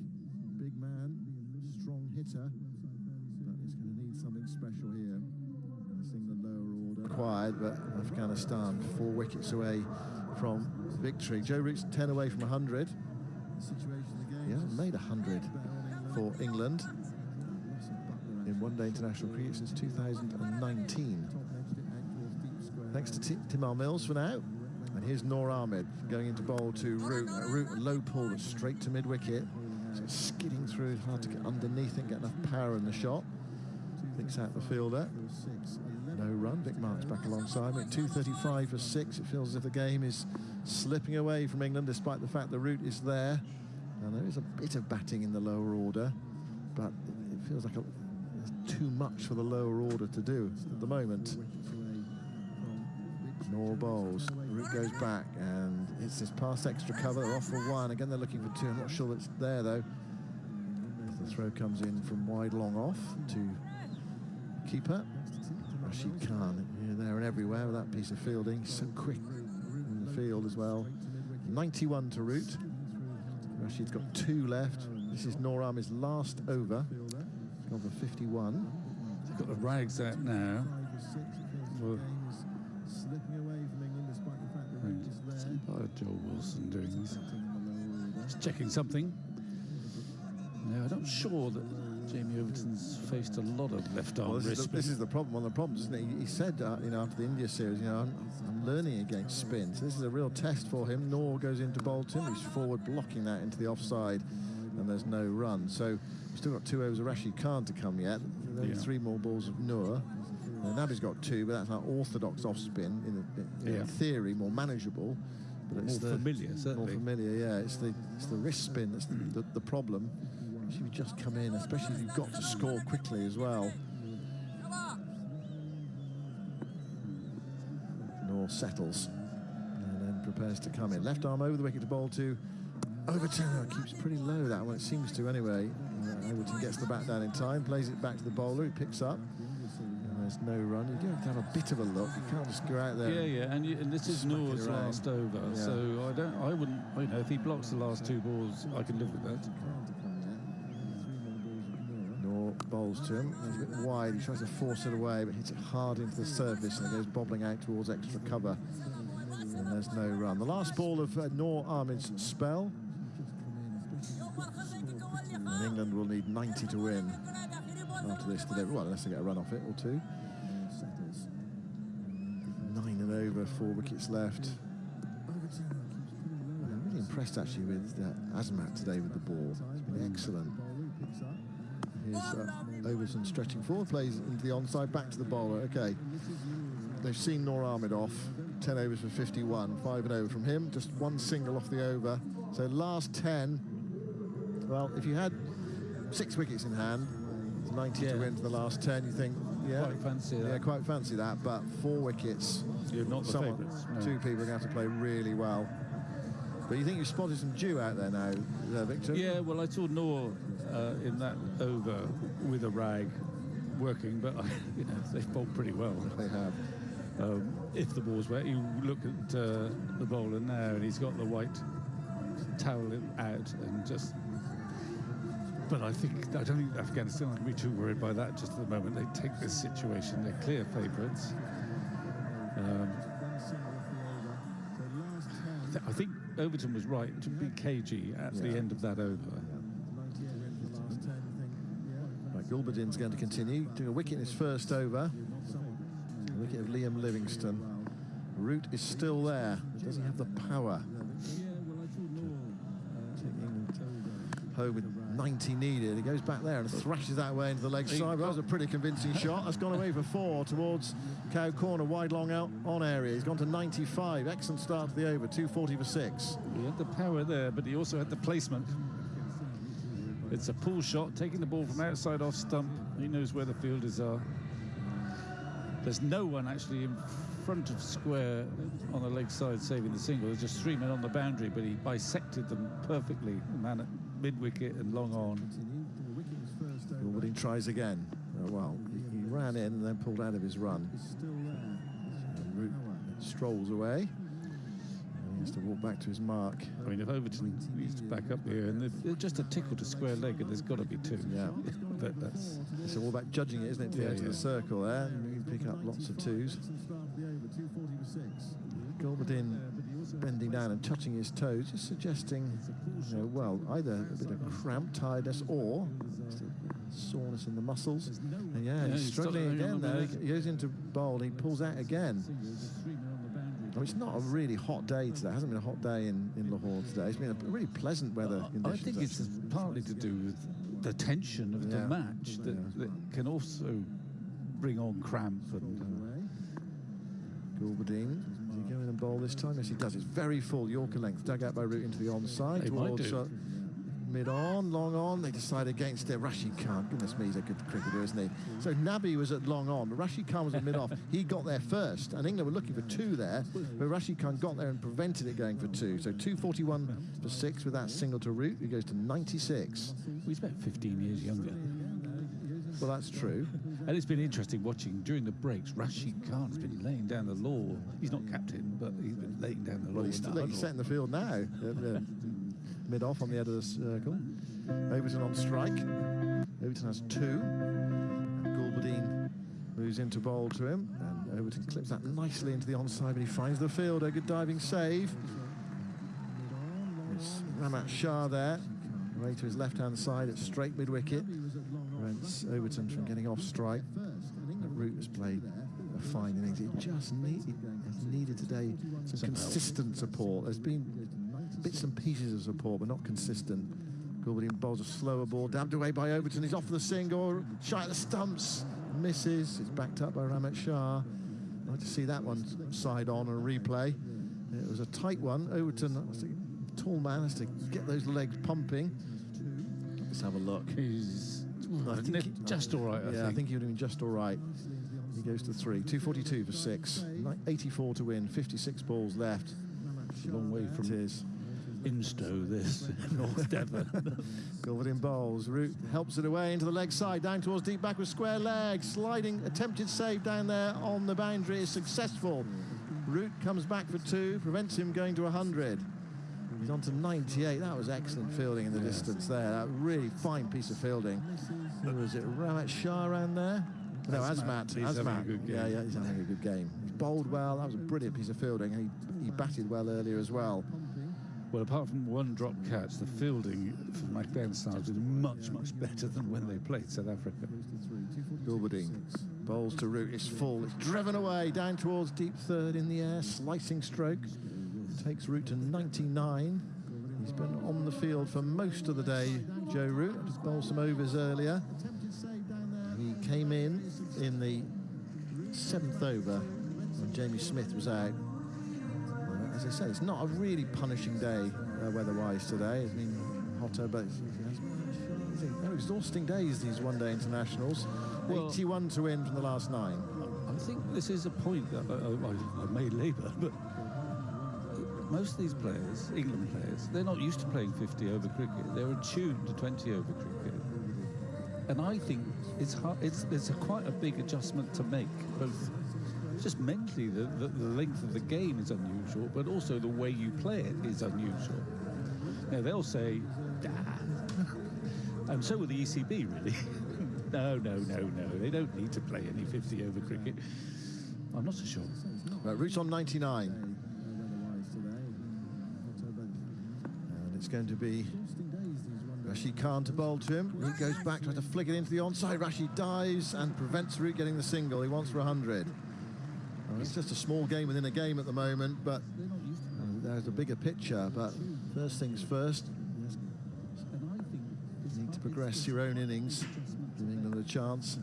Big man, strong hitter, but it's going to need something special here. This thing, the lower order. Required, but Afghanistan 4 wickets away from victory. Joe Root's 10 away from 100. He hasn't made 100 for England in one-day international cricket since 2019. Thanks to Tamal Mills for now. And here's Noor Ahmed going into bowl to Root. Root, a low pull straight to mid-wicket. So skidding through, it's hard to get underneath and get enough power in the shot. Thinks out the fielder. No run. Vic Marks back alongside me. 2:35 for 6. It feels as if the game is slipping away from England, despite the fact the Root is there. And there is a bit of batting in the lower order, but it feels like there's too much for the lower order to do at the moment. Noor bowls. Root goes back, and it's this past extra cover. They're off for 1. Again, they're looking for 2. I'm not sure it's there, though. The throw comes in from wide long off to keeper. Rashid Khan here, there and everywhere with that piece of fielding. So quick in the field as well. 91 to Root. Rashid's got 2 left. This is Noor Ahmed's last over. Gone for 51. They've got the rags out now. Well, Joel Wilson doing this. Just checking something. No, I'm not sure that Jamie Overton's faced a lot of left-arm Well, wrist this is the problem. One of the problems, isn't it? He said, you know, after the India series, you know, I'm learning against spin. So this is a real test for him. Noor goes into Bolton. He's forward blocking that into the offside, and there's no run. So we've still got 2 overs of Rashid Khan to come yet. Only 3 more balls of Noor. Nabi's got 2, but that's an orthodox off spin. In theory, more manageable. But it's more familiar, certainly. More familiar, yeah. It's the wrist spin that's the problem. If you just come in, especially if you've got to score quickly as well. Noor settles and then prepares to come in. Left arm over the wicket to bowl to Overton. Keeps pretty low, that one, it seems to anyway. Overton gets the bat down in time, plays it back to the bowler, who picks up. There's no run. You do have to have a bit of a look. You can't just go out there. Yeah, and this is Noor's last over. Yeah. So I wouldn't, you know, if he blocks the last 2 balls, I can live with that. Noor bowls to him. He's a bit wide. He tries to force it away, but hits it hard into the surface, and it goes bobbling out towards extra cover. And there's no run. The last ball of Noor Ahmed's spell. And England will need 90 to win after this today. Well, unless they get a run off it or 2. 9 and over, 4 wickets left. I'm really impressed actually with Azmat today with the ball. It's been excellent. Here's Overton stretching forward, plays into the onside, back to the bowler. Okay, they've seen Noor Ahmed off. 10 overs for 51, 5 and over from him. Just 1 single off the over. So last 10. Well, if you had 6 wickets in hand, 90 to win to the last 10, you think, quite fancy that. Yeah, quite fancy that, but 4 wickets. You're not the favourites. No. 2 people are going to have to play really well. But you think you've spotted some dew out there now, Victor? Yeah, well, I saw Noor in that over with a rag working, but you know, they've bowled pretty well. They have. If the ball's wet, you look at the bowler now, and he's got the white towel out and just. But I don't think Afghanistan will be too worried by that just at the moment. They take this situation, they're clear favourites. I think Overton was right to be cagey at the end of that over. Right, Gulbadin's going to continue, doing a wicket in his first over. A wicket of Liam Livingstone. Root is still there. Does he have the power? Home with 90 needed. He goes back there and thrashes that way into the leg side. That was a pretty convincing shot. That's gone away for 4 towards Cow Corner, wide long out on area. He's gone to 95. Excellent start to the over, 240 for 6. He had the power there, but he also had the placement. It's a pull shot, taking the ball from outside off stump. He knows where the fielders are. There's no one actually in front of square on the leg side saving the single. There's just 3 men on the boundary, but he bisected them perfectly. The man at mid-wicket and long on. Gulbadin tries again. Well, he ran in and then pulled out of his run. Root strolls away. He has to walk back to his mark. I mean, if Overton needs to back up here, and they're just a tickle to square leg, and there's got to be 2. Yeah. But that's... It's all about judging it, isn't it, to the edge of the circle there. And you can pick up lots of 2s. Gulbadin bending down and touching his toes, just suggesting, you know, well, either a bit of cramp, tiredness, or soreness in the muscles. And he's struggling again there. He goes into bowl, he pulls out again. I mean, it's not a really hot day today. It hasn't been a hot day in Lahore today. It's been a really pleasant weather conditions. I think it's partly to do with the tension of the match that can also bring on cramp. And Gulbadin, does he go in and bowl this time? Yes, he does. It's very full Yorker length, dug out by Root into the onside. Towards mid-on, long on. They decide against it. Rashid Khan, goodness me, he's a good cricketer, isn't he? So Nabi was at long on, but Rashid Khan was at mid-off. He got there first, and England were looking for 2 there, but Rashid Khan got there and prevented it going for 2. So 241 for 6 with that single to Root. He goes to 96. He's about 15 years younger. Well, that's true. And it's been interesting watching during the breaks. Rashid Khan has been laying down the law. He's not captain, but he's been laying down the law. Well, he's setting the field now. Mid-off on the end of the circle. Overton on strike. Overton has 2. Gulbadin moves into bowl to him, and Overton clips that nicely into the onside, but he finds the fielder. Good diving save. It's Ramat Shah there, away to his left-hand side. It's straight mid-wicket. prevents Overton from getting off strike. Root has played a fine innings. It just needed today some consistent support. There's been bits and pieces of support, but not consistent. Gilbert bowls a slower ball, dabbed away by Overton. He's off for the single, shy at the stumps, misses. It's backed up by Ramat Shah. I'd like to see that one side on and replay. It was a tight one. Overton, tall man, has to get those legs pumping. Let's have a look. He's just all right, I think he would have been just all right. He goes to 3. 242 for 6. 84 to win. 56 balls left. A long way from Instow, this North Devon. Gilbert bowls. Root helps it away into the leg side, down towards deep back with square leg. Sliding, attempted save down there on the boundary is successful. Root comes back for 2, prevents him going to 100. He's on to 98. That was excellent fielding in the distance there. That really fine piece of fielding. Who was it? Ramat Shah around there? No, Asmat. He's having a good game. Yeah, he's having a good game. He's bowled well. That was a brilliant piece of fielding. And he batted well earlier as well. Well, apart from one drop catch, the fielding from Afghanistan was much, much better than when they played South Africa. Gilberding bowls to Root. It's full. It's driven away down towards deep third in the air. Slicing stroke. Takes Root to 99. He's been on the field for most of the day, Joe Root. Just bowled some overs earlier. He came in the 7th over when Jamie Smith was out. As I said, it's not a really punishing day weather-wise today. It's been hotter, but they're exhausting days, these one-day internationals. Well, 81 to win from the last 9. I think this is a point that I may labour, but most of these players, England players, they're not used to playing 50-over cricket. They're attuned to 20-over cricket. And I think it's quite a big adjustment to make, both just mentally, the length of the game is unusual, but also the way you play it is unusual. Now, they'll say, and so will the ECB, really. No, they don't need to play any 50-over cricket. I'm not so sure. Right, Root's on 99. And it's going to be Rashid Khan to bowl to him. Root goes back, tries to flick it into the onside. Rashid dives and prevents Root getting the single. He wants for 100. Well, it's just a small game within a game at the moment, but there's a bigger picture. But first things first, you need to progress your own innings, giving England a chance.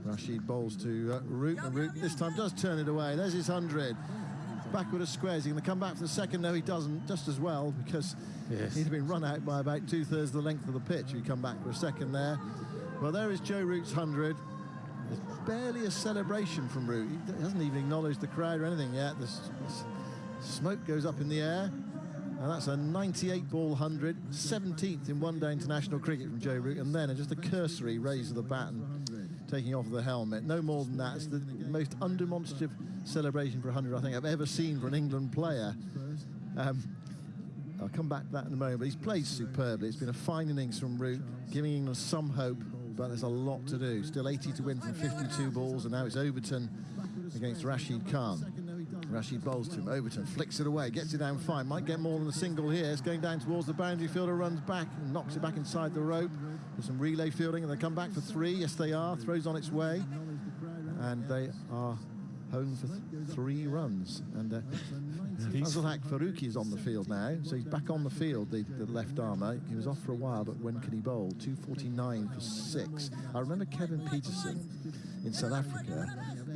Rashid bowls to Root, and Root this time does turn it away. There's his 100. Backward of squares. He's going to come back for the second. No, he doesn't, just as well, because he'd been run out by about 2/3 of the length of the pitch. He come back for a second there. Well, there is Joe Root's 100. There's barely a celebration from Root. He hasn't even acknowledged the crowd or anything yet. The smoke goes up in the air. And that's a 98-ball 100, 17th in one-day international cricket from Joe Root. And then just a cursory raise of the bat and taking off the helmet. No more than that. It's the most undemonstrative celebration for 100 I think I've ever seen for an England player. I'll come back to that in a moment. But he's played superbly. It's been a fine innings from Root, giving England some hope. But there's a lot to do. Still 80 to win from 52 balls, and now it's Overton against Rashid Khan. Rashid bowls to him. Overton flicks it away, gets it down fine. Might get more than a single here. It's going down towards the boundary. Fielder runs back and knocks it back inside the rope. There's some relay fielding, and they come back for 3. Yes, they are. Throws on its way. And they are home for 3 runs. And Fazlhaq Farooqi is on the field now, so he's back on the field, the left armour. He was off for a while, but when can he bowl? 249 for 6. I remember Kevin Peterson in South Africa.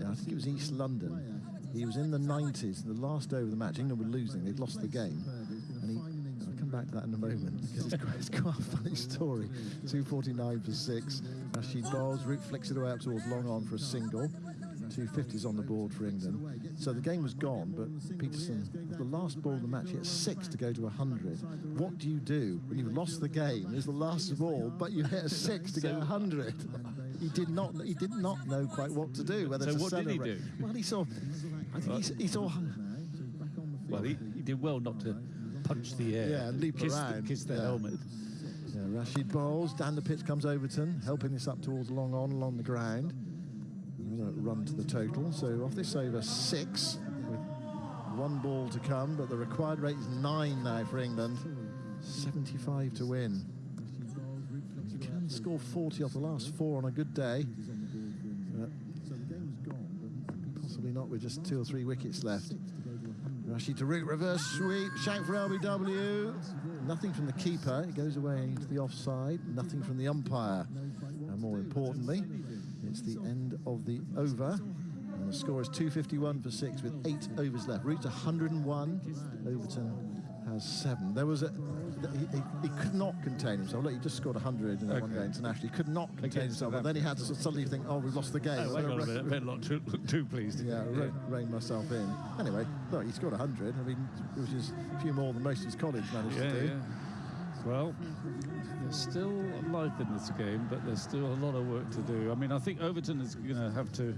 I think it was East London. He was in the 90s, the last over of the match. England were losing, they'd lost the game. And I'll come back to that in a moment, because it's quite a funny story. 249 for 6. Rashid bowls, Root flicks it away up towards long on for a single. 250s on the board for England. So the game was gone, but Peterson, the last ball of the match, he had 6 to go to 100. What do you do when you've lost the game? It's the last ball, but you hit a 6 to go 100. He did not know quite what to do. Whether so to what celebrate. did he do? Well, he saw. I think he saw. Well, he did well not to punch the air. And leap around. Kiss the helmet. Yeah, Rashid bowls. Down the pitch comes Overton, helping this up towards long on along the ground. Run to the total. So off this over 6 with 1 ball to come, but the required rate is 9 now for England. 75 to win. You can score 40 off the last 4 on a good day. Possibly not with just 2 or 3 wickets left. Rashid to Root, reverse sweep, shout for LBW. Nothing from the keeper, it goes away into the offside. Nothing from the umpire. And more importantly, it's the end of the over. And the score is 251 for 6 with 8 overs left. Root's 101, Overton has 7. There was he could not contain himself. Look, he just scored 100 in that one day internationally. He could not contain himself, and then he had to suddenly think, oh, we've lost the game. Oh, hang on a minute, better not too pleased. Yeah, rein myself in. Anyway, look, he scored 100. I mean, which is a few more than most of his colleagues managed to do. Yeah. Well, there's still life in this game, but there's still a lot of work to do. I mean, I think Overton is going to have to.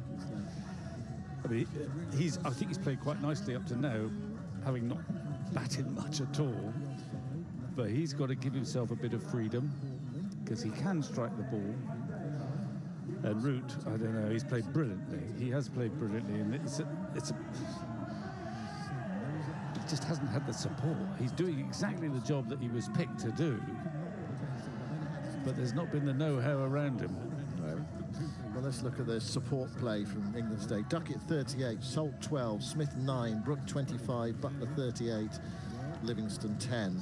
I mean, I think he's played quite nicely up to now, having not batted much at all. But he's got to give himself a bit of freedom because he can strike the ball. And Root, I don't know, he's played brilliantly. He has played brilliantly, and he just hasn't had the support. He's doing exactly the job that he was picked to do, but there's not been the know-how around him. No. Well, let's look at the support play from England today. Duckett 38, Salt 12, Smith 9, Brook 25, Butler 38, Livingston 10.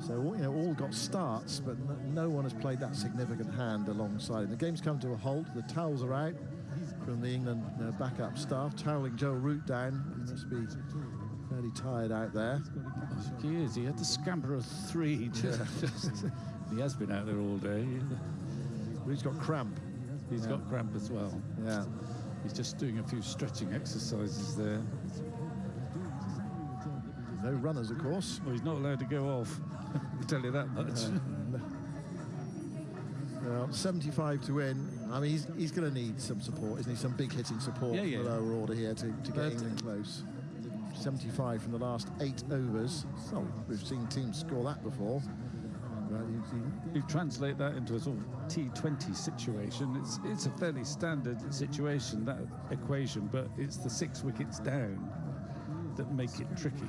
So, you know, all got starts, but no one has played that significant hand alongside. The game's come to a halt. The towels are out from the England backup staff, toweling Joe Root down. He must be fairly tired out there. He is. He had to scamper a 3. He has been out there all day. Root's got cramp. He's got cramp as well. Yeah. He's just doing a few stretching exercises there. No runners, of course. Well, he's not allowed to go off. I can tell you that much. Well, 75 to win. I mean, he's going to need some support, isn't he? Some big hitting support from the lower order here to get England close. 75 from the last 8 overs. Oh, we've seen teams score that before. You translate that into a sort of T20 situation. It's a fairly standard situation, that equation, but it's the 6 wickets down that make it tricky.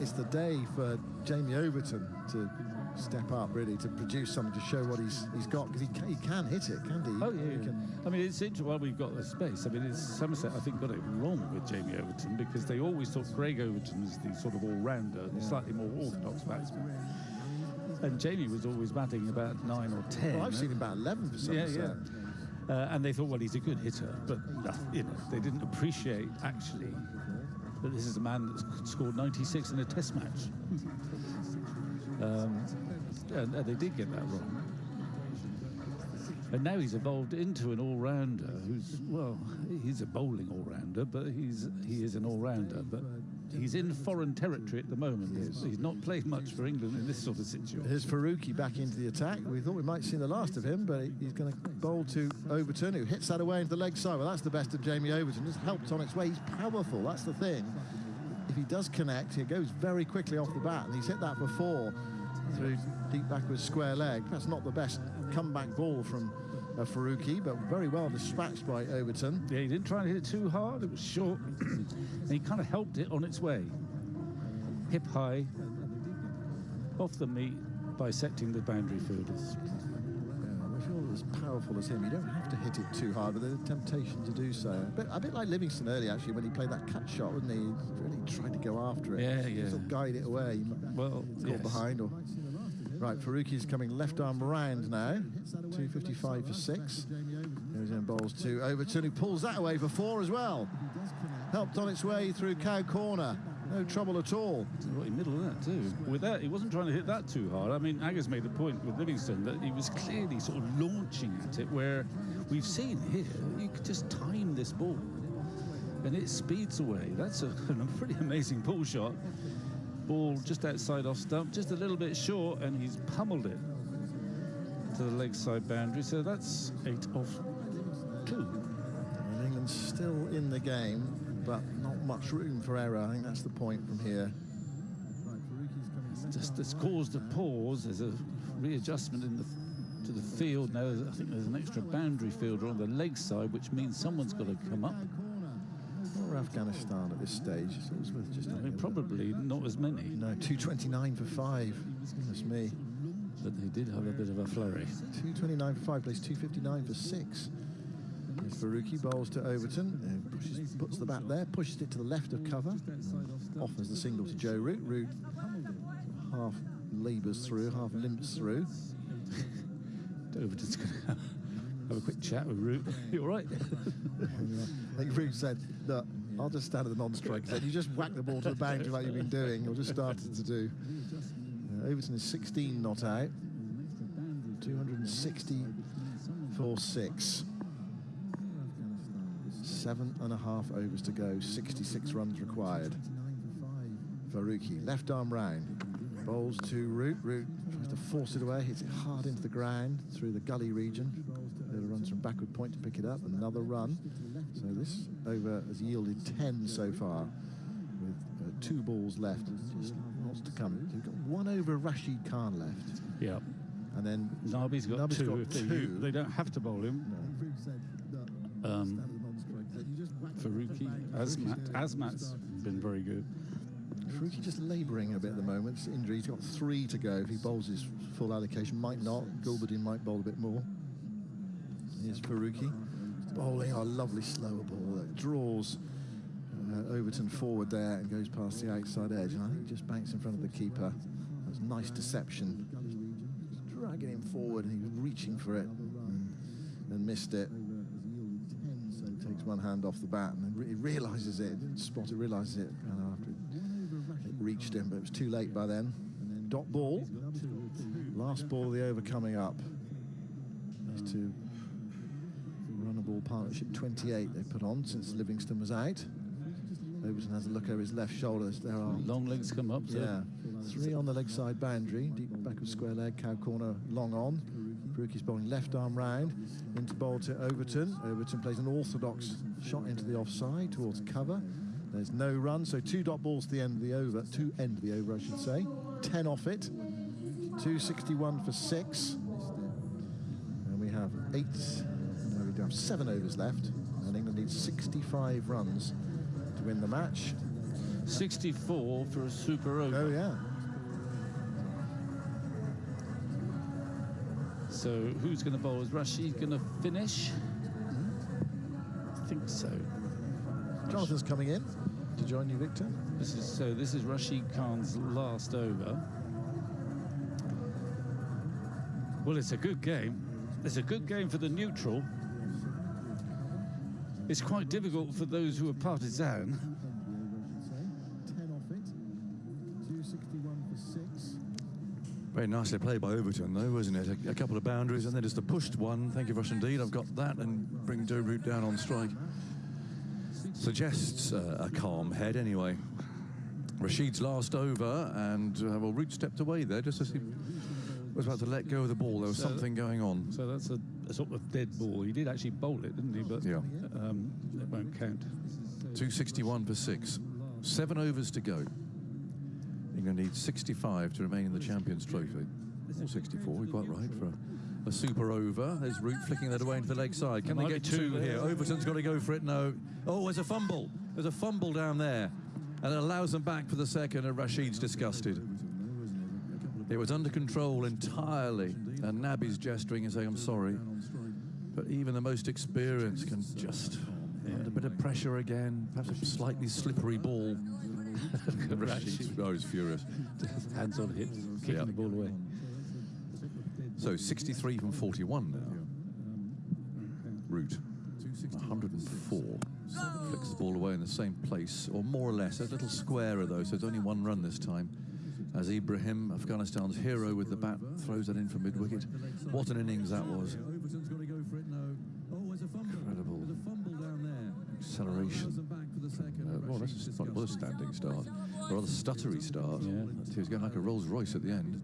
It's the day for Jamie Overton to step up, really, to produce something to show what he's got, because he can hit it, can't he? Oh, yeah. I mean, it's interesting. Well, we've got the space. I mean, Somerset, I think, got it wrong with Jamie Overton, because they always thought Craig Overton was the sort of all-rounder, the slightly more orthodox batsman. And Jamie was always batting about 9 or 10. Well, I've seen him about 11 for Somerset. And they thought, well, he's a good hitter, but you know, they didn't appreciate actually that this is a man that's scored 96 in a Test match. And they did get that wrong. And now he's evolved into an all-rounder who's, well, he's a bowling all-rounder, but he is an all-rounder. But he's in foreign territory at the moment. He's not played much for England in this sort of situation. Here's Faruqi back into the attack. We thought we might see the last of him, but he's going to bowl to Overton, who hits that away into the leg side. Well, that's the best of Jamie Overton. It's helped on its way. He's powerful. That's the thing. If he does connect, he goes very quickly off the bat, and he's hit that before through deep backwards square leg. That's not the best comeback ball from Faruqi, but very well dispatched by Overton. Yeah, he didn't try and hit it too hard. It was short, and he kind of helped it on its way. Hip high, off the meat, bisecting the boundary fielders. If you're as powerful as him, you don't have to hit it too hard, but there's a temptation to do so. A bit like Livingston earlier, actually, when he played that cut shot, wasn't he? He really tried to go after it. Yeah. Sort of guide it away. Well, caught behind. Or right, Faruqi's coming left arm round now. 255 for 6. Goes in bowls to Overton, who pulls that away for 4 as well. Helped on its way through Cow Corner. No trouble at all. Right in the middle of that too. With that, he wasn't trying to hit that too hard. I mean, Agger's made the point with Livingston that he was clearly sort of launching at it, where we've seen here, you could just time this ball and it speeds away. That's a pretty amazing pull shot. Ball just outside off stump, just a little bit short, and he's pummeled it to the leg side boundary. So that's 8 off 2. And England's still in the game, but not much room for error. I think that's the point from here. It's caused a pause. There's a readjustment to the field now. I think there's an extra boundary fielder on the leg side, which means someone's got to come up. Or Afghanistan at this stage. So it's worth just probably not as many. No, 229 for 5. Goodness me. But they did have a bit of a flurry. 229 for 5, plays 259 for 6. There's Faruqi, bowls to Overton, puts the bat there, pushes it to the left of cover, offers the single to Joe Root. Root half labours through, half limps through. Overton's going to have a quick chat with Root. You all right? I think Root said, look, I'll just stand at the non-strike. He said, you just whack the ball to the boundary like you've been doing, or just started to do. Overton is 16 not out. 260 for 6. 7.5 overs to go, 66 runs required. Faruqi, left arm round, bowls to Root. Root tries to force it away, hits it hard into the ground through the gully region. Little runs from backward point to pick it up, another run. So this over has yielded 10 so far, with 2 balls left. Just lots to come. So we've got 1 over Rashid Khan left. Yeah. And then Nabi's got 2. got If 2. they don't have to bowl him. Faruqi, Azmat's been very good. Faruqi just labouring a bit at the moment. It's injury. He's got 3 to go. If he bowls his full allocation, might not. Gulbadin might bowl a bit more. Here's Faruqi bowling a lovely slower ball that draws Overton forward there and goes past the outside edge. And I think just banks in front of the keeper. That's nice deception. Just dragging him forward, and he was reaching for it and missed it. Takes one hand off the bat and then he realises it, didn't spot it, realises it after it reached him, but it was too late by then. And then dot ball, last ball of the over coming up. These two run a ball partnership 28 they put on since Livingston was out. Overton has a look over his left shoulder. There are long legs come up. So. Yeah, 3 on the leg side boundary, deep back of square leg, cow corner, long on. Faruqi's bowling left arm round into bowl to Overton. Overton plays an orthodox shot into the offside towards cover. There's no run, so 2 dot balls to the end of the over, I should say. 10 off it. 261 for 6. And we have 7 overs left, and England needs 65 runs to win the match. 64 for a super over. Oh yeah. So who's going to bowl? Is Rashid going to finish? I think so. Jonathan's coming in to join you, Victor. This is Rashid Khan's last over. Well, it's a good game. It's a good game for the neutral. It's quite difficult for those who are partisan. 10 off it. 261 for 6. Very nicely played by Overton, though, wasn't it? A couple of boundaries and then just a pushed one. Thank you very much indeed. I've got that, and bring Joe Root down on strike. Suggests a calm head, anyway. Rashid's last over, and well, Root stepped away there just as he was about to let go of the ball. There was something going on. So that's a sort of dead ball. He did actually bowl it, didn't he? But yeah, it won't count. 261 for 6. 7 overs to go. England needs 65 to remain in the Champions Trophy. Or 64, we're quite right for a super over. There's Root flicking that away into the leg side. Can they get 2 here? Overton's got to go for it. No. Oh, there's a fumble. There's a fumble down there. And it allows them back for the second, and Rashid's disgusted. It was under control entirely, and Nabi's gesturing and saying, I'm sorry. But even the most experienced can just, under a bit of pressure again, perhaps a slightly slippery ball. He's furious. Hands on hips, kicking the ball away. So 63 from 41 now. Root, 104. Flicks the ball away in the same place, or more or less. A little squarer, though, so it's only 1 run this time. As Ibrahim, Afghanistan's hero with the bat, throws that in from mid-wicket. What an innings that was. Incredible acceleration. Well, that's not a standing start. A rather stuttery start. Yeah. He was going like a Rolls Royce at the end.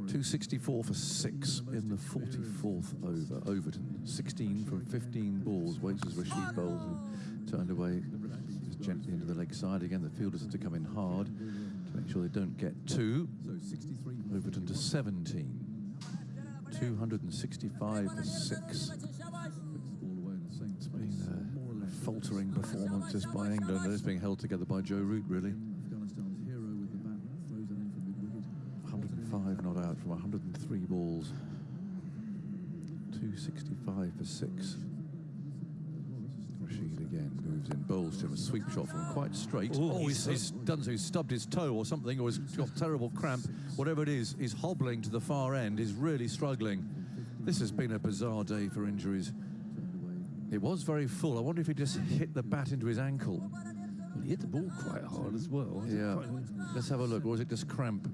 264 for 6 in the 44th over. Overton, 16 from 15 balls. Waits as Rashid bowls and turned away just gently into the leg side. Again, the fielders have to come in hard to make sure they don't get 2. Overton to 17. 265 for 6. It's been a faltering performance just by England. It's being held together by Joe Root, really. 105 not out. that from 103 balls. 265 for 6. Rashid again moves in, bowls to him a sweep shot from quite straight. He's done so. He's stubbed his toe or something, or he's got terrible cramp. Whatever it is, he's hobbling to the far end. He's really struggling. This has been a bizarre day for injuries. It was very full. I wonder if he just hit the bat into his ankle. Well, he hit the ball quite hard as well. Yeah. Let's have a look. Or is it just cramp?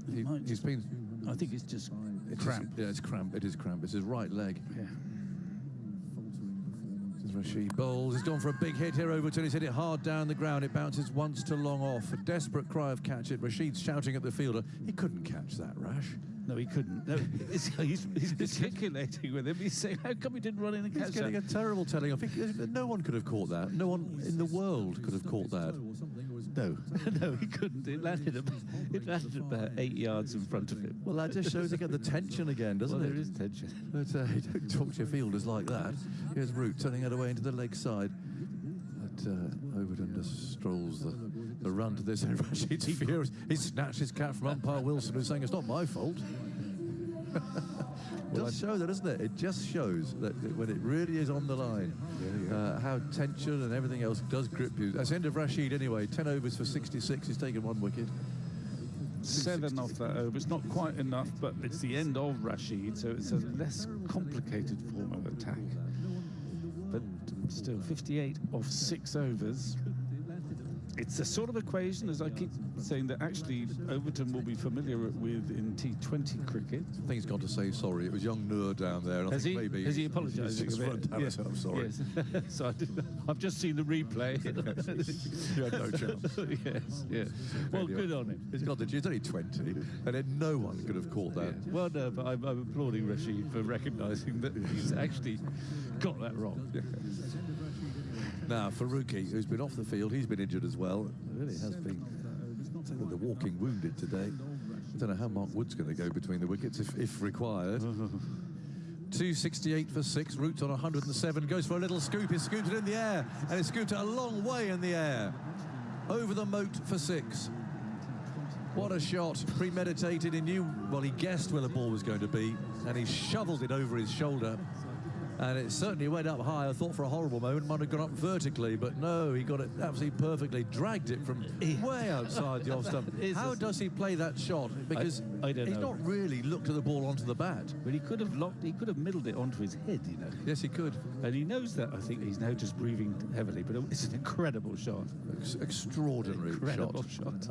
He's been... I think it's just cramp. Yeah, it's cramp. It is cramp. It's his right leg. Yeah. Rashid bowls. He's gone for a big hit here, Overton. He's hit it hard down the ground. It bounces once to long off. A desperate cry of catch it. Rashid's shouting at the fielder. He couldn't catch that, Rash. No, he couldn't. No, he's gesticulating with him. He's saying, how come he didn't run in and catch He's getting that? a terrible telling off. No one could have caught that. No one in the world could have caught that. No. No, he couldn't. It landed about 8 yards in front of him. Well, that just shows again the tension again, doesn't it? There is tension. But you don't talk to your fielders like that. Here's Root turning it away into the leg side. But Overton just strolls the run to this. Rashid's furious. He snatched his cap from umpire Wilson, who's saying it's not my fault. It does show that, doesn't it? It just shows that when it really is on the line, how tension and everything else does grip you. That's the end of Rashid anyway. 10 overs for 66. He's taken 1 wicket. 7 off that over. It's not quite enough, but it's the end of Rashid, so it's a less complicated form of attack. But still, 58 off 6 overs. It's a sort of equation, as I keep saying, that actually Overton will be familiar with in T20 cricket. I think he's gone to say sorry. It was young Noor down there. And Has he apologised? Yes. I'm sorry. Yes. So I've just seen the replay. You had no chance. Yes, yeah. Well, good on him. He's only 20, and then no one could have caught that. Yeah. Well, no, but I'm applauding Rashid for recognising that he's actually got that wrong. Yeah. Now, Faruqi, who's been off the field, he's been injured as well. It really has been the walking wounded today. I don't know how Mark Wood's going to go between the wickets if required. 268 for 6. Root's on 107. Goes for a little scoop. He's scooped it in the air, and he's scooped it a long way in the air. Over the moat for 6. What a shot. Premeditated. He knew, well, he guessed where the ball was going to be, and he shoveled it over his shoulder. And it certainly went up high. I thought for a horrible moment might have gone up vertically, but no, he got it absolutely perfectly. Dragged it from way outside the off stump. How does he play that shot? Because I don't he's know. not really looked at the ball onto the bat. But he could have middled it onto his head, you know. Yes, he could. And he knows that. I think he's now just breathing heavily, but it's an incredible shot. Extraordinary incredible shot.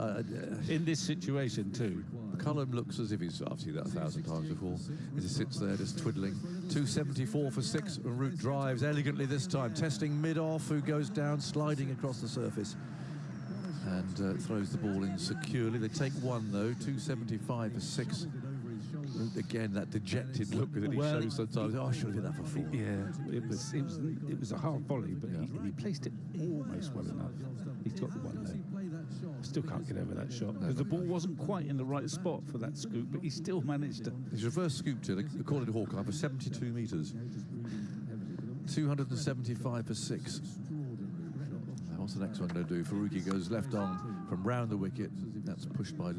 In this situation, too. Cullen looks as if I've seen that 1,000 times before, as he sits there just twiddling. 274 for 6, and Root drives elegantly this time, testing mid-off, who goes down, sliding across the surface, and throws the ball in securely. They take 1, though, 275 for 6. Root again, that dejected look that he shows sometimes. Oh, I should have hit that for 4. Yeah, it was a hard volley, but he placed it almost well enough. He's got the 1 there. Still can't get over that shot. Because the ball wasn't quite in the right spot for that scoop, but he still managed to. He's reverse scooped it, according to Hawkeye, for 72 metres. 275 for 6. What's the next one going to do? Faruqi goes left on from round the wicket. That's pushed by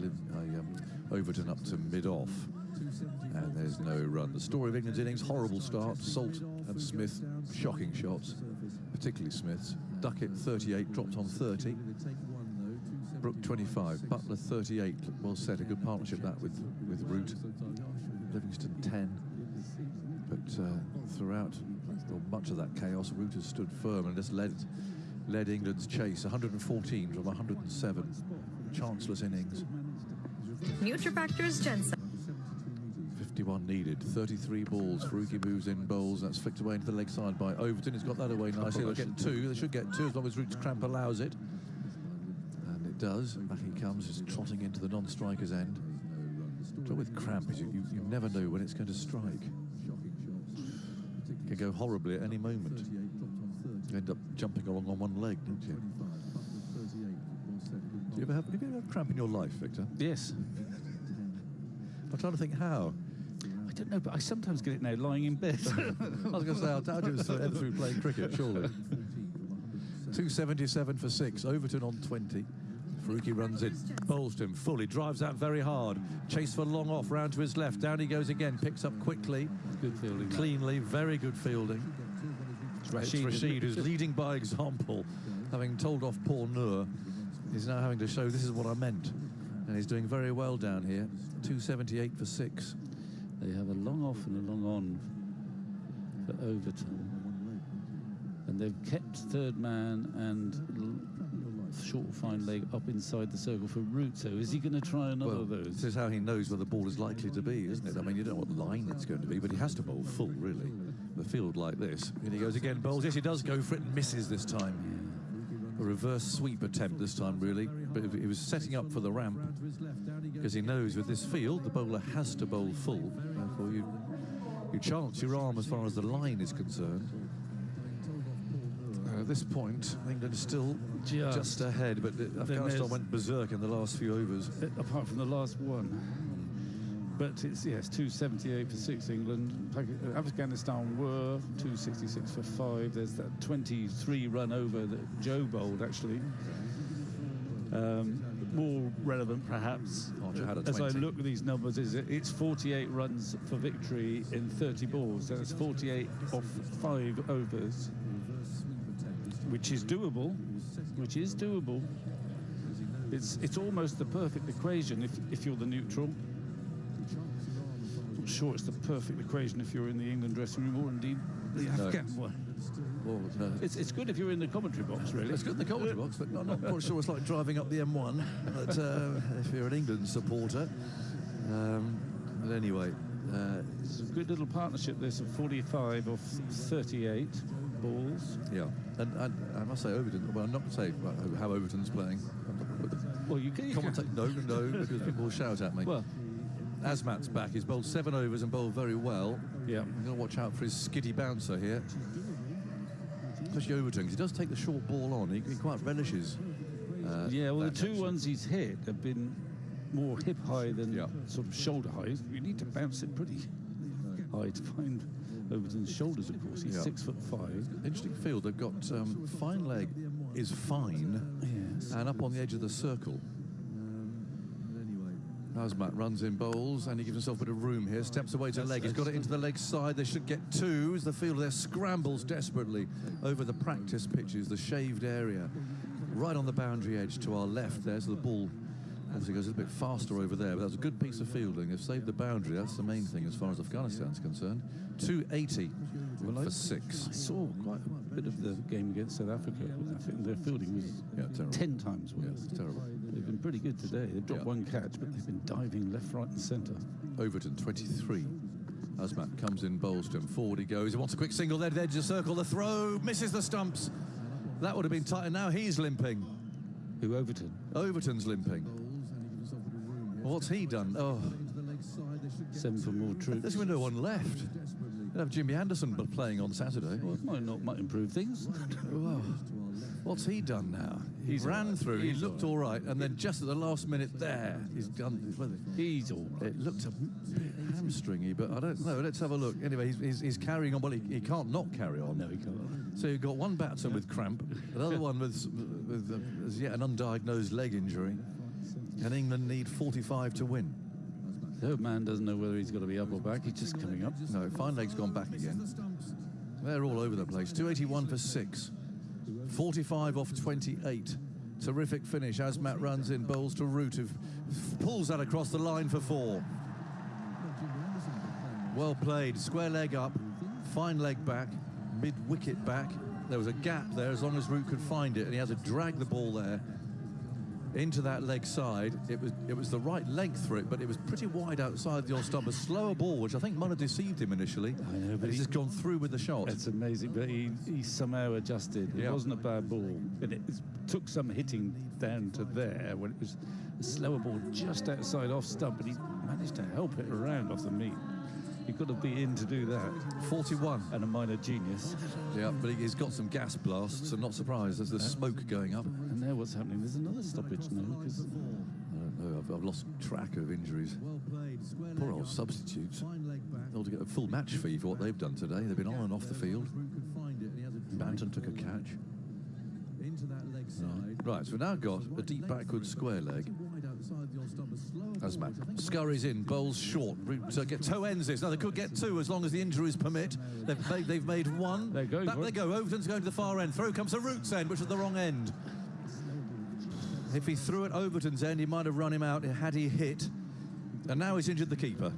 Overton up to mid-off. And there's no run. The story of England's innings, horrible start. Salt and Smith, shocking shots, particularly Smith's. Duckett, 38, dropped on 30. Brook, 25. Butler, 38. Well set, a good partnership that with Root. Livingston, 10. But throughout much of that chaos, Root has stood firm and just led England's chase. 114 from 107. Chanceless innings. Nutrifactors Ginseng. 51 needed, 33 balls. Faruqi moves in, bowls. That's flicked away into the leg side by Overton. He's got that away nicely. They'll get 2. They should get 2 as long as Root's cramp allows it. And it does. Back he comes, just trotting into the non-striker's end. The trouble with cramp is you never know when it's going to strike. It can go horribly at any moment. You end up jumping along on one leg, don't you? Have you ever had cramp in your life, Victor? Yes. I'm trying to think how. I don't know, but I sometimes get it now lying in bed. I was going to say, I doubt it was through playing cricket, surely. 277 for 6. Overton on 20. Faruqi runs in, bowls to him fully, drives out very hard. Chase for long off, round to his left. Down he goes again, picks up quickly. Good fielding. Cleanly, very good fielding. It's Rashid, who's leading by example, having told off Paul Noor. He's now having to show this is what I meant. And he's doing very well down here. 278 for 6. They have a long off and a long on for Overton. And they've kept third man and short fine leg up inside the circle for Root. So is he going to try another of those? This is how he knows where the ball is likely to be, isn't it? I mean, you don't know what line it's going to be, but he has to bowl full, really. The field like this. And he goes again, bowls. Yes, he does go for it and misses this time. A reverse sweep attempt this time, really. But he was setting up for the ramp because he knows with this field, the bowler has to bowl full. Therefore, you chance your arm as far as the line is concerned. At this point, England is still just ahead, but Afghanistan went berserk in the last few overs. Apart from the last one. But it's 278 for 6 England. Afghanistan were 266 for 5. There's that 23 run over that Joe bowled, actually. More relevant, perhaps, as I look at these numbers, is it's 48 runs for victory in 30 balls. That's 48 off 5 overs, which is doable. It's almost the perfect equation if you're the neutral. I'm sure it's the perfect equation if you're in the England dressing room or indeed the Afghan one. Well, no. It's good if you're in the commentary box, really. It's good in the commentary box, but I'm not quite sure it's like driving up the M1 but, if you're an England supporter. But anyway. It's a good little partnership, this, of 45 of 38 balls. Yeah, and I must say Overton, well, I'm not saying how Overton's playing. Well, you can commentate. No, because people will shout at me. Well, Azmat's back. He's bowled 7 overs and bowled very well. Yeah. You've got to watch out for his skiddy bouncer here. Especially Overton, because he does take the short ball on. He quite relishes. The two ones he's hit have been more hip high than sort of shoulder high. You need to bounce it pretty high to find Overton's shoulders, of course. He's 6'5". Interesting field. They've got fine leg is fine, and up on the edge of the circle. Azmat runs in bowls, and he gives himself a bit of room here. Steps away to leg. He's got it into the leg side. They should get 2 as the field there scrambles desperately over the practice pitches, the shaved area, right on the boundary edge to our left there. So the ball obviously goes a little bit faster over there, but that was a good piece of fielding. They've saved the boundary. That's the main thing as far as Afghanistan's concerned. 280 for 6. I saw quite a bit of the game against South Africa. I think their fielding was 10 times worse. Yeah, terrible. They've been pretty good today. They've dropped one catch, but they've been diving left, right and centre. Overton, 23. Azmat comes in, bowls to him. Forward he goes. He wants a quick single there, edge of the circle. The throw misses the stumps. That would have been tight, and now he's limping. Who, Overton? Overton's limping. What's he done? Oh. 7 for more troops. There's no one left. They'll have Jimmy Anderson playing on Saturday. Well, it might improve things. Whoa. What's he done now? He ran through, he looked all right, and then just at the last minute there, he's done. He's all right. It looked a bit hamstringy, but I don't know. Let's have a look. Anyway, he's carrying on. Well, he can't not carry on. No, he can't. So you've got one batsman with cramp, another one with as yet an undiagnosed leg injury, and England need 45 to win. Third man doesn't know whether he's got to be up or back. He's just coming up. No, fine leg's gone back again. They're all over the place. 281 for 6. 45 off 28. Terrific finish. Azmat runs in, bowls to Root, who pulls that across the line for 4. Well played. Square leg up, fine leg back, mid-wicket back. There was a gap there as long as Root could find it, and he had to drag the ball there into that leg side. It was the right length for it, but it was pretty wide outside the off-stump. A slower ball, which I think might have deceived him initially. I know, but he's just gone through with the shot. It's amazing, but he somehow adjusted. It wasn't a bad ball. And it took some hitting down to there when it was a slower ball just outside off-stump, but he managed to help it around off the meat. You've got to be in to do that. 41. And a minor genius. Yeah, but he's got some gas blasts. I'm not surprised. There's the smoke going up. And now what's happening? There's another stoppage now. Because I don't know. I've lost track of injuries. Poor old substitutes. They'll get a full match fee for what they've done today. They've been on and off the field. Banton took a catch. Right, so we've now got a deep backward square leg. Asmat scurries in, bowls short. So get toe ends this. Now they could get two as long as the injuries permit. They've made one. They're going. Back they go. Overton's going to the far end. Throw comes to Root's end, which is the wrong end. If he threw at Overton's end, he might have run him out had he hit. And now he's injured the keeper.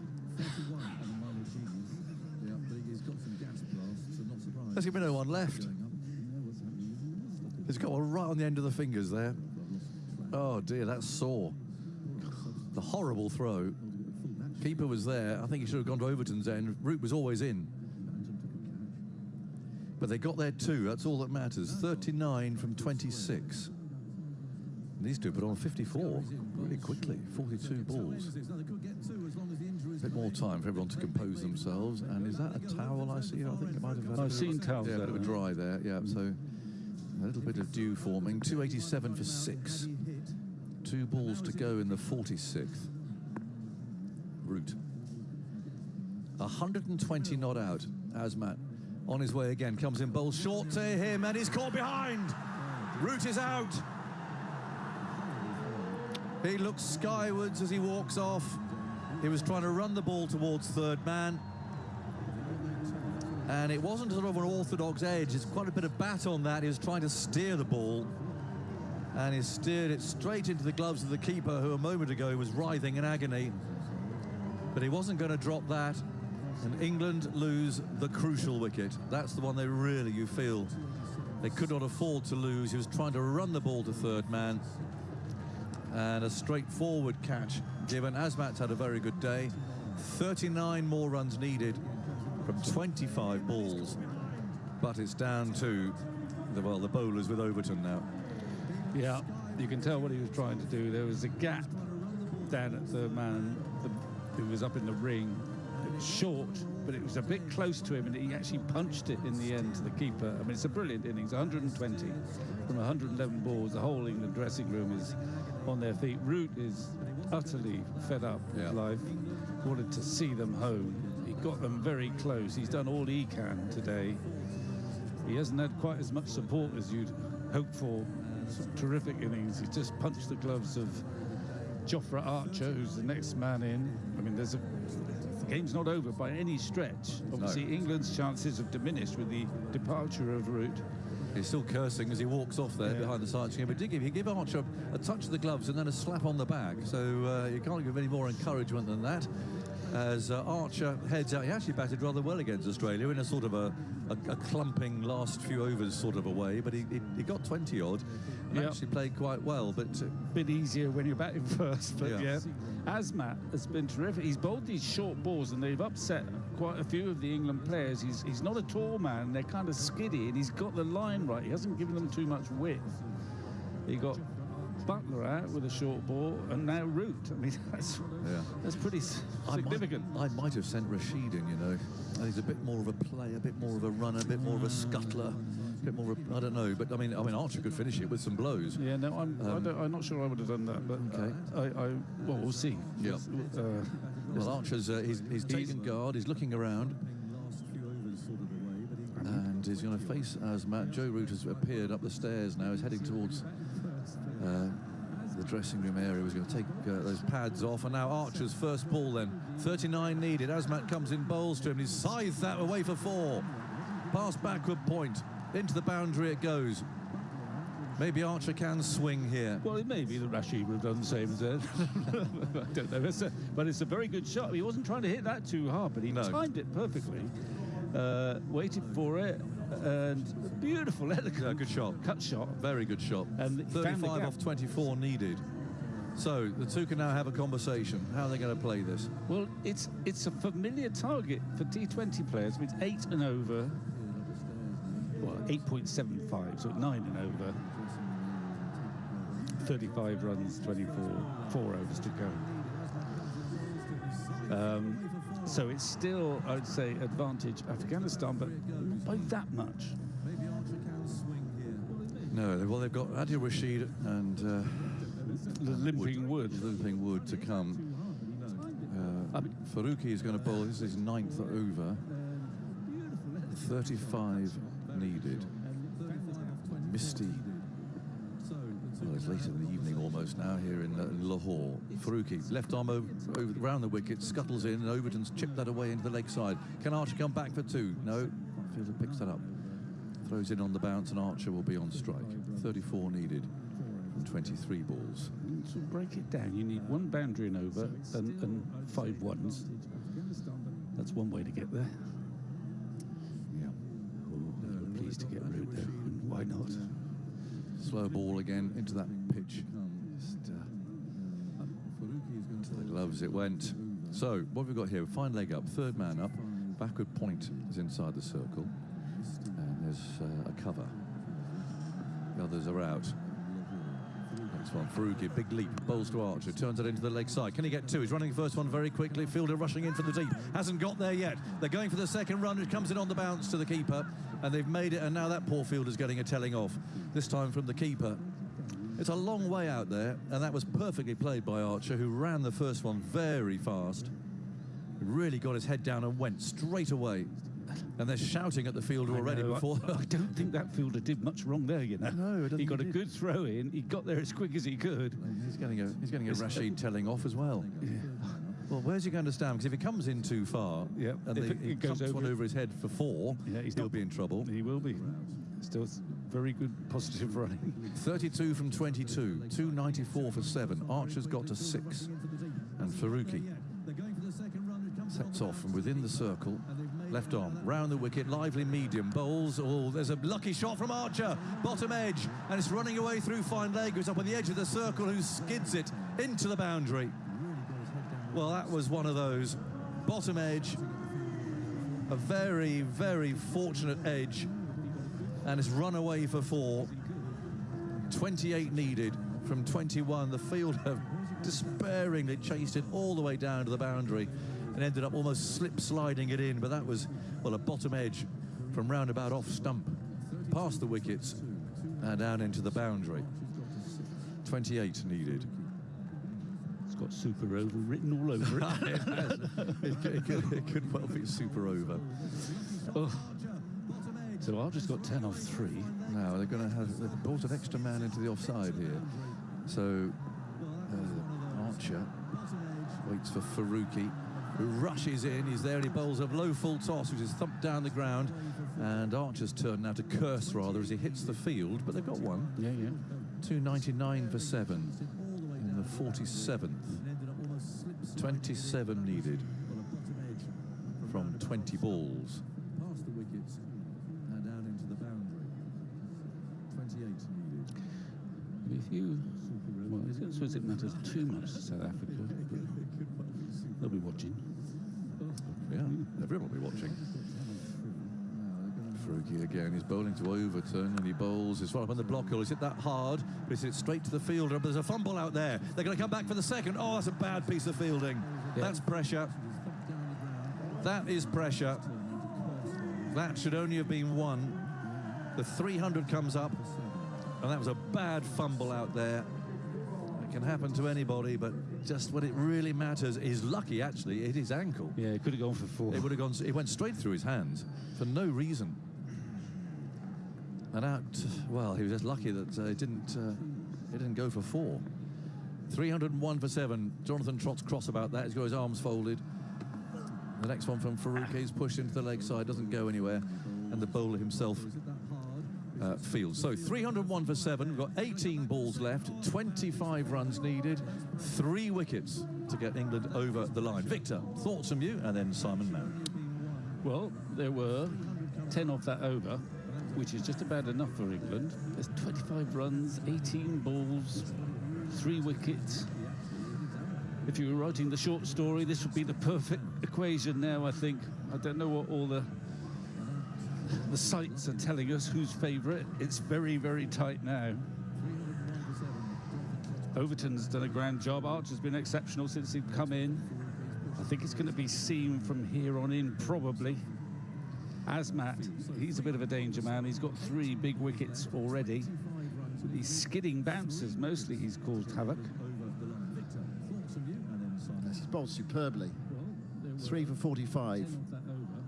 There's going to be no one left. He's got one right on the end of the fingers there. Oh dear, that's sore. The horrible throw. Keeper was there. I think he should have gone to Overton's end. Root was always in. But they got there too. That's all that matters. 39 from 26. And these two put on 54 really quickly. 42 balls. A bit more time for everyone to compose themselves. And is that a towel I see? I think it might have had I've seen towels. Yeah, a bit of dry there. Yeah, so a little bit of dew forming. 287 for 6. 2 balls to go in the 46th. Root. 120 not out. Asmat on his way again. Comes in, bowls short to him, and he's caught behind. Root is out. He looks skywards as he walks off. He was trying to run the ball towards third man. And it wasn't sort of an orthodox edge. It's quite a bit of bat on that. He was trying to steer the ball. And he steered it straight into the gloves of the keeper, who a moment ago was writhing in agony. But he wasn't going to drop that. And England lose the crucial wicket. That's the one they really, you feel, they could not afford to lose. He was trying to run the ball to third man. And a straightforward catch given. Asmat's had a very good day. 39 more runs needed from 25 balls. But it's down to the bowlers with Overton now. Yeah, you can tell what he was trying to do. There was a gap down at third man who was up in the ring. It was short, but it was a bit close to him, and he actually punched it in the end to the keeper. I mean, it's a brilliant innings. 120 from 111 balls. The whole England dressing room is on their feet. Root is utterly fed up with life. Wanted to see them home. He got them very close. He's done all he can today. He hasn't had quite as much support as you'd hope for. Some terrific innings. He just punched the gloves of Jofra Archer, who's the next man in. I mean, the game's not over by any stretch. Obviously, no. England's chances have diminished with the departure of Root. He's still cursing as he walks off there behind the side screen. But he gave Archer a touch of the gloves and then a slap on the back. So you can't give any more encouragement than that. As Archer heads out, he actually batted rather well against Australia in a sort of a clumping last few overs sort of a way, but he got 20 odd and actually played quite well. But bit easier when you're batting first. But Asmat has been terrific. He's bowled these short balls and they've upset quite a few of the England players. He's not a tall man. They're kind of skiddy, and he's got the line right. He hasn't given them too much width. He got Butler out with a short ball, and now Root. I mean, that's pretty significant. I might have sent Rashid in, you know. He's a bit more of a player, a bit more of a runner, a bit more of a scuttler, a bit more of I don't know. But I mean, Archer could finish it with some blows. Yeah, no, I'm not sure I would have done that. But okay. Well, we'll see. Yeah. Well, Archer's he's taken guard. He's looking around, and he's going to face Asmat. Joe Root has appeared up the stairs now. He's heading towards the dressing room area. Was going to take those pads off, and now Archer's first ball then. 39 needed. Asmat comes in, bowls to him. He scythes that away for 4. Pass backward point. Into the boundary it goes. Maybe Archer can swing here. Well, it may be that Rashid would have done the same as that. I don't know. But it's a very good shot. He wasn't trying to hit that too hard, but he timed it perfectly. Waited for it. And beautiful, elegant, good shot. Cut shot. Very good shot. And 35 off 24 needed. So the two can now have a conversation. How are they going to play this? Well, it's a familiar target for T20 players. I mean, it's 8 and over. Well, 8.75, so 9 and over. 35 runs, 4 overs to go. So it's still, I'd say, advantage Afghanistan, but not by that much. No, well, they've got Adil Rashid and Limping Wood to come. Faruqi is going to bowl. This is his 9th over. 35 needed. Misty Well, it's late in the evening almost now here in Lahore. Faruqi, left arm over round the wicket, scuttles in, and Overton's chipped that away into the leg side. Can Archer come back for 2? No. Fielder picks that up. Throws in on the bounce, and Archer will be on strike. 34 needed from 23 balls. So break it down. You need 1 boundary and over and 5 ones. That's one way to get there. Yeah. We're pleased to get Root there. Why not? Slow ball again into that pitch. Just, to the gloves it went. So, what have we got here? Fine leg up, third man up. Backward point is inside the circle. And there's a cover. The others are out. Next one, Faruqi, big leap, bowls to Archer, turns it into the leg side. Can he get 2? He's running the first one very quickly. Fielder rushing in from the deep. Hasn't got there yet. They're going for the second run. It comes in on the bounce to the keeper. And they've made it, and now that poor fielder's getting a telling off. This time from the keeper. It's a long way out there, and that was perfectly played by Archer, who ran the first one very fast. Really got his head down and went straight away. And they're shouting at the fielder already before. I don't think that fielder did much wrong there, you know. No, he got a good throw in. He got there as quick as he could. He's getting a Rashid telling off as well. Yeah. Well, where's he going to stand? Because if he comes in too far, and he goes one over his head for 4, he'll be in trouble. He will be. Still very good positive running. 32 from 22, 294 for 7. Archer's got to 6. And Faruqi sets off from within the circle. Left arm, round the wicket, lively medium, bowls. Oh, there's a lucky shot from Archer. Bottom edge, and it's running away through fine leg, who's up on the edge of the circle, who skids it into the boundary. Well, that was one of those. Bottom edge, a very, very fortunate edge, and it's run away for 4. 28 needed from 21. The fielder despairingly chased it all the way down to the boundary and ended up almost slip-sliding it in, but that was, well, a bottom edge from roundabout off stump, past the wickets and down into the boundary. 28 needed. It's got super over written all over it. It could well be super over. Oh. So Archer's got 10 off 3. Now they've brought an extra man into the offside here. So Archer waits for Faruqi, who rushes in. He's there and he bowls a low full toss, which is thumped down the ground. And Archer's turn now to curse rather as he hits the field, but they've got one. Yeah. 299 for 7 in the 47th. 27 needed from 20 balls. Past the wickets and down into the boundary. 28 needed. If you, well, I don't suppose it matters too much to South Africa, but they'll be watching. Yeah, everyone will be watching. Faruqi again, he's bowling to Overton, and he bowls, he's right up on the block, he's hit that hard, but he's hit straight to the fielder, but there's a fumble out there. They're going to come back for the second. Oh, that's a bad piece of fielding. Yeah. That's pressure. That is pressure. That should only have been 1. The 300 comes up, and that was a bad fumble out there. It can happen to anybody, but just when it really matters, he's lucky, actually, it hit his ankle. Yeah, it could have gone for 4. It would have gone, it went straight through his hands for no reason. And out, well, he was just lucky that it didn't go for 4. 301 for 7. Jonathan trots cross about that. He's got his arms folded. The next one from Faruqi is pushed into the leg side, doesn't go anywhere, and the bowler himself fields. So 301 for 7. We've got 18 balls left, 25 runs needed, 3 wickets to get England over the line. Victor, thoughts from you, and then Simon Mann. Well, there were 10 off that over, which is just about enough for England. There's 25 runs, 18 balls, 3 wickets. If you were writing the short story, this would be the perfect equation now, I think. I don't know what all the sites are telling us who's favourite. It's very, very tight now. Overton's done a grand job. Archer's been exceptional since he'd come in. I think it's going to be Seam from here on in, probably. Asmat, he's a bit of a danger man. He's got 3 big wickets already. These skidding bounces, mostly he's caused havoc. He's bowled superbly. 3 for 45.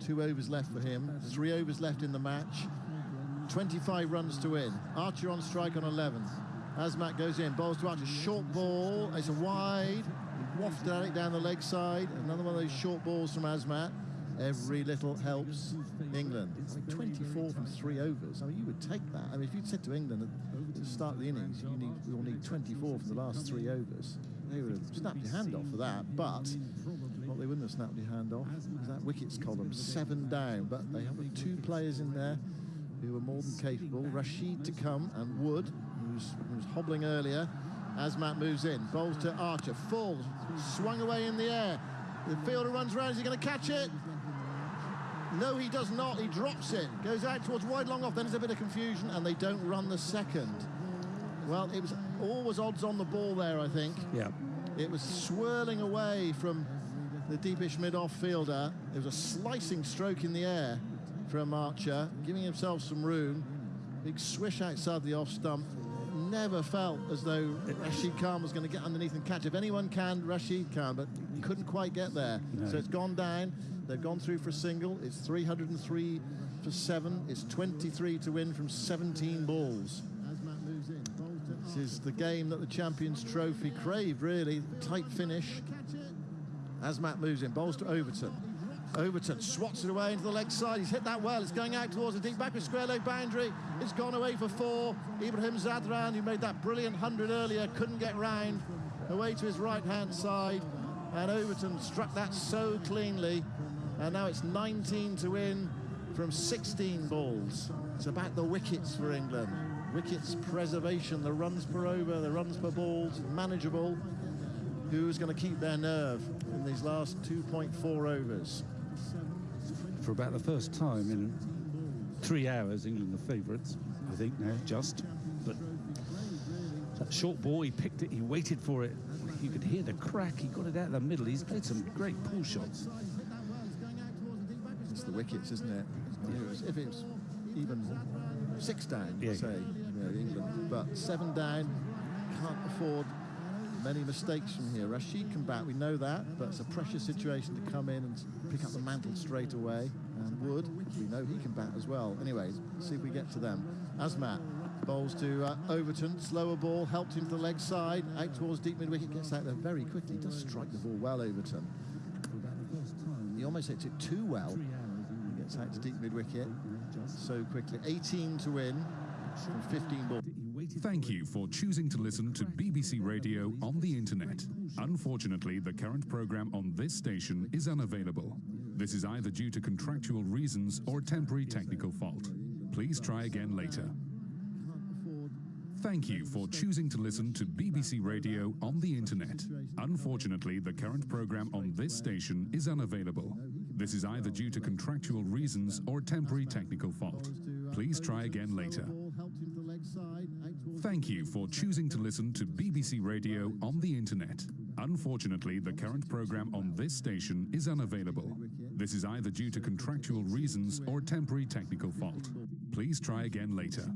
2 overs left for him. 3 overs left in the match. 25 runs to win. Archer on strike on 11. Azmat goes in, bowls to Archer, short ball, it's a wide, wafted at it down the leg side, another one of those short balls from Azmat. Every little helps England. 24 from 3 overs. I mean, you would take that. I mean, if you'd said to England at the start of the innings, we'll need 24 from the last 3 overs, they would have snapped your hand off for that. But what they wouldn't have snapped your hand off was that wickets column, 7 down. But they have 2 players in there who were more than capable. Rashid to come and Wood, who was hobbling earlier. Azmat moves in, bowls to Archer, full, swung away in the air. The fielder runs around, is he going to catch it? No, he does not. He drops it. Goes out towards wide long off. Then there's a bit of confusion, and they don't run the second. Well, it was always odds on the ball there, I think. Yeah. It was swirling away from the deepish mid-off fielder. There was a slicing stroke in the air from Archer, giving himself some room. Big swish outside the off stump. Never felt as though Rashid Khan was going to get underneath and catch. If anyone can, Rashid Khan, but he couldn't quite get there. No. So it's gone down. They've gone through for a single. It's 303 for 7. It's 23 to win from 17 balls. This is the game that the Champions Trophy craved, really. Tight finish. Azmat moves in, bowls to Overton. Overton swats it away into the leg side. He's hit that well. It's going out towards the deep backward square leg boundary. It's gone away for 4. Ibrahim Zadran, who made that brilliant 100 earlier, couldn't get round. Away to his right-hand side. And Overton struck that so cleanly. And now it's 19 to win from 16 balls. It's about the wickets for England. Wickets preservation, the runs per over, the runs per balls, manageable. Who's going to keep their nerve in these last 2.4 overs? For about the first time in 3 hours, England are favourites, I think now, just. But that short ball, he picked it, he waited for it. You could hear the crack, he got it out of the middle. He's played some great pull shots. It's the wickets, isn't it? If it's even 6 down, yeah, say, England, but 7 down, can't afford many mistakes from here. Rashid can bat, we know that, but it's a pressure situation to come in and pick up the mantle straight away. And Wood, we know he can bat as well. Anyway, see if we get to them. Azmat bowls to Overton, slower ball, helped him to the leg side, out towards deep mid-wicket, gets out there very quickly, does strike the ball well, Overton. He almost hits it too well. He gets out to deep mid-wicket so quickly. 18 to win from 15 balls. Thank you for choosing to listen to BBC Radio on the internet. Unfortunately, the current program on this station is unavailable. This is either due to contractual reasons or temporary technical fault. Please try again later. Thank you for choosing to listen to BBC Radio on the internet. Unfortunately, the current program on this station is unavailable. This is either due to contractual reasons or temporary technical fault. Please try again later. Thank you for choosing to listen to BBC Radio on the internet. Unfortunately, the current program on this station is unavailable. This is either due to contractual reasons or temporary technical fault. Please try again later.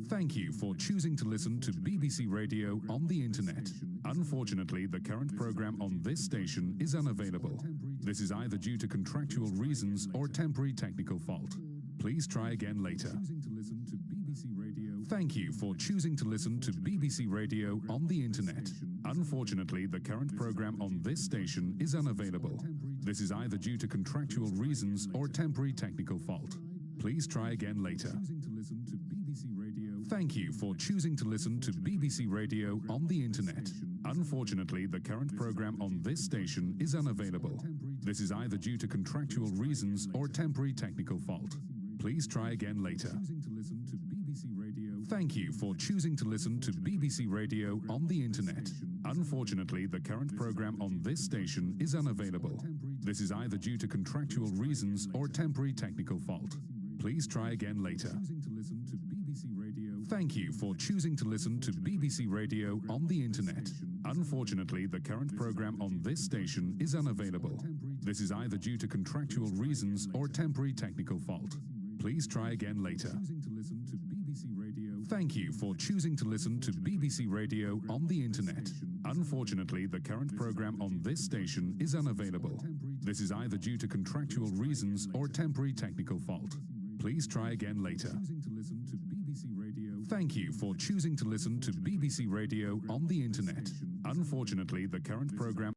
Thank you for choosing to listen to BBC Radio on the internet. Unfortunately, the current program on this station is unavailable. This is either due to contractual reasons or temporary technical fault. Please try again later. Thank you for choosing to listen to BBC Radio on the internet. Unfortunately, the current program on this station is unavailable. This is either due to contractual reasons or temporary technical fault. Please try again later. Thank you for choosing to listen to BBC Radio on the internet. Unfortunately, the current program on this station is unavailable. This is either due to contractual reasons or temporary technical fault. Please try again later. Thank you for choosing to listen to BBC Radio on the internet. Unfortunately, the current program on this station is unavailable. This is either due to contractual reasons or temporary technical fault. Please try again later. Thank you for choosing to listen to BBC Radio on the internet. Unfortunately, the current program on this station is unavailable. This is either due to contractual reasons or temporary technical fault. Please try again later. Thank you for choosing to listen to BBC Radio on the internet. Unfortunately, the current program on this station is unavailable. This is either due to contractual reasons or temporary technical fault. Please try again later. Thank you for choosing to listen to BBC Radio on the internet. Unfortunately, the current program